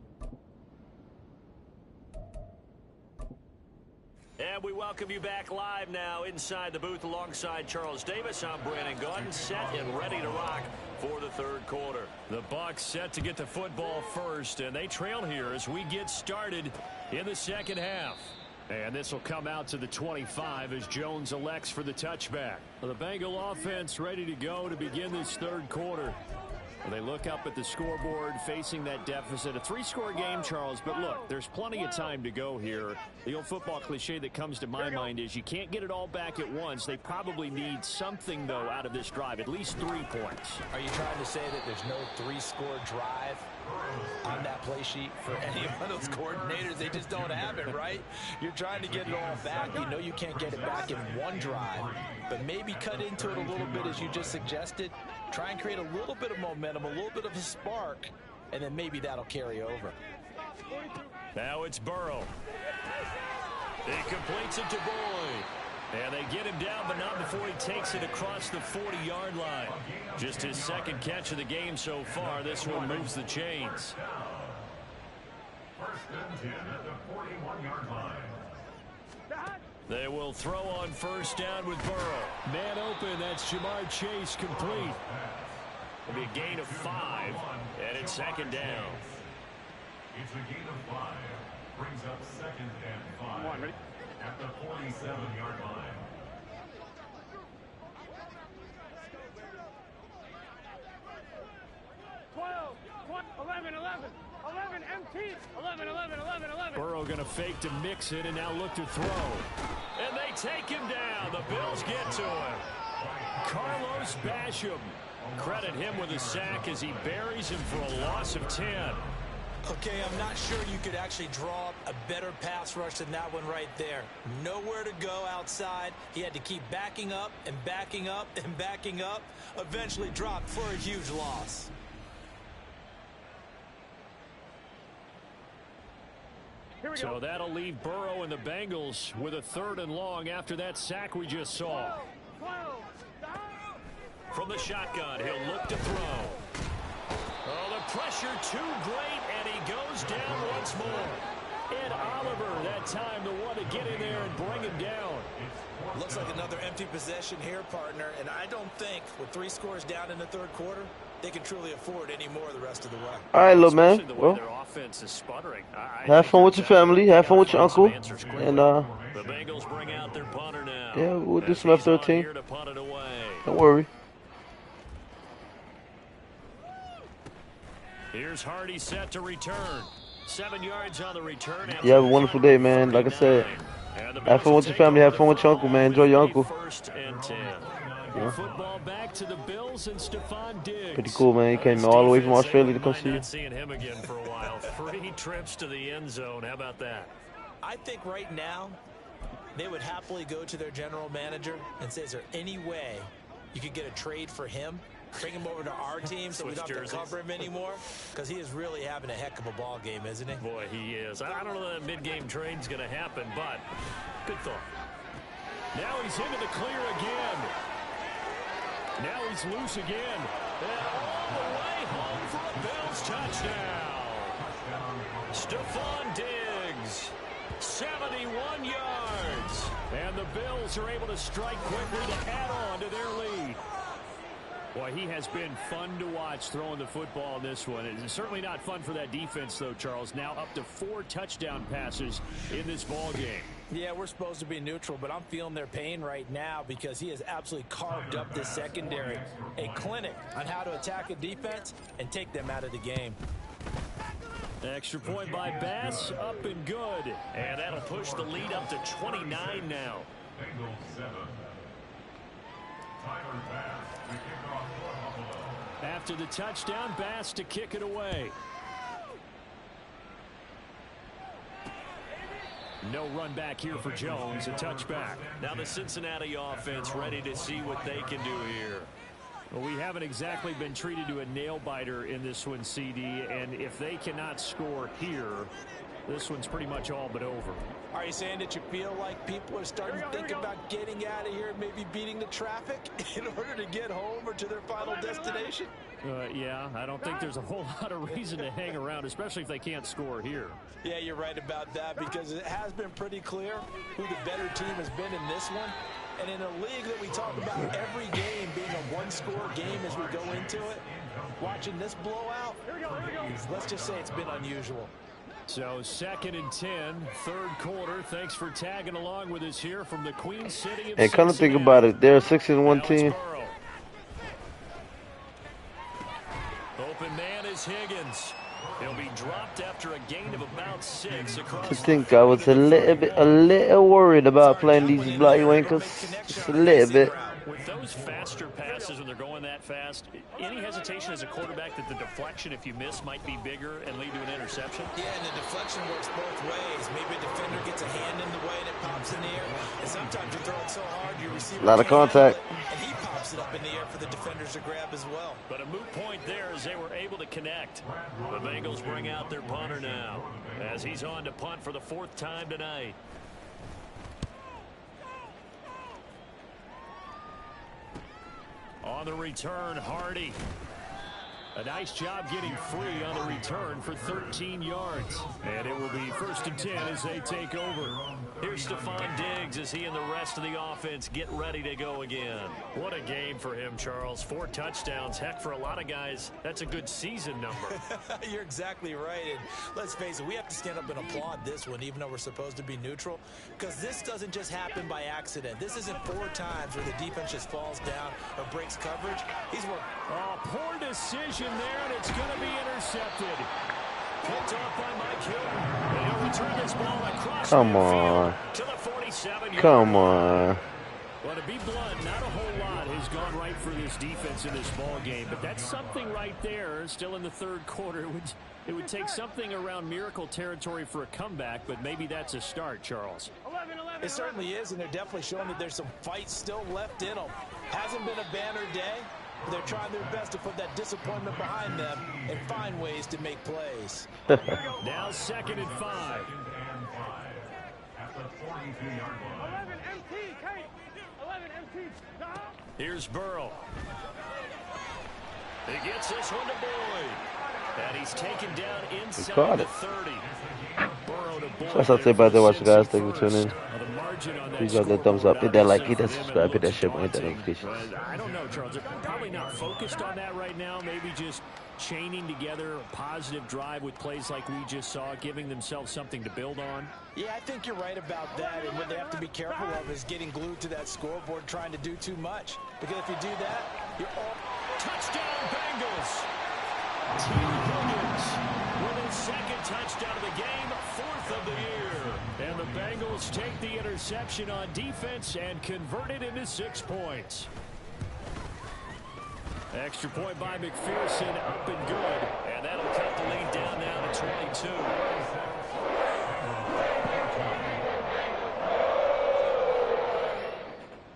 And we welcome you back live now inside the booth alongside Charles Davis. I'm Brandon Gaudin, set and ready to rock for the third quarter. The Bucs set to get the football first, and they trail here as we get started in the second half. And this will come out to the 25 as Jones elects for the touchback. The Bengal offense ready to go to begin this third quarter. They look up at the scoreboard facing that deficit. A three-score game, Charles, but look, there's plenty of time to go here. The old football cliche that comes to my mind is you can't get it all back at once. They probably need something, though, out of this drive, at least 3 points. Are you trying to say that there's no three-score drive on that play sheet for any of those coordinators? They just don't have it, right? You're trying to get it all back. You know you can't get it back in one drive, but maybe cut into it a little bit as you just suggested. Try and create a little bit of momentum, a little bit of a spark, and then maybe that'll carry over. Now it's Burrow. He completes it to Boyd. And they get him down, but not before he takes it across the 40-yard line. Just his second catch of the game so far. This one moves the chains. First and 10 at the 41-yard line. They will throw on first down with Burrow. Man open, that's Jamar Chase complete. It'll be a gain of 5, and it's second down. It's a gain of 5. Brings up second and 5 at the 47-yard line. Burrow going to fake to mix it and now look to throw. And they take him down. The Bills get to him. Carlos Basham. Credit him with a sack as he buries him for a loss of 10. Okay, I'm not sure you could actually draw up a better pass rush than that one right there. Nowhere to go outside. He had to keep backing up and backing up and backing up. Eventually dropped for a huge loss. So that'll leave Burrow and the Bengals with a 3rd and long after that sack we just saw. From the shotgun, he'll look to throw. Oh, the pressure too great, and he goes down once more. Ed Oliver, that time the one to get in there and bring him down. Looks like another empty possession here, partner, and I don't think with 3 scores down in the third quarter, they can truly afford any more the rest of the way. All right, little man. Well, their offense is sputtering. have fun with your family. Have fun with your uncle. And, the Bengals bring out their punter now. yeah, we'll do some F-13. Here to punt it away. Don't worry. Here's Hardy set to return. 7 yards on the return. You have a wonderful day, man. Like I said, have fun with your family. Have fun with your uncle, man. Enjoy your uncle. 1st and 10. Yeah. Football back to the Bills and Stephon Diggs. Pretty cool, man. He came all the way from Australia to come see you. Not seeing him again for a while. 3 trips to the end zone. How about that? I think right now they would happily go to their general manager and say, is there any way you could get a trade for him? Bring him over to our team so we don't have to cover him anymore? Because he is really having a heck of a ball game, isn't he? Boy, he is. I don't know that mid-game trade's going to happen, but good thought. Now he's into the clear again. Now he's loose again. And all the way home for a Bills touchdown. Stephon Diggs, 71 yards. And the Bills are able to strike quickly to add on to their lead. Boy, he has been fun to watch throwing the football in this one. It's certainly not fun for that defense, though, Charles. Now up to 4 touchdown passes in this ball game. Yeah, we're supposed to be neutral, but I'm feeling their pain right now because he has absolutely carved up this secondary. A clinic on how to attack a defense and take them out of the game. Extra point by Bass, up and good. And that'll push the lead up to 29 now. Bengals 7. Tyler Bass to kick off for Buffalo. After the touchdown, Bass to kick it away. No run back here for Jones, a touchback. Now the Cincinnati offense ready to see what they can do here. Well, we haven't exactly been treated to a nail-biter in this one, CD, and if they cannot score here, this one's pretty much all but over. Are you saying that you feel like people are starting to think about getting out of here and maybe beating the traffic in order to get home or to their final destination? Yeah, I don't think there's a whole lot of reason to hang around, especially if they can't score here. Yeah, you're right about that because it has been pretty clear who the better team has been in this one. And in a league that we talk about every game being a one-score game as we go into it, watching this blowout, let's just say it's been unusual. So 2nd and 10, third quarter. Thanks for tagging along with us here from the Queen City of And kind of think about it, they're a 6-1 team. Open man is Higgins. He'll be dropped after a gain of about 6 across. I think I was a little worried about playing these bloody wankers. Just a little bit. With those faster passes when they're going that fast, any hesitation as a quarterback that the deflection, if you miss, might be bigger and lead to an interception? Yeah, and the deflection works both ways. Maybe a defender gets a hand in the way and it pops in the air. And sometimes you throw it so hard, you receive a lot of contact. And he pops it up in the air for the defenders to grab as well. But a moot point there as they were able to connect. The Bengals bring out their punter now as he's on to punt for the 4th time tonight. On the return, Hardy. A nice job getting free on the return for 13 yards. And it will be 1st and 10 as they take over. Here's Stephon Diggs as he and the rest of the offense get ready to go again. What a game for him, Charles. 4 touchdowns. Heck, for a lot of guys, that's a good season number. You're exactly right. And let's face it, we have to stand up and applaud this one, even though we're supposed to be neutral, because this doesn't just happen by accident. This isn't 4 times where the defense just falls down or breaks coverage. He's worked. Oh, poor decision there, and it's going to be intercepted. Picked off by Mike Hill. And he'll return this ball across Come the on. field to the 47. Come on. Well, to be blunt, not a whole lot has gone right for this defense in this ball game, but that's something right there. Still in the 3rd quarter, it would take something around miracle territory for a comeback, but maybe that's a start, Charles. It certainly is, and they're definitely showing that there's some fight still left in them. Hasn't been a banner day. They're trying their best to put that disappointment behind them and find ways to make plays. Now 2nd and 5. At the 42-yard line. 11 MT, Kate. 11 MT. Here's Burrow. He gets this one to Boyd. And he's taken down inside the 30. Burrow to Boyd. That's what I say about that. Watch the guys. Thank you for tuning in. Please drop that thumbs up. Hit that like. Hit that subscribe. Hit that share. Hit that notification. I don't know, Charles. They're probably not focused on that right now. Maybe just chaining together a positive drive with plays like we just saw, giving themselves something to build on. Yeah, I think you're right about that. And what they have to be careful of is getting glued to that scoreboard, trying to do too much. Because if you do that, you're all... Touchdown, Bengals! T. Higgins with his 2nd touchdown of the game, 4th of the year. And the Bengals take the interception on defense and convert it into 6 points. Extra point by McPherson, up and good. And that'll cut the lead down now to 22.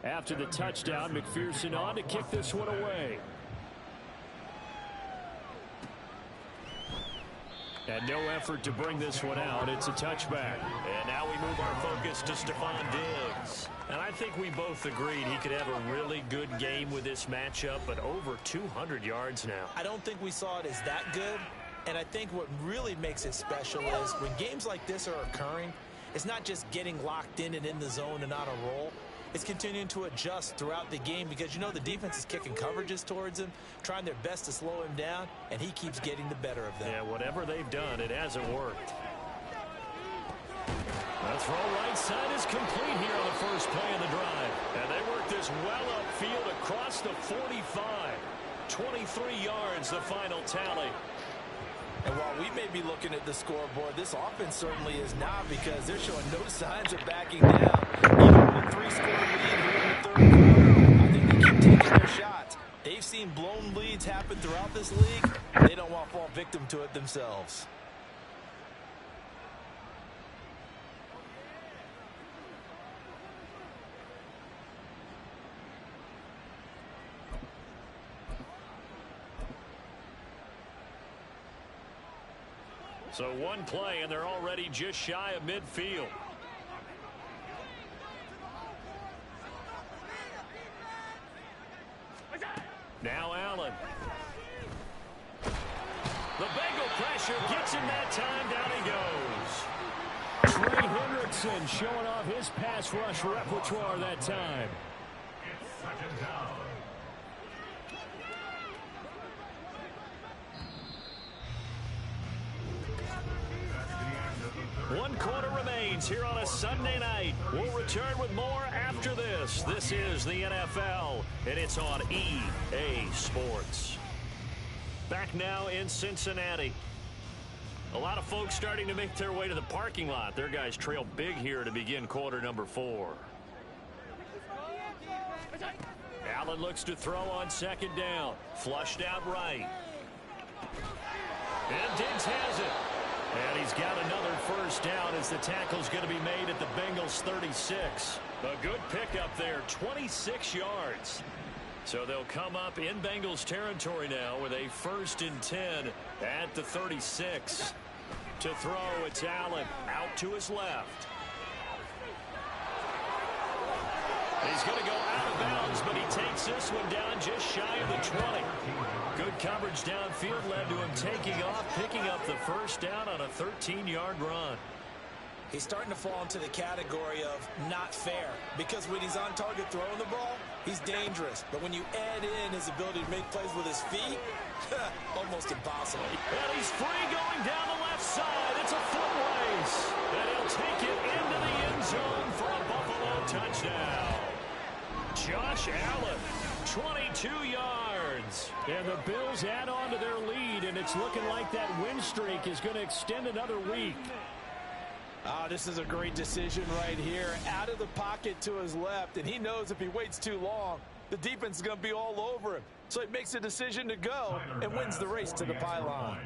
After the touchdown, McPherson on to kick this one away. And no effort to bring this one out. It's a touchback. And now we move our focus to Stephon Diggs. And I think we both agreed he could have a really good game with this matchup, but over 200 yards now. I don't think we saw it as that good. And I think what really makes it special is when games like this are occurring, it's not just getting locked in and in the zone and on a roll. It's continuing to adjust throughout the game because, you know, the defense is kicking coverages towards him, trying their best to slow him down, and he keeps getting the better of them. Yeah, whatever they've done, it hasn't worked. The throw right side is complete here on the first play of the drive. And they work this well upfield across the 45. 23 yards, the final tally. And while we may be looking at the scoreboard, this offense certainly is not, because they're showing no signs of backing down. Even with a 3-score lead here in the third quarter, I think they keep taking their shots. They've seen blown leads happen throughout this league. They don't want to fall victim to it themselves. So one play, and they're already just shy of midfield. Now Allen. The Bengal pressure gets him that time. Down he goes. Trey Hendrickson showing off his pass rush repertoire that time. It's second down. One quarter remains here on a Sunday night. We'll return with more after this. This is the NFL, and it's on EA Sports. Back now in Cincinnati. A lot of folks starting to make their way to the parking lot. Their guys trail big here to begin quarter number 4. Allen looks to throw on second down. Flushed out right. And Diggs has it. And he's got another first down as the tackle's going to be made at the Bengals 36. A good pickup there, 26 yards. So they'll come up in Bengals territory now with a 1st and 10 at the 36. To throw, it's Allen out to his left. He's going to go out of bounds, but he takes this one down just shy of the 20. Good coverage downfield led to him taking off, picking up the first down on a 13-yard run. He's starting to fall into the category of not fair, because when he's on target throwing the ball, he's dangerous. But when you add in his ability to make plays with his feet, almost impossible. And he's free going down the left side. It's a foot race. And he'll take it into the end zone for a Buffalo touchdown. Josh Allen, 22 yards. And the Bills add on to their lead, and it's looking like that win streak is going to extend another week. This is a great decision right here. Out of the pocket to his left, and he knows if he waits too long, the defense is going to be all over him. So he makes a decision to go and wins the race to the pylon.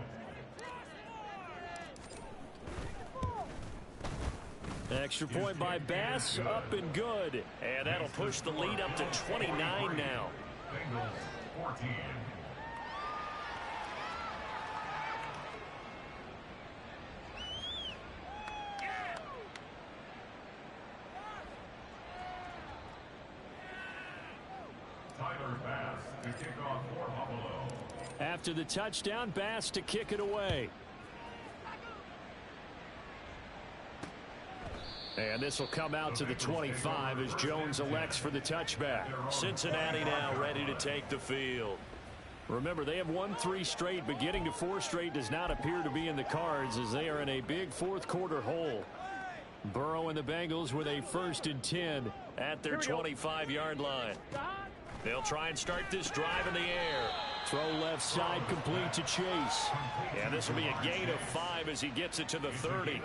Extra point by Bass, up and good. And that'll push the lead up to 29 now. Bengals 14. Tyler Bass to kick off for Buffalo. After the touchdown, Bass to kick it away. And this will come out to the 25 as Jones elects for the touchback. Cincinnati now ready to take the field. Remember, they have won 3 straight, but getting to 4 straight does not appear to be in the cards as they are in a big fourth quarter hole. Burrow and the Bengals with a 1st and 10 at their 25-yard line. They'll try and start this drive in the air. Throw left side complete to Chase. And this will be a gain of 5 as he gets it to the 30.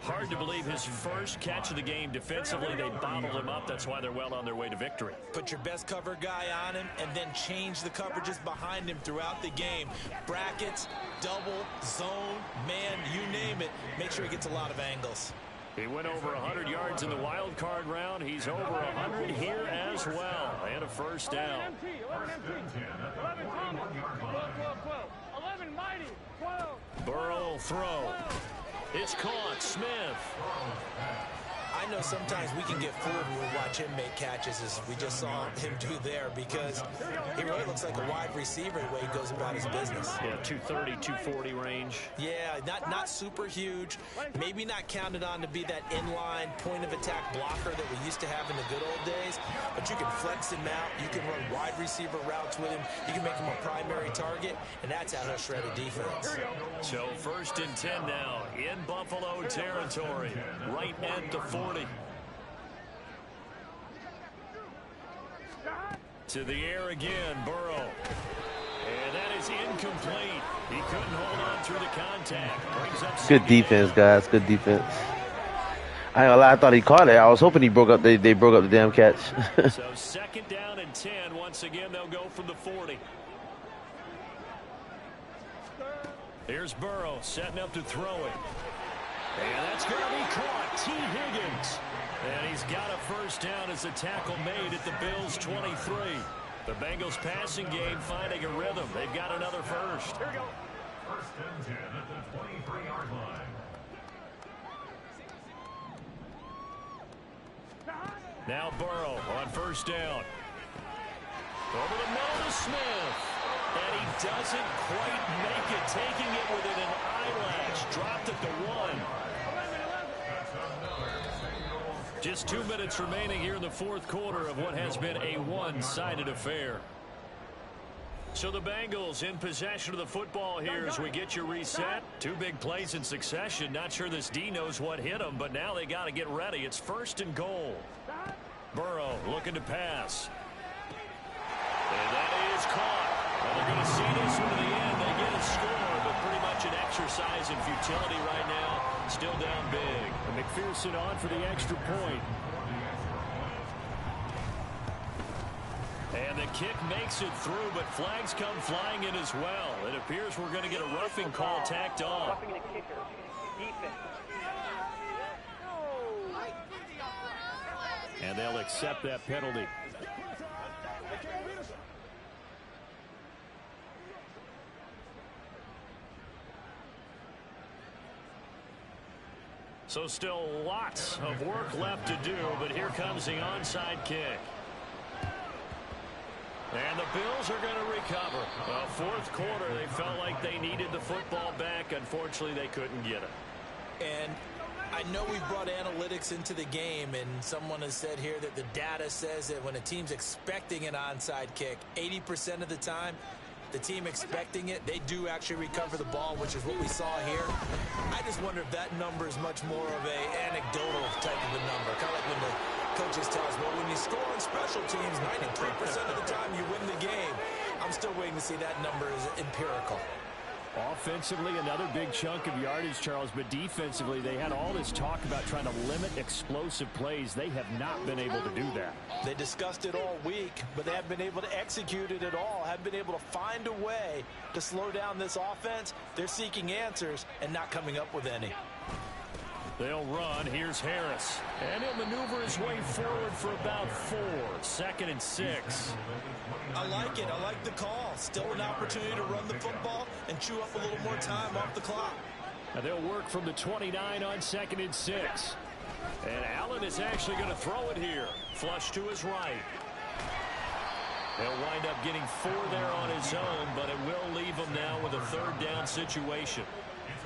Hard to believe his first catch of the game defensively. They bottled him up. That's why they're well on their way to victory. Put your best cover guy on him and then change the coverages behind him throughout the game. Brackets, double, zone, man, you name it. Make sure he gets a lot of angles. He went over 100 yards in the wild card round. He's over 100 here as well. And a first down. 11 mighty, 12. Burrow will throw. It's caught. Smith. I know sometimes we can get fooled when we watch him make catches, as we just saw him do there, because he really looks like a wide receiver the way he goes about his business. Yeah, 230, 240 range. Yeah, not super huge. Maybe not counted on to be that inline point-of-attack blocker that we used to have in the good old days, but you can flex him out. You can run wide receiver routes with him. You can make him a primary target, and that's how he'll shred a defense. So 1st and 10 now in Buffalo territory, right at the 40. To the air again, Burrow. And that is incomplete. He couldn't hold on through the contact. Brings up Good defense, guys. Good defense. I ain't gonna lie, I thought he caught it. I was hoping he broke up. They broke up the damn catch. So 2nd down and 10. Once again, they'll go from the 40. Here's Burrow setting up to throw it. And that's going to be caught. T. Higgins. And he's got a 1st down as the tackle made at the Bills' 23. The Bengals passing game finding a rhythm. They've got another 1st. Here we go. 1st and 10 at the 23-yard line. Now Burrow on 1st down. Over the middle to Smith. And he doesn't quite make it, taking it within an eyelash. Dropped at the 1. Just 2 minutes remaining here in the 4th quarter of what has been a one-sided affair. So the Bengals in possession of the football here as we get you reset. 2 big plays in succession. Not sure this D knows what hit them, but now they got to get ready. It's 1st and goal. Burrow looking to pass. And that is caught. Well, they're going to see this one to the end. They get a score, but pretty much an exercise in futility right now. Still down big. And McPherson on for the extra point. And the kick makes it through, but flags come flying in as well. It appears we're going to get a roughing call tacked on. Roughing the kicker. Defense. And they'll accept that penalty. So still lots of work left to do, but here comes the onside kick. And the Bills are going to recover. Well, 4th quarter, they felt like they needed the football back. Unfortunately, they couldn't get it. And I know we brought analytics into the game, and someone has said here that the data says that when a team's expecting an onside kick, 80% of the time, the team expecting it, they do actually recover the ball, which is what we saw here. I just wonder if that number is much more of a anecdotal type of a number. Kind of like when the coaches tell us, well, when you score on special teams, 93% of the time you win the game. I'm still waiting to see that number is empirical. Offensively, another big chunk of yardage, Charles, but defensively, they had all this talk about trying to limit explosive plays. They have not been able to do that. They discussed it all week, but they haven't been able to execute it at all, haven't been able to find a way to slow down this offense. They're seeking answers and not coming up with any. They'll run. Here's Harris. And he'll maneuver his way forward for about 4. 2nd and 6. I like it. I like the call. Still an opportunity to run the football and chew up a little more time off the clock. Now they'll work from the 29 on 2nd and 6. And Allen is actually going to throw it here. Flush to his right. They'll wind up getting 4 there on his own, but it will leave him now with a 3rd down situation.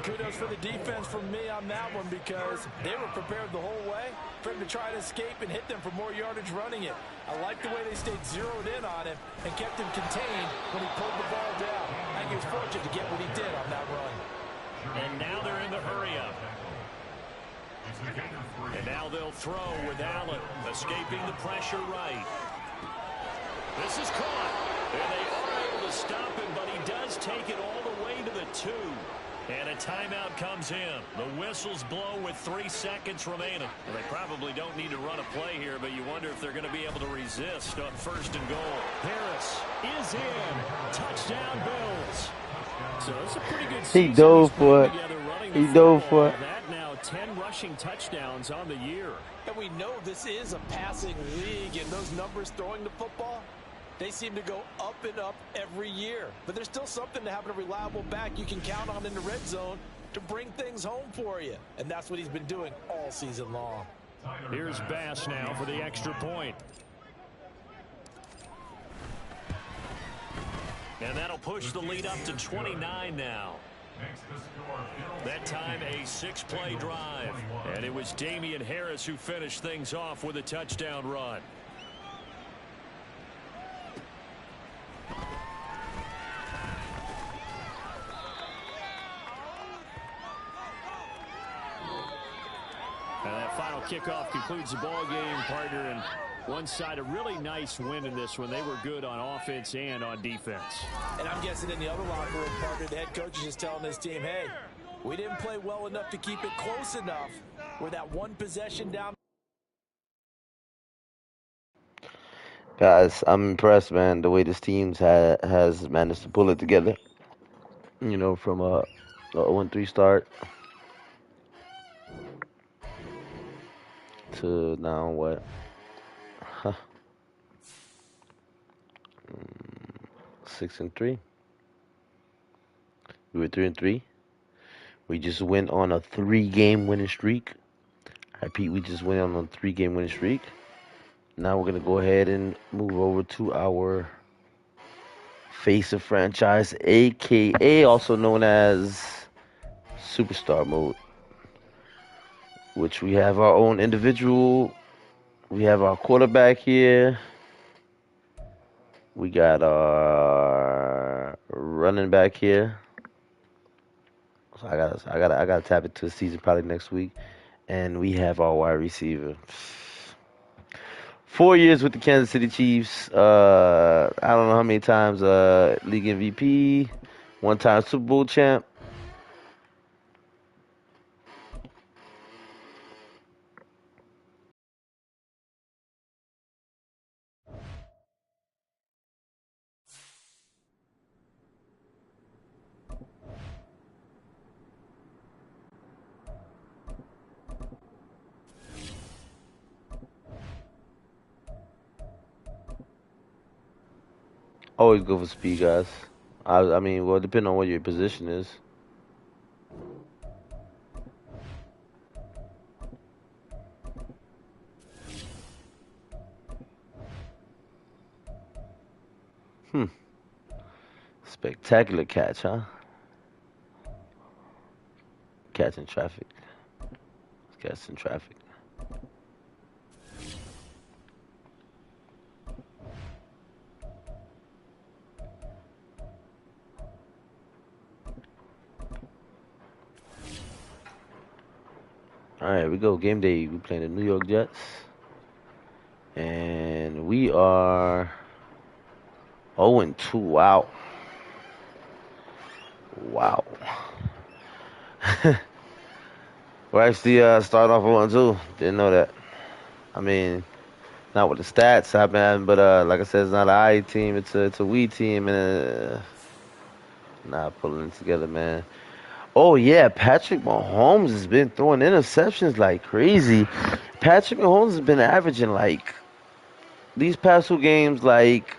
Kudos for the defense from me on that one, because they were prepared the whole way for him to try to escape and hit them for more yardage running it. I like the way they stayed zeroed in on him and kept him contained when he pulled the ball down. I think he was fortunate to get what he did on that run. And now they're in the hurry-up. And now they'll throw with Allen, escaping the pressure right. This is caught. And they are able to stop him, but he does take it all the way to the 2. And a timeout comes in. The whistles blow with 3 seconds remaining. Well, they probably don't need to run a play here, but you wonder if they're going to be able to resist on 1st and goal. Harris is in. Touchdown, Bills. So it's a pretty good season. He dove for it. He dove for it. That now 10 rushing touchdowns on the year. And we know this is a passing league, and those numbers throwing the football, They seem to go up and up every year. But there's still something to having a reliable back you can count on in the red zone to bring things home for you. And that's what he's been doing all season long. Here's Bass now for the extra point. And that'll push the lead up to 29 now. That time a 6-play drive. And it was Damian Harris who finished things off with a touchdown run. And that final kickoff concludes the ball game, partner. And one side, a really nice win in this one. They were good on offense and on defense. And I'm guessing in the other locker room, partner, the head coach is just telling this team, hey, we didn't play well enough to keep it close enough. We're that one possession down. Guys, I'm impressed, man, the way this team has managed to pull it together. You know, from a 0-3 start to now what? 6-3. We were 3-3. We just went on a 3-game winning streak. I repeat, we just went on a 3-game winning streak. Now we're gonna go ahead and move over to our face of franchise, aka also known as SuperStar mode, which we have our own individual. We have our quarterback here. We got our running back here. So I gotta tap into the season probably next week. And we have our wide receiver. 4 years with the Kansas City Chiefs. I don't know how many times league MVP, 1-time Super Bowl champ. Always go for speed, guys. I mean, well, depending on what your position is. Spectacular catch, huh? Catching traffic. Catching traffic. All right, here we go. Game day. We playing the New York Jets, and we are 0-2. Wow. Wow. We're actually starting off 0-2. Didn't know that. I mean, not with the stats happening, but like I said, it's not an I team. It's a we team, and not pulling it together, man. Oh yeah, Patrick Mahomes has been throwing interceptions like crazy. Patrick Mahomes has been averaging like these past 2 games like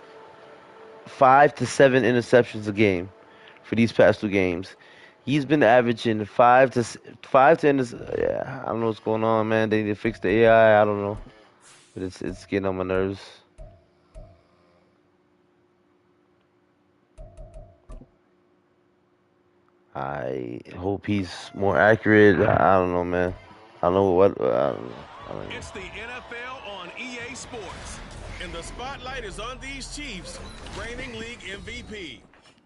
5 to 7 interceptions a game. For these past 2 games, he's been averaging 5 to yeah, I don't know what's going on, man. They need to fix the AI. I don't know, but it's getting on my nerves. I hope he's more accurate. I don't know, man. I don't know what. I don't know. It's the NFL on EA Sports, and the spotlight is on these Chiefs, reigning league MVP.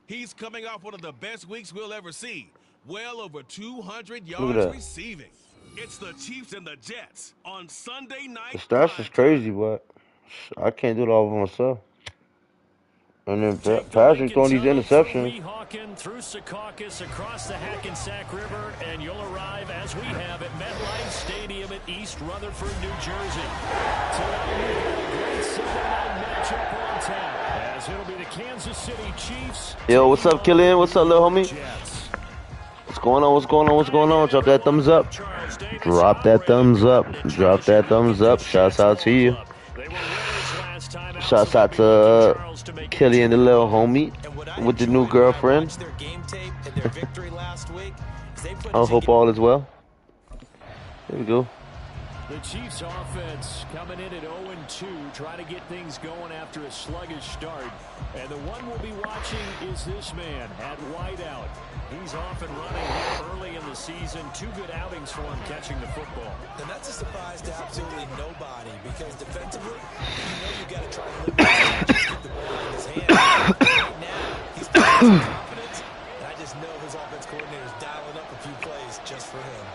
He's coming off one of the best weeks we'll ever see. Well over 200 yards receiving. It's the Chiefs and the Jets on Sunday night. The stats is crazy, but I can't do it all by myself. And then Patrick throwing these interceptions. Through Secaucus across the Hackensack River, and you'll arrive as we have at MetLife Stadium at East Rutherford, New Jersey. Tonight we've got a great Sunday night matchup on tap, as it'll be the Kansas City Chiefs. Yo, what's up, Killian? What's up, little homie? What's going on? What's going on? What's going on? Drop that thumbs up. Drop that thumbs up. Drop that thumbs up. Shouts out to you. Shouts out to Kelly and the little homie with the new girlfriend. I hope all is well. There we go. The Chiefs offense coming in at 0-2, trying to get things going after a sluggish start. And the one we'll be watching is this man at wideout. He's off and running here early in the season. 2 good outings for him catching the football. And that's a surprise to absolutely nobody, because defensively, you know you got to try to limit his keep the ball in his hands. Right now, he's got some confidence, and I just know his offense coordinator is dialing up a few plays just for him.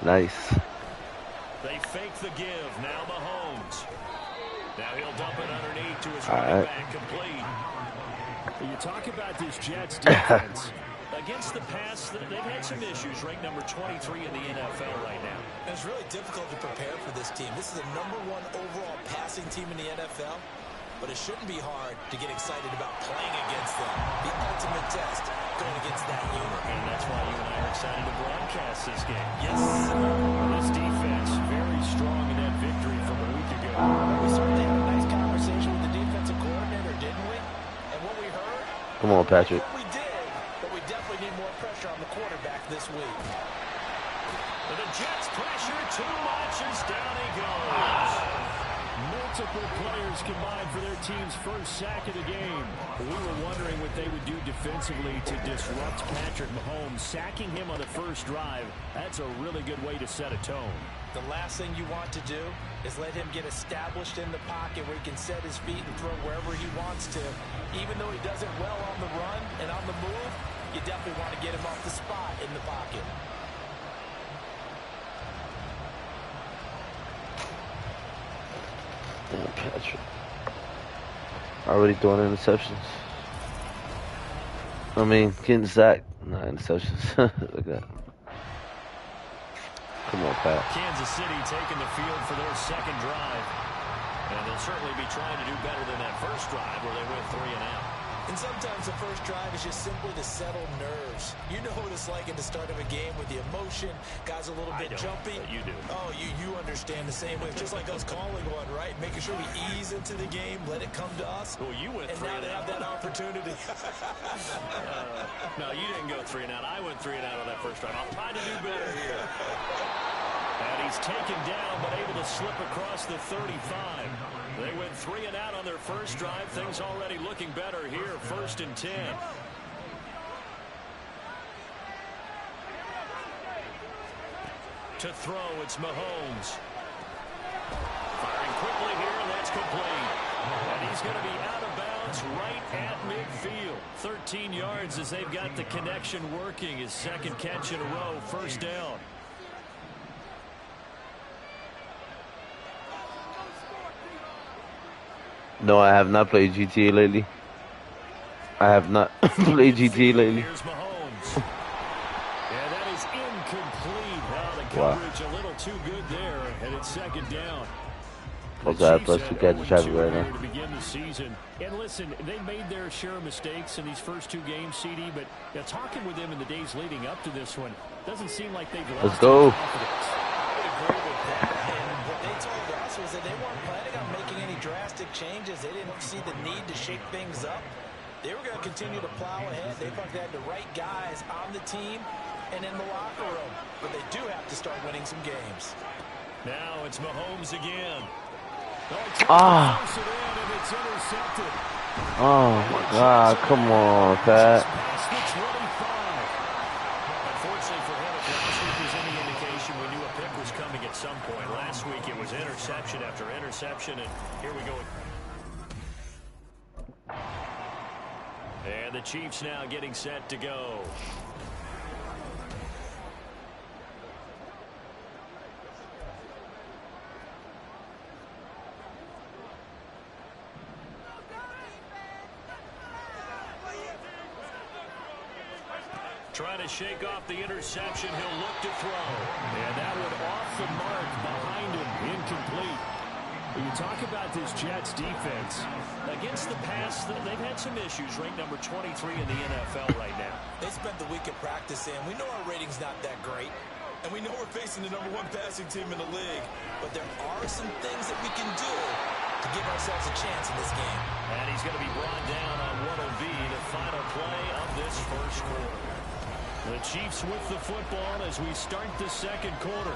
Nice. They fake the give. Now Mahomes. Now he'll dump it underneath to his running back, complete. You talk about this Jets defense. Against the pass, they've had some issues. Ranked number 23 in the NFL right now. And it's really difficult to prepare for this team. This is the #1 overall passing team in the NFL. But it shouldn't be hard to get excited about playing against them. The ultimate test going against that unit. And that's why you and I are excited to broadcast this game. Yes. This defense very strong in that victory from a week ago. We certainly had a nice conversation with the defensive coordinator, didn't we? And what we heard? Come on, Patrick. We did, but we definitely need more pressure on the quarterback this week. But the Jets pressure too much as down he goes. Multiple players combined for their team's first sack of the game. We were wondering what they would do defensively to disrupt Patrick Mahomes. Sacking him on the first drive, that's a really good way to set a tone. The last thing you want to do is let him get established in the pocket where he can set his feet and throw wherever he wants to. Even though he does it well on the run and on the move, you definitely want to get him off the spot in the pocket. Damn, Patrick. Already throwing interceptions. I mean, getting sacked. Not interceptions. Look at that. Come on, Pat. Kansas City taking the field for their second drive. And they'll certainly be trying to do better than that first drive where they went 3 and out. And sometimes the first drive is just simply to settle nerves. You know what it's like in the start of a game with the emotion. Guys a little bit jumpy. You do. Oh, you understand the same way. It's just like us calling one, right? Making sure we ease into the game, let it come to us. Well, you went and 3 now and they out. have that opportunity. No, you didn't go 3 and out. I went 3 and out on that first drive. I'll try to do better here. And he's taken down, but able to slip across the 35. They went 3 and out on their first drive. Things already looking better here. 1st and 10. To throw, it's Mahomes. Firing quickly here, and that's complete. And he's going to be out of bounds right at midfield. 13 yards as they've got the connection working. His second catch in a row, 1st down. No, I have not played GTA lately. I have not played GTA lately. Here's Mahomes. Yeah, that is incomplete. The coverage a little too good there, and it's 2nd down. Also, I have plus 2 catches traffic right now. To begin the season. And listen, they made their share of mistakes in these first 2 games, CD, but talking with them in the days leading up to this one, doesn't seem like they've lost Let's go. confidence. I would agree with that. And what they told us was that they weren't planning on making any drastic changes. They didn't see the need to shake things up. They were going to continue to plow ahead. They thought they had the right guys on the team and in the locker room. But they do have to start winning some games. Now it's Mahomes again. Ah. It in and it's intercepted. Oh, my God. Come on, Pat. Past the 25. Unfortunately for him, if last week was any indication, we knew a pick was coming at some point. Last week it was interception after interception, and here we go. And the Chiefs now getting set to go. Trying to shake off the interception. He'll look to throw. And that one off the mark behind him. Incomplete. When you talk about this Jets defense, against the pass, they've had some issues. Ranked number 23 in the NFL right now. They spent the week at practice, and we know our rating's not that great. And we know we're facing the #1 passing team in the league. But there are some things that we can do to give ourselves a chance in this game. And he's going to be brought down on what will be the final play of this first quarter. The Chiefs with the football as we start the second quarter,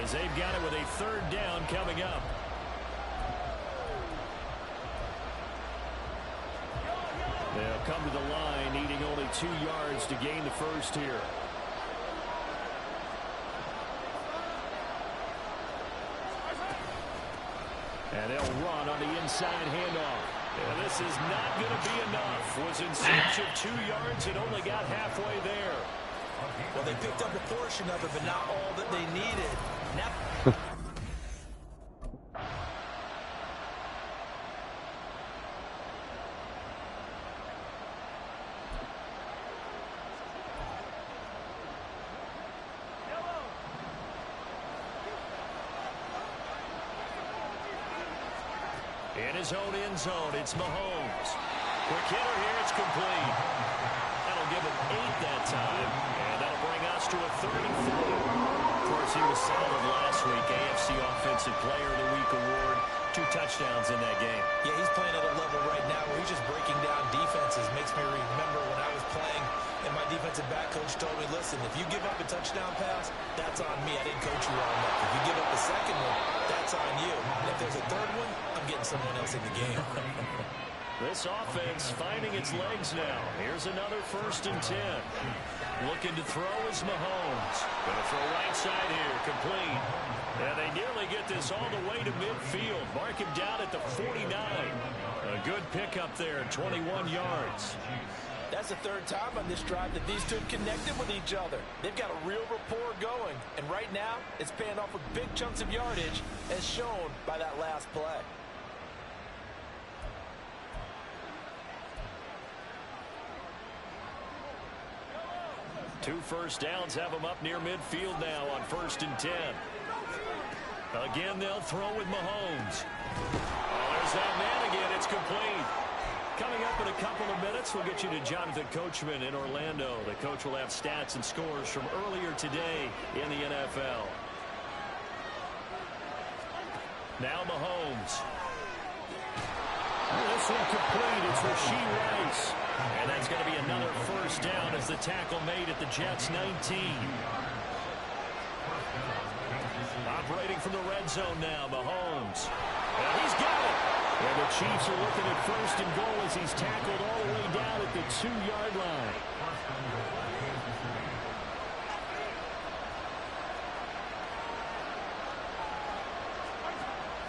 as they've got it with a third down coming up. They'll come to the line, needing only 2 yards to gain the first here. And they'll run on the inside handoff. And this is not going to be enough. Was in search of 2 yards and only got halfway there. Well, they picked up a portion of it, but not all that they needed. Now in his own end zone, it's Mahomes. Quick hitter here, it's complete. That'll give him 8 that time, and that'll bring us to a 3rd and 4. Of course, he was solid last week. AFC Offensive Player of the Week award. 2 touchdowns in that game. yeah, he's playing at a level right now where he's just breaking down defenses. Makes me remember when I was playing and my defensive back coach told me, listen, if you give up a touchdown pass, that's on me. I didn't coach you well enough. If you give up a second one, that's on you. And if there's a third one, I'm getting someone else in the game. This offense finding its legs now. Here's another 1st and 10. Looking to throw is Mahomes. Going to throw right side here, complete. And they nearly get this all the way to midfield. Mark him down at the 49. A good pickup there, 21 yards. That's the 3rd time on this drive that these two have connected with each other. They've got a real rapport going. And right now, it's paying off with big chunks of yardage, as shown by that last play. Two first downs have them up near midfield now on 1st and 10. Again, they'll throw with Mahomes. Oh, there's that man again. It's complete. Coming up in a couple of minutes, we'll get you to Jonathan Coachman in Orlando. The coach will have stats and scores from earlier today in the NFL. Now Mahomes. This one complete. It's Rashee Rice. And that's going to be another first down as the tackle made at the Jets' 19. Operating from the red zone now, Mahomes. And he's got it. And the Chiefs are looking at 1st and goal as he's tackled all the way down at the 2-yard line.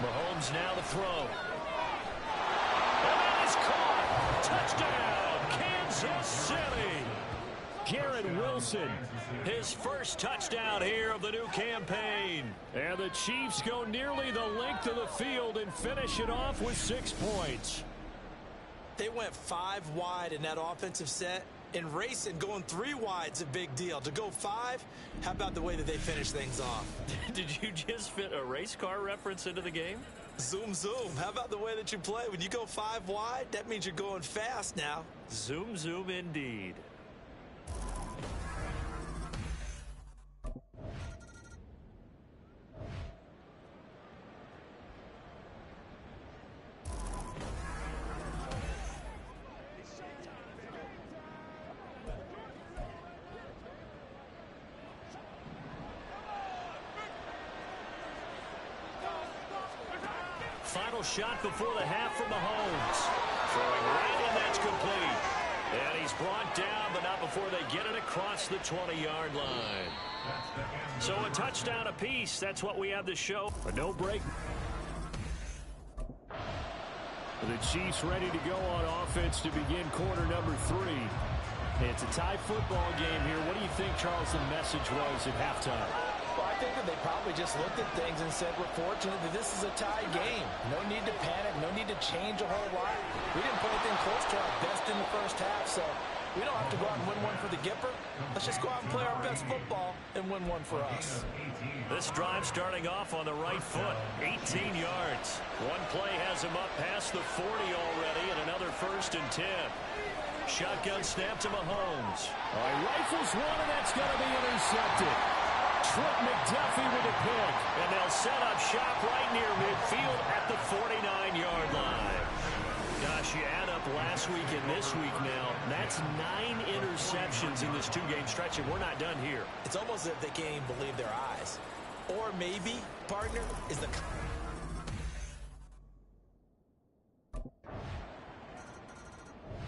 Mahomes now to throw. And that is caught. Touchdown, Kansas City. Garrett Wilson, his first touchdown here of the new campaign. And the Chiefs go nearly the length of the field and finish it off with 6 points. They went 5 wide in that offensive set. And racing, going 3 wide's a big deal. To go 5, how about the way that they finish things off? Did you just fit a race car reference into the game? Zoom, zoom. How about the way that you play? When you go 5 wide, that means you're going fast now. Zoom, zoom indeed. Final shot before the half from Mahomes. Throwing right in, that's complete. And he's brought down, but not before they get it across the 20-yard line. So a touchdown apiece. That's what we have to show. A no break. The Chiefs ready to go on offense to begin quarter number 3. It's a tie football game here. What do you think, Charles, the message was at halftime? Well, I think that they probably just looked at things and said, we're fortunate that this is a tie game. No need to panic. No need to change a whole lot. We didn't put anything close to our best in the first half, so we don't have to go out and win one for the Gipper. Let's just go out and play our best football and win one for us. This drive starting off on the right foot. 18 yards. One play has him up past the 40 already, and another 1st and 10. Shotgun snap to Mahomes. He rifles one, and that's going to be intercepted. Trent McDuffie with a pick. And they'll set up shop right near midfield at the 49-yard line. Gosh, you add up last week and this week now. That's 9 interceptions in this 2-game stretch, and we're not done here. It's almost as if they can't even believe their eyes. Or maybe, partner, is the...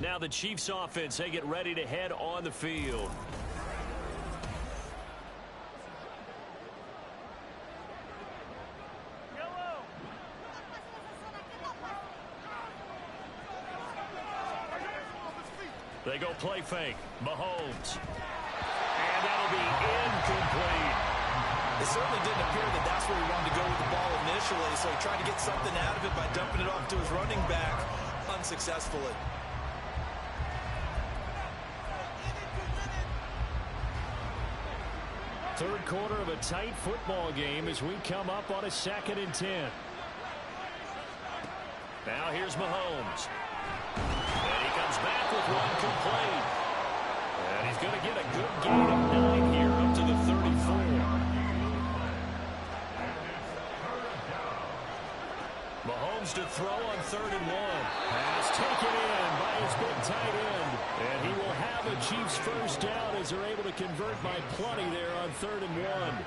Now the Chiefs offense, they get ready to head on the field. They go play fake. Mahomes. And that'll be incomplete. It certainly didn't appear that that's where he wanted to go with the ball initially, so he tried to get something out of it by dumping it off to his running back unsuccessfully. Third quarter of a tight football game as we come up on a 2nd and 10. Now here's Mahomes. And he comes back with one complete. And he's going to get a good gain of 9 here up to the 34. Mahomes to throw on 3rd and 1. Pass taken in by his big tight end. And he will have a Chiefs first down as they're able to convert by plenty there on 3rd and 1.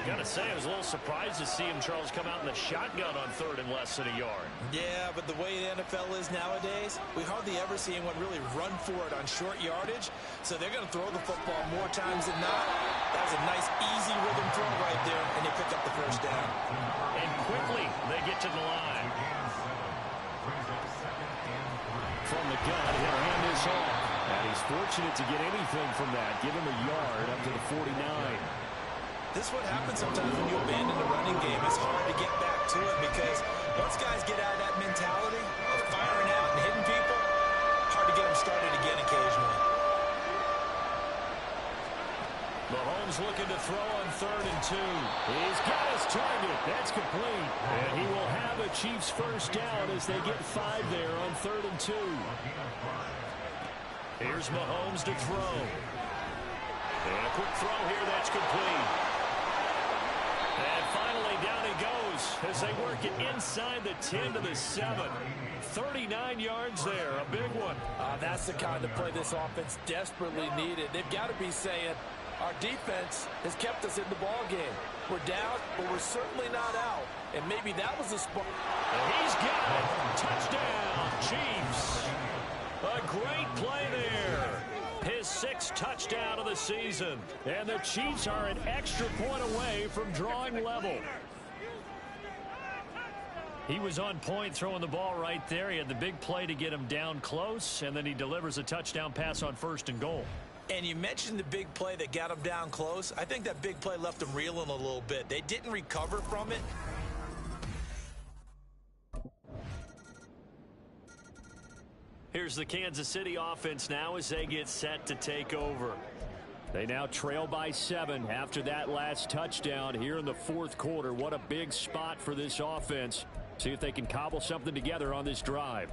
Gotta say, I was a little surprised to see him, Charles, come out in the shotgun on 3rd and less than a yard. Yeah, but the way the NFL is nowadays, we hardly ever see anyone really run for it on short yardage. So they're going to throw the football more times than not. That was a nice, easy rhythm throw right there, and they pick up the first down. And quickly, they get to the line. From the gun, he'll hand this off. And he's fortunate to get anything from that. Give him a yard up to the 49. This is what happens sometimes when you abandon the running game. It's hard to get back to it because once guys get out of that mentality of firing out and hitting people, hard to get them started again occasionally. Mahomes looking to throw on 3rd and 2. He's got his target. That's complete. And he will have a Chiefs first down as they get 5 there on 3rd and 2. Here's Mahomes to throw. And a quick throw here. That's complete. And finally, down he goes as they work it inside the 10 to the 7. 39 yards there, a big one. That's the kind of play this offense desperately needed. They've got to be saying, our defense has kept us in the ball game. We're down, but we're certainly not out. And maybe that was the spot. He's got it. Touchdown, Chiefs. A great play there. His 6th touchdown of the season. And the Chiefs are an extra point away from drawing level. He was on point throwing the ball right there. He had the big play to get him down close, and then he delivers a touchdown pass on 1st and goal. And you mentioned the big play that got him down close. I think that big play left him reeling a little bit. They didn't recover from it. Here's the Kansas City offense now as they get set to take over. They now trail by 7 after that last touchdown here in the 4th quarter. What a big spot for this offense. See if they can cobble something together on this drive.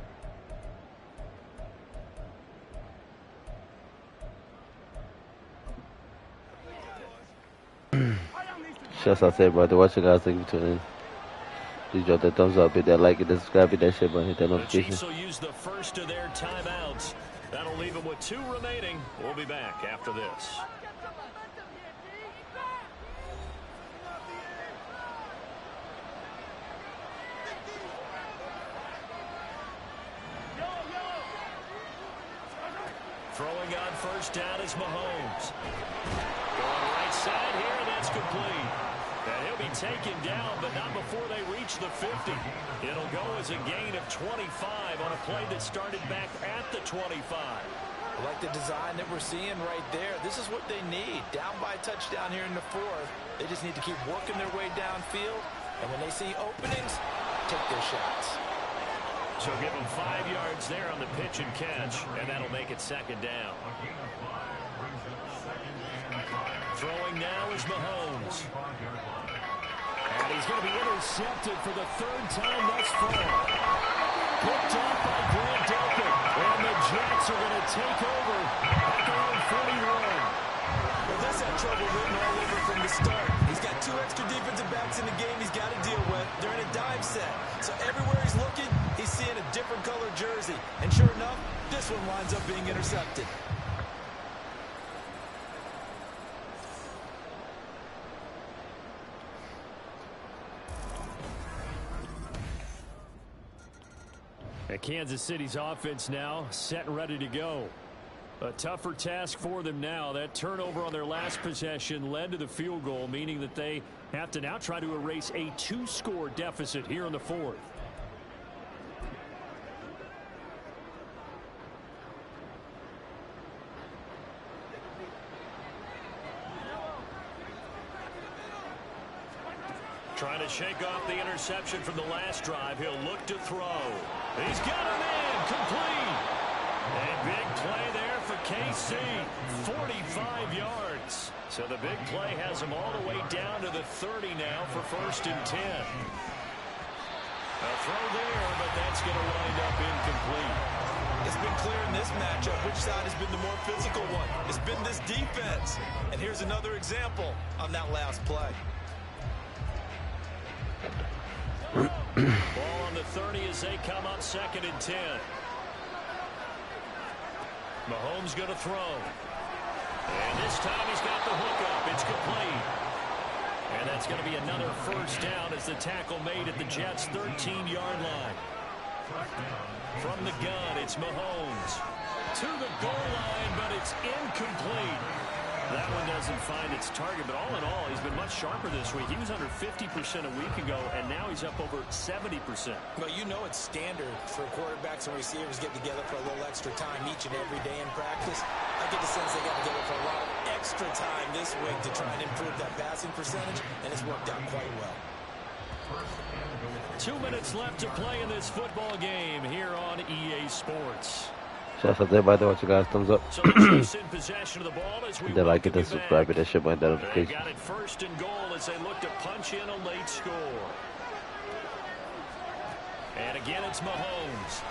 Shouts out to everybody watching, guys. Thank you for tuning in. Please drop that thumbs up, hit that like, hit that subscribe, hit that share button, hit that notification. The Chiefs will use the first of their timeouts. That'll leave them with 2 remaining. We'll be back after this. Throwing on first down is Mahomes. Going right side here, and that's complete. And he'll be taken down, but not before they reach the 50. It'll go as a gain of 25 on a play that started back at the 25. I like the design that we're seeing right there. This is what they need. Down by a touchdown here in the 4th. They just need to keep working their way downfield. And when they see openings, take their shots. So give them 5 yards there on the pitch and catch, and that'll make it 2nd down. Throwing now is Mahomes. And he's going to be intercepted for the 3rd time thus far. Picked off by Grant Delpit. And the Jets are going to take over at their own 41. Well, this trouble written all over from the start. He's got 2 extra defensive backs in the game he's got to deal with. They're in a dime set. So everywhere he's looking, he's seeing a different color jersey. And sure enough, this one winds up being intercepted. Kansas City's offense now set and ready to go. A tougher task for them now. That turnover on their last possession led to the field goal, meaning that they have to now try to erase a 2-score deficit here in the 4th. Trying to shake off the interception from the last drive. He'll look to throw. He's got him in. Complete. A big play there for KC. 45 yards. So the big play has him all the way down to the 30 now for 1st and 10. A throw there, but that's going to wind up incomplete. It's been clear in this matchup which side has been the more physical one. It's been this defense. And here's another example on that last play. Ball on the 30 as they come up 2nd and 10. Mahomes going to throw. And this time he's got the hook up. It's complete. And that's going to be another 1st down as the tackle made at the Jets' 13-yard line. From the gun, it's Mahomes. To the goal line, but it's incomplete. That one doesn't find its target, but all in all, he's been much sharper this week. He was under 50% a week ago, and now he's up over 70%. Well, you know it's standard for quarterbacks and receivers getting together for a little extra time each and every day in practice. I get the sense they got together for a lot of extra time this week to try and improve that passing percentage, and it's worked out quite well. 2 minutes left to play in this football game here on EA Sports. Shout out to everybody that watching, guys. Thumbs up. So the Chiefs in possession of the ball as we They like it, then welcome you subscribe, back. hit that shit button, They notification. got it 1st and goal as they look to punch in a late score. And again, it's Mahomes.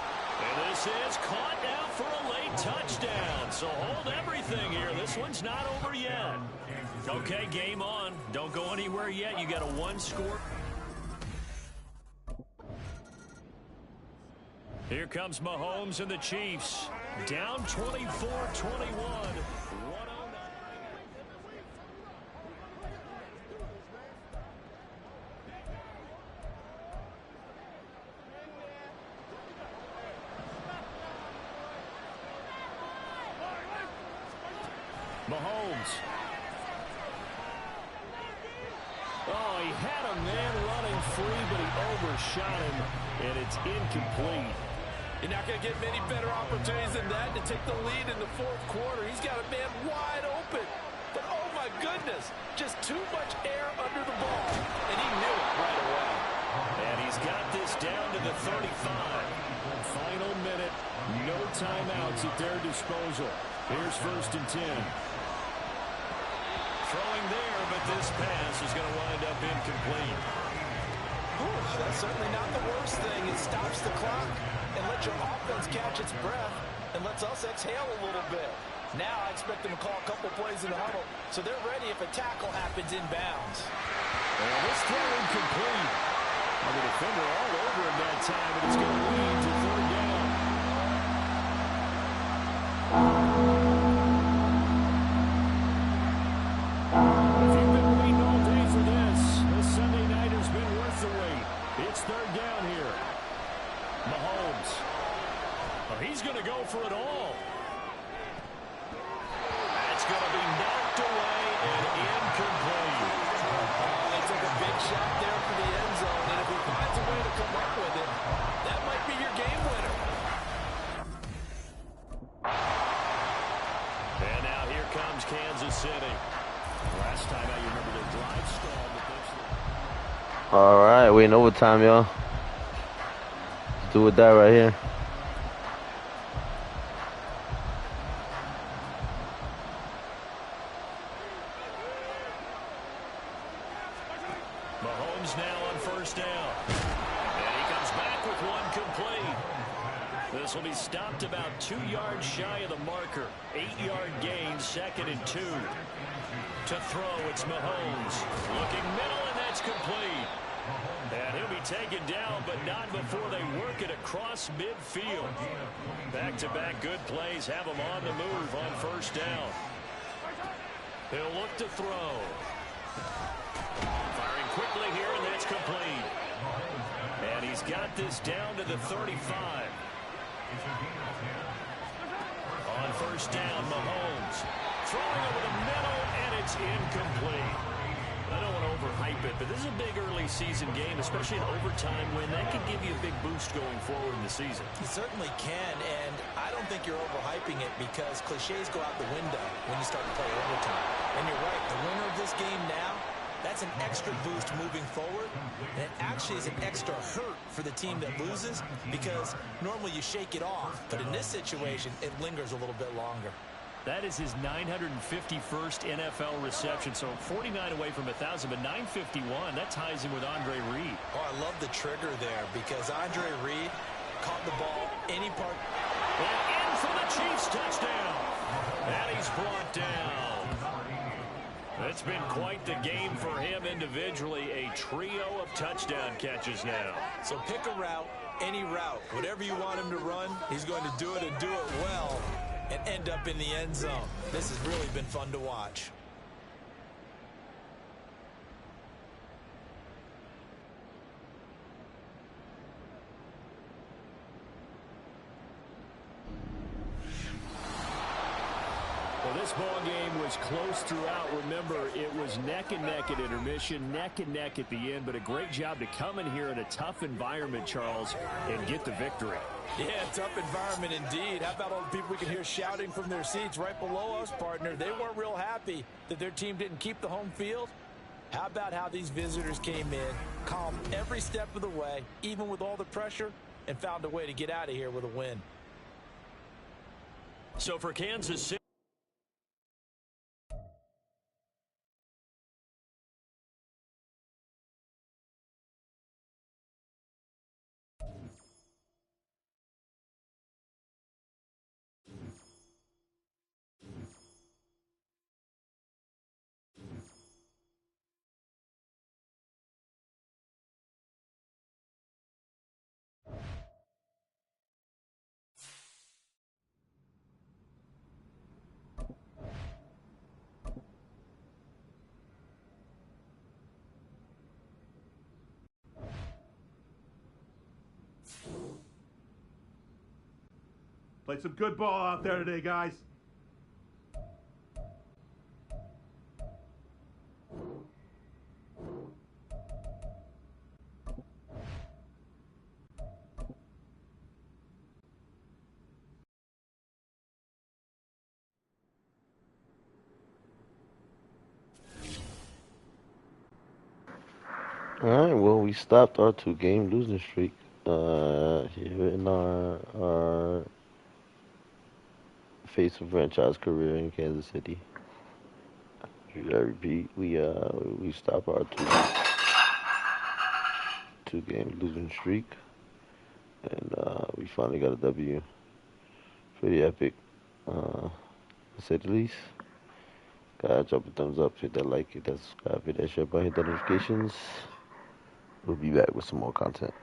And this is caught now for a late touchdown. So hold everything here. This one's not over yet. Okay, game on. Don't go anywhere yet. You got a 1-score. Here comes Mahomes and the Chiefs. Down 24-21. 109. Mahomes. Oh, he had a man running free, but he overshot him, and it's incomplete. You're not going to get many better opportunities than that to take the lead in the 4th quarter. He's got a man wide open. But, oh, my goodness, just too much air under the ball. And he knew it right away. And he's got this down to the 35. Final minute, no timeouts at their disposal. Here's 1st and 10. Throwing there, but this pass is going to wind up incomplete. Ooh, that's certainly not the worst thing. It stops the clock and lets your offense catch its breath and lets us exhale a little bit. Now I expect them to call a couple plays in the huddle, so they're ready if a tackle happens inbounds. And this throw incomplete. And the defender all over him that time, and it's going to lead to 3rd down. If you've been waiting all day for this Sunday night has been worth the wait. It's 3rd down here. Mahomes. Oh, he's going to go for it all. That's going to be knocked away and incomplete. They took a big shot there for the end zone, and if he finds a way to come up with it, that might be your game winner. And now here comes Kansas City. Last time out, you remember their drive stalled, but this... All right, we in overtime, y'all. Let's do or die right here. Mahomes now on 1st down. And he comes back with one complete. This will be stopped about 2 yards shy of the marker. 8-yard gain, 2nd and 2. To throw, it's Mahomes. Looking middle, and that's complete. And he'll be taken down, but not before they work it across midfield. Back-to-back good plays have him on the move on first down. He'll look to throw. Firing quickly here, and that's complete. And he's got this down to the 35. On first down, Mahomes. Throwing over the middle, and it's incomplete. I don't want to overhype it, but this is a big early season game, especially in overtime win. That could give you a big boost going forward in the season. You certainly can, and I don't think you're overhyping it because cliches go out the window when you start to play overtime. And you're right, the winner of this game now, that's an extra boost moving forward, and it actually is an extra hurt for the team that loses because normally you shake it off, but in this situation, it lingers a little bit longer. That is his 951st NFL reception, so 49 away from 1,000, but 951, that ties him with Andre Reed. Oh, I love the trigger there because Andre Reed caught the ball any part. And in for the Chiefs touchdown. And he's brought down. It's been quite the game for him individually, a trio of touchdown catches now. So pick a route, any route, whatever you want him to run, he's going to do it and do it well. And end up in the end zone. This has really been fun to watch. Well, this ball game was close throughout. Remember, it was neck and neck at intermission, neck and neck at the end, but a great job to come in here in a tough environment, Charles, and get the victory. Yeah, tough environment indeed. How about all the people we can hear shouting from their seats right below us, partner? They weren't real happy that their team didn't keep the home field. How about how these visitors came in, calm every step of the way, even with all the pressure, and found a way to get out of here with a win. So for Kansas City, Played some good ball out there today, guys. All right, well, we stopped our two-game losing streak here in our face of franchise career in Kansas City. I repeat, we stopped our two-game losing streak, and we finally got a W. Pretty epic, to say the least. Guys, drop a thumbs up, hit that like, hit that subscribe, hit that share button, hit the notifications. We'll be back with some more content.